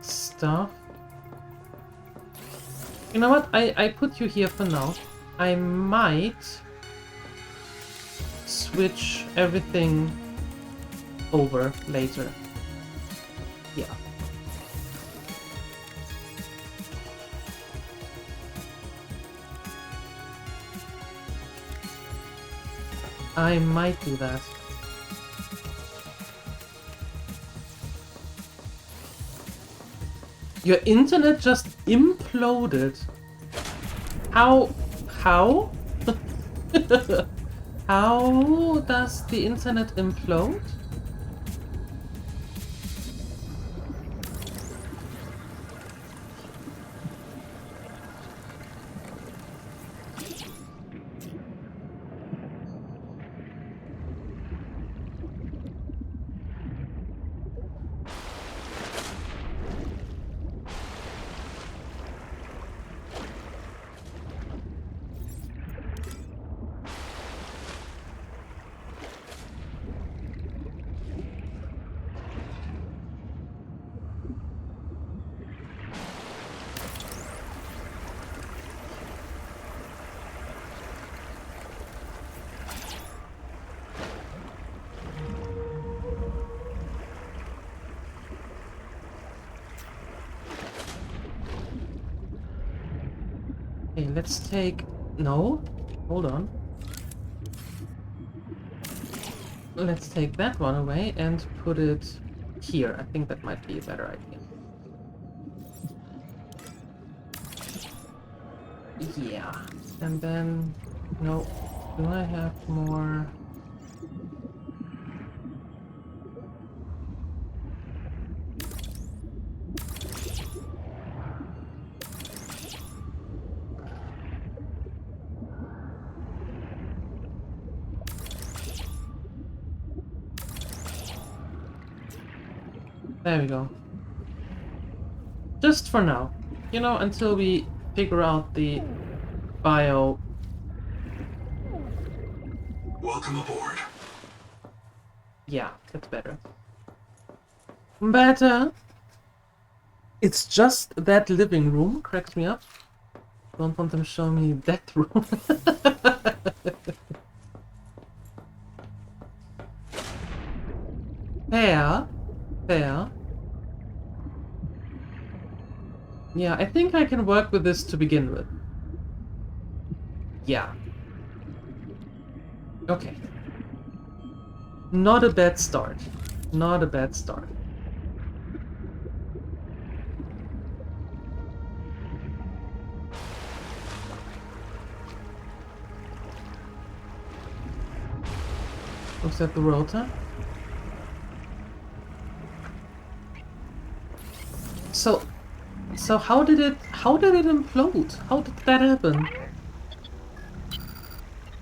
stuff. You know what? I put you here for now. I might switch everything over later. Yeah. I might do that. Your internet just imploded. How? How does the internet implode? Okay, let's take... No? Hold on. Let's take that one away and put it here. I think that might be a better idea. Yeah. And then... No. Do I have more... There we go. Just for now. You know, until we figure out the bio... Welcome aboard. Yeah, that's better. Better! It's just that living room, cracks me up. Don't want them to show me that room. Fair. Fair. Yeah, I think I can work with this to begin with. Yeah. Okay. Not a bad start. Not a bad start. Looks at the rotor. So how did it implode? How did that happen?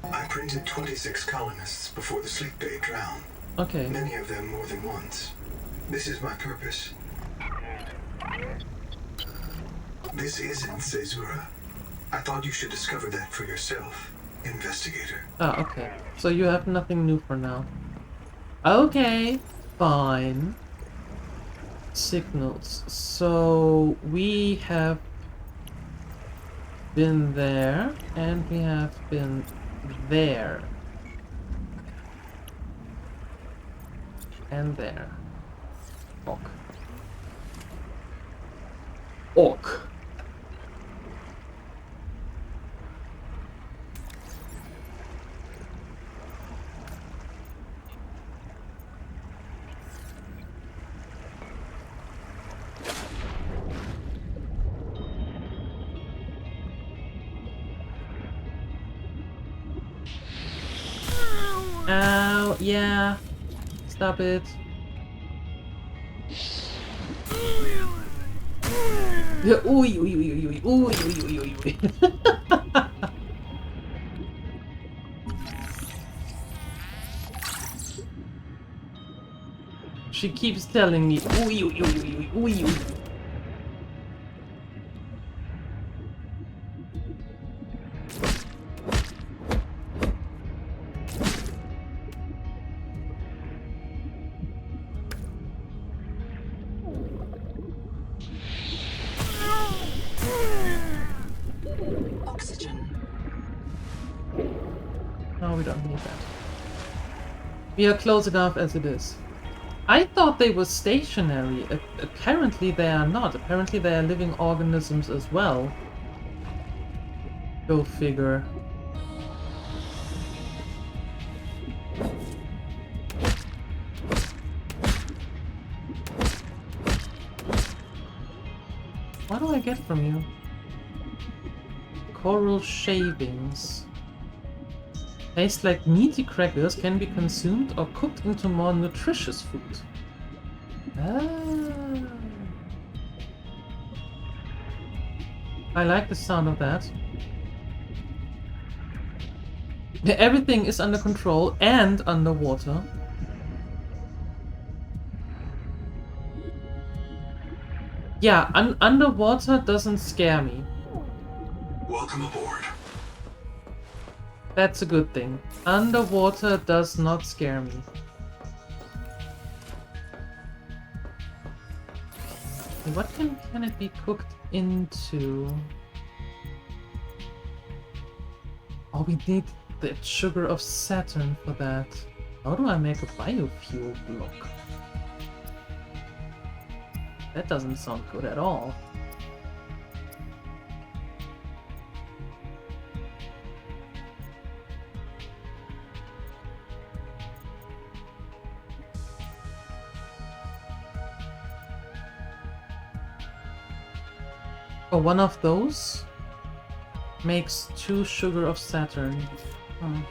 I printed 26 colonists before the sleep bay drowned. Okay. Many of them more than once. This is my purpose. This isn't Caesura. I thought you should discover that for yourself, investigator. Ah, okay. So you have nothing new for now. Okay, fine. signals. So we have been there and we have been there. And there. Ok. Ok. Ow, yeah. Stop it. Yeah, ooh, ooh, ooh, ooh, ooh, ooh, ooh. She keeps telling me, ooh, ooh, ooh, ooh, ooh, ooh. Oxygen. No, we don't need that. We are close enough as it is. I thought they were stationary. Apparently they are not. Apparently they are living organisms as well. Go figure. What do I get from you? Coral shavings. Taste like meaty crackers, can be consumed or cooked into more nutritious food. Ah. I like the sound of that. Everything is under control and underwater. Yeah, underwater doesn't scare me. Welcome aboard. That's a good thing. Underwater does not scare me. What can it be cooked into? Oh, we need the sugar of Saturn for that. How do I make a biofuel block? That doesn't sound good at all. Oh, one of those makes 2 sugar of Saturn. Hmm.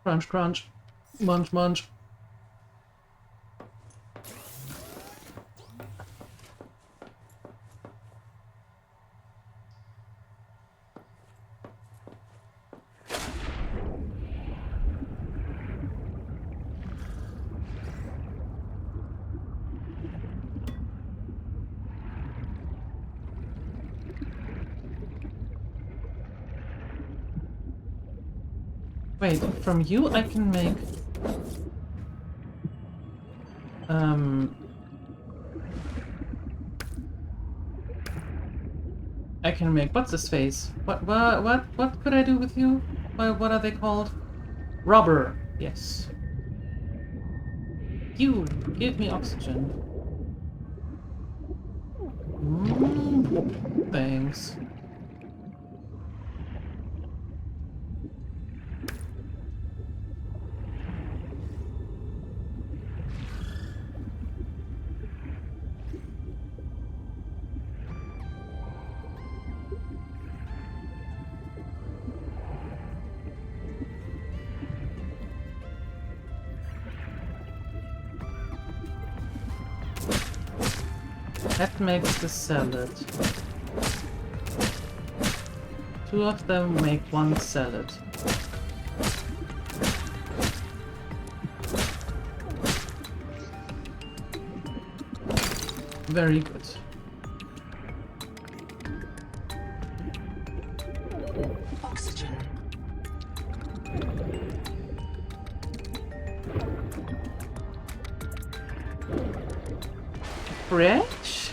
Crunch, crunch. Munch, munch. Wait, from you I can make... I can make... What's his face? What could I do with you? What are they called? Rubber. Yes. You, give me oxygen. Thanks. That makes the salad. 2 of them make 1 salad. Very good. Oxygen. Fresh?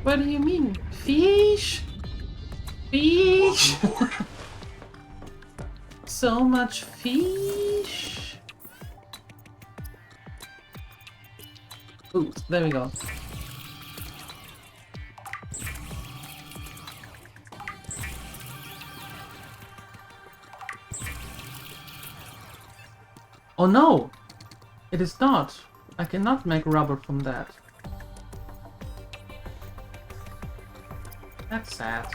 What do you mean? Fish? Fish? So much fish? Ooh, there we go. Oh no! It is not. I cannot make rubber from that. That's sad.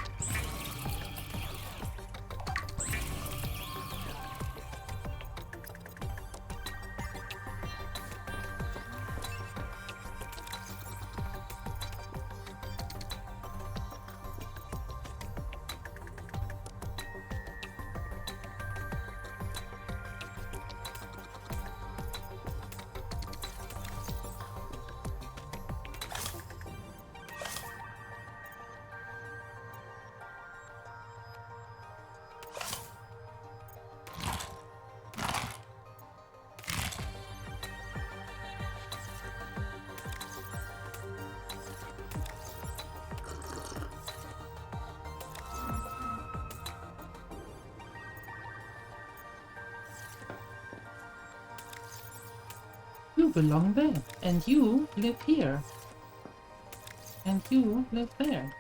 You belong there, and you live here, and you live there.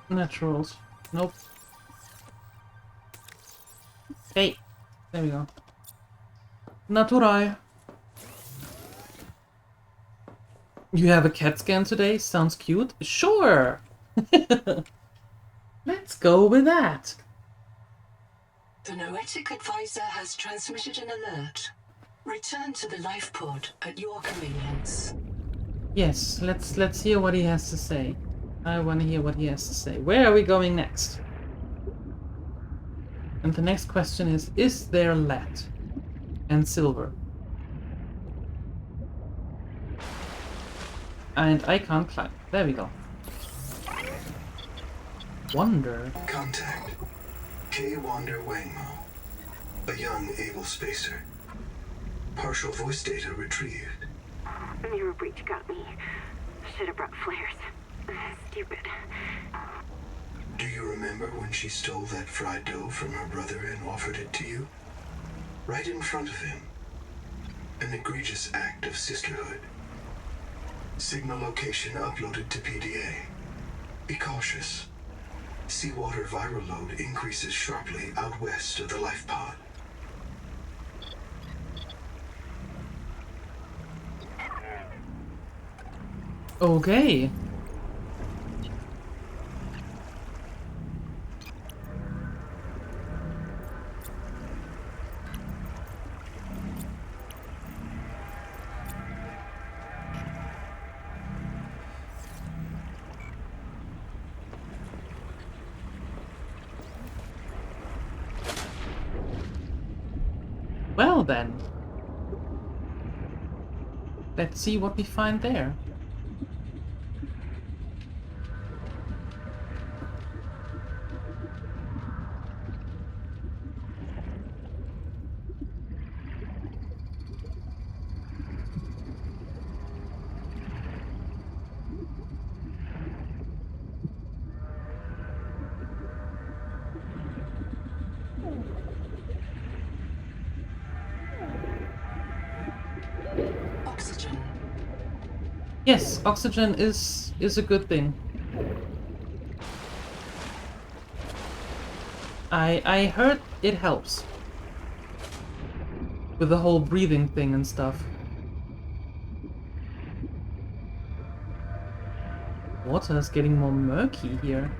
Naturals. Nope. Hey, there we go. Natural. You have a CAT scan today? Sounds cute. Sure! Let's go with that. The Noetic advisor has transmitted an alert. Return to the life pod at your convenience. Yes, let's hear what he has to say. I want to hear what he has to say. Where are we going next? And the next question is there lead and silver? And I can't climb. There we go. Wander. Contact. K. Wander Wangmo. A young, able spacer. Partial voice data retrieved. Mirror breach got me. Should have brought flares. Stupid. Do you remember when she stole that fried dough from her brother and offered it to you? Right in front of him. An egregious act of sisterhood. Signal location uploaded to PDA. Be cautious. Seawater viral load increases sharply out west of the life pod. Okay. Well then, let's see what we find there. Oxygen. Yes, oxygen is a good thing. I heard it helps with the whole breathing thing and stuff. Water is getting more murky here.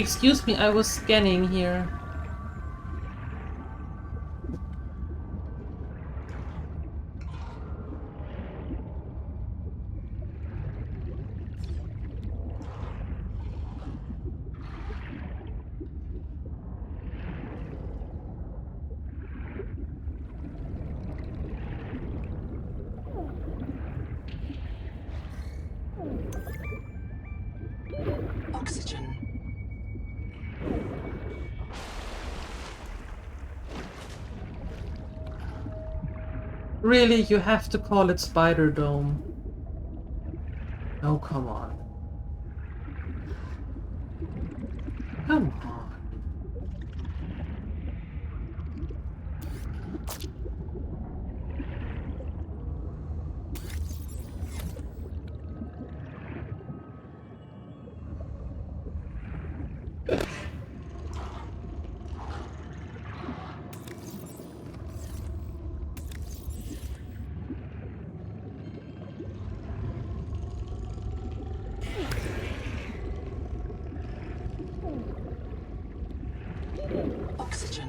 Excuse me, I was scanning here. Oxygen. Really, you have to call it Spider Dome. Oh, come on. Come on. Oxygen.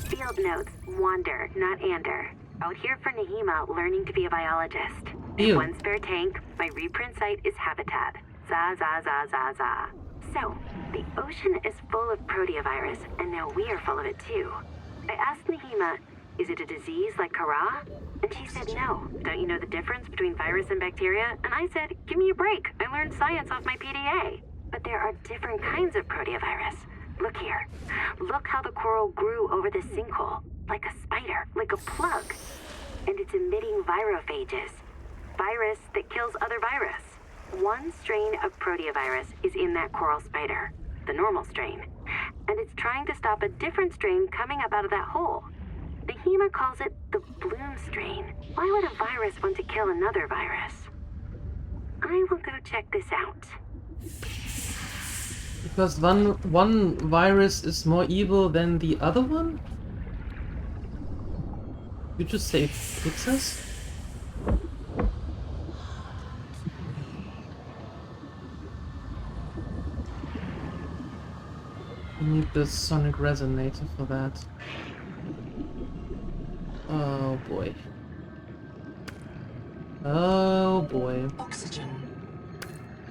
Field notes, wander, not ander. Out here for Nahima, learning to be a biologist. Ew. One spare tank, my reprint site is habitat. Za za za za za. So, the ocean is full of proteovirus, and now we are full of it too. I asked Nahima, is it a disease like Kara? And she said no. Don't you know the difference between virus and bacteria? And I said, give me a break. I learned science off my PDA. But there are different kinds of proteovirus. Look here. Look how the coral grew over this sinkhole. Like a spider, like a plug. And it's emitting virophages. Virus that kills other virus. One strain of proteovirus is in that coral spider, the normal strain. And it's trying to stop a different strain coming up out of that hole. Nahima calls it the bloom strain. Why would a virus want to kill another virus? I will go check this out. Because one virus is more evil than the other one? You just say pizzas? I need the sonic resonator for that. Oh boy. Oh boy. Oxygen.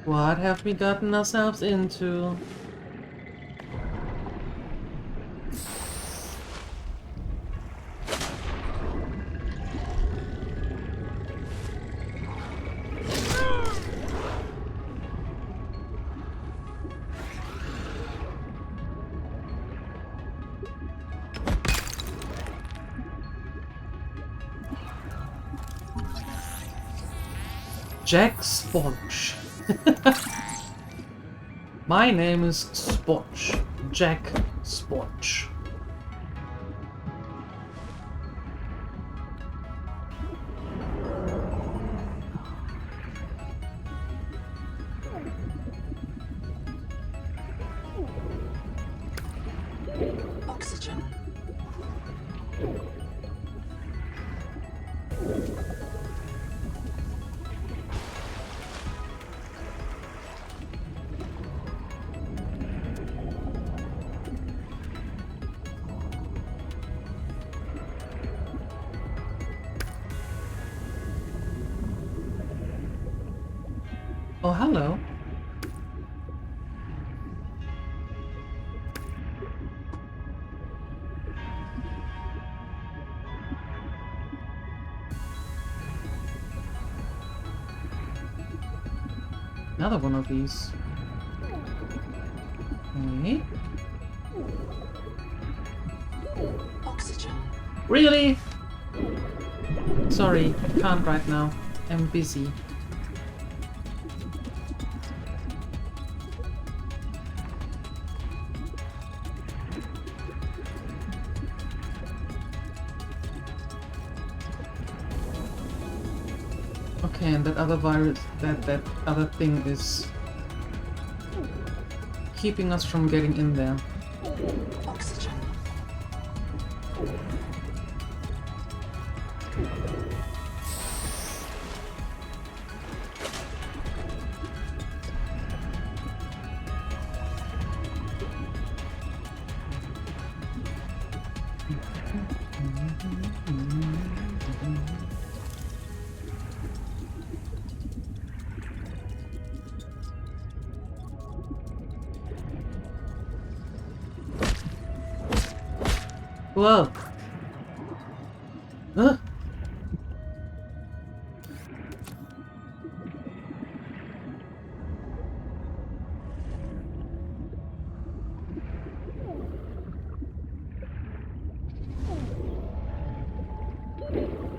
What have we gotten ourselves into? Jack Sponge. My name is Sponge. Jack Sponge. Oxygen. Oh, hello. Another one of these. Okay. Oxygen. Really? Sorry, can't right now. I'm busy. Okay, and that other virus, that other thing is keeping us from getting in there. Oxygen. Whoa. Huh?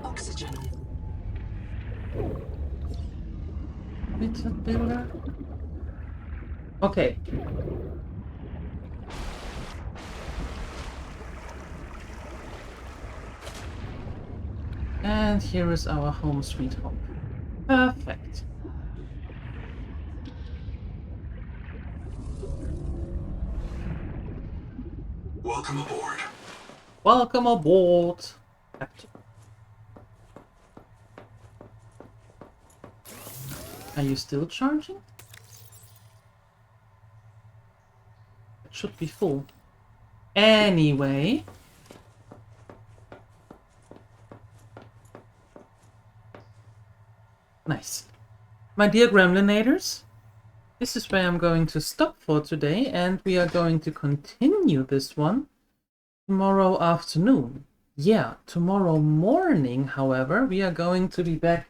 Oxygen. Little builder. Okay. And here is our home sweet home. Perfect. Welcome aboard. Welcome aboard, Captain. Are you still charging? It should be full. Anyway. Nice. My dear Gremlinators, this is where I'm going to stop for today, and we are going to continue this one tomorrow afternoon. Yeah, tomorrow morning, however, we are going to be back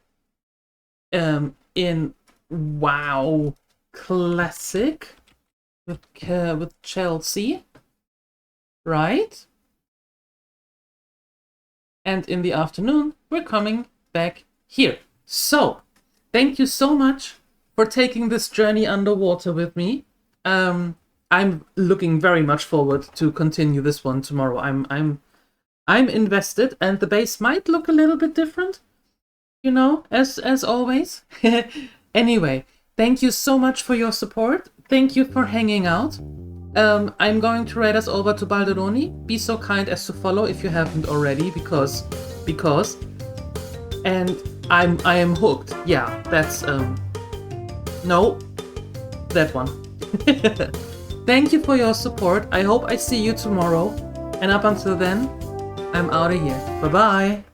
in WoW Classic with Chelsea, right? And in the afternoon, we're coming back here. So, thank you so much for taking this journey underwater with me. I'm looking very much forward to continue this one tomorrow. I'm invested, and the base might look a little bit different, you know, as always. Anyway, thank you so much for your support. Thank you for hanging out. I'm going to raid us over to Balderoni. Be so kind as to follow if you haven't already, because, and I am hooked. Yeah, that's no, that one. Thank you for your support. I hope I see you tomorrow. And up until then, I'm out of here. Bye bye.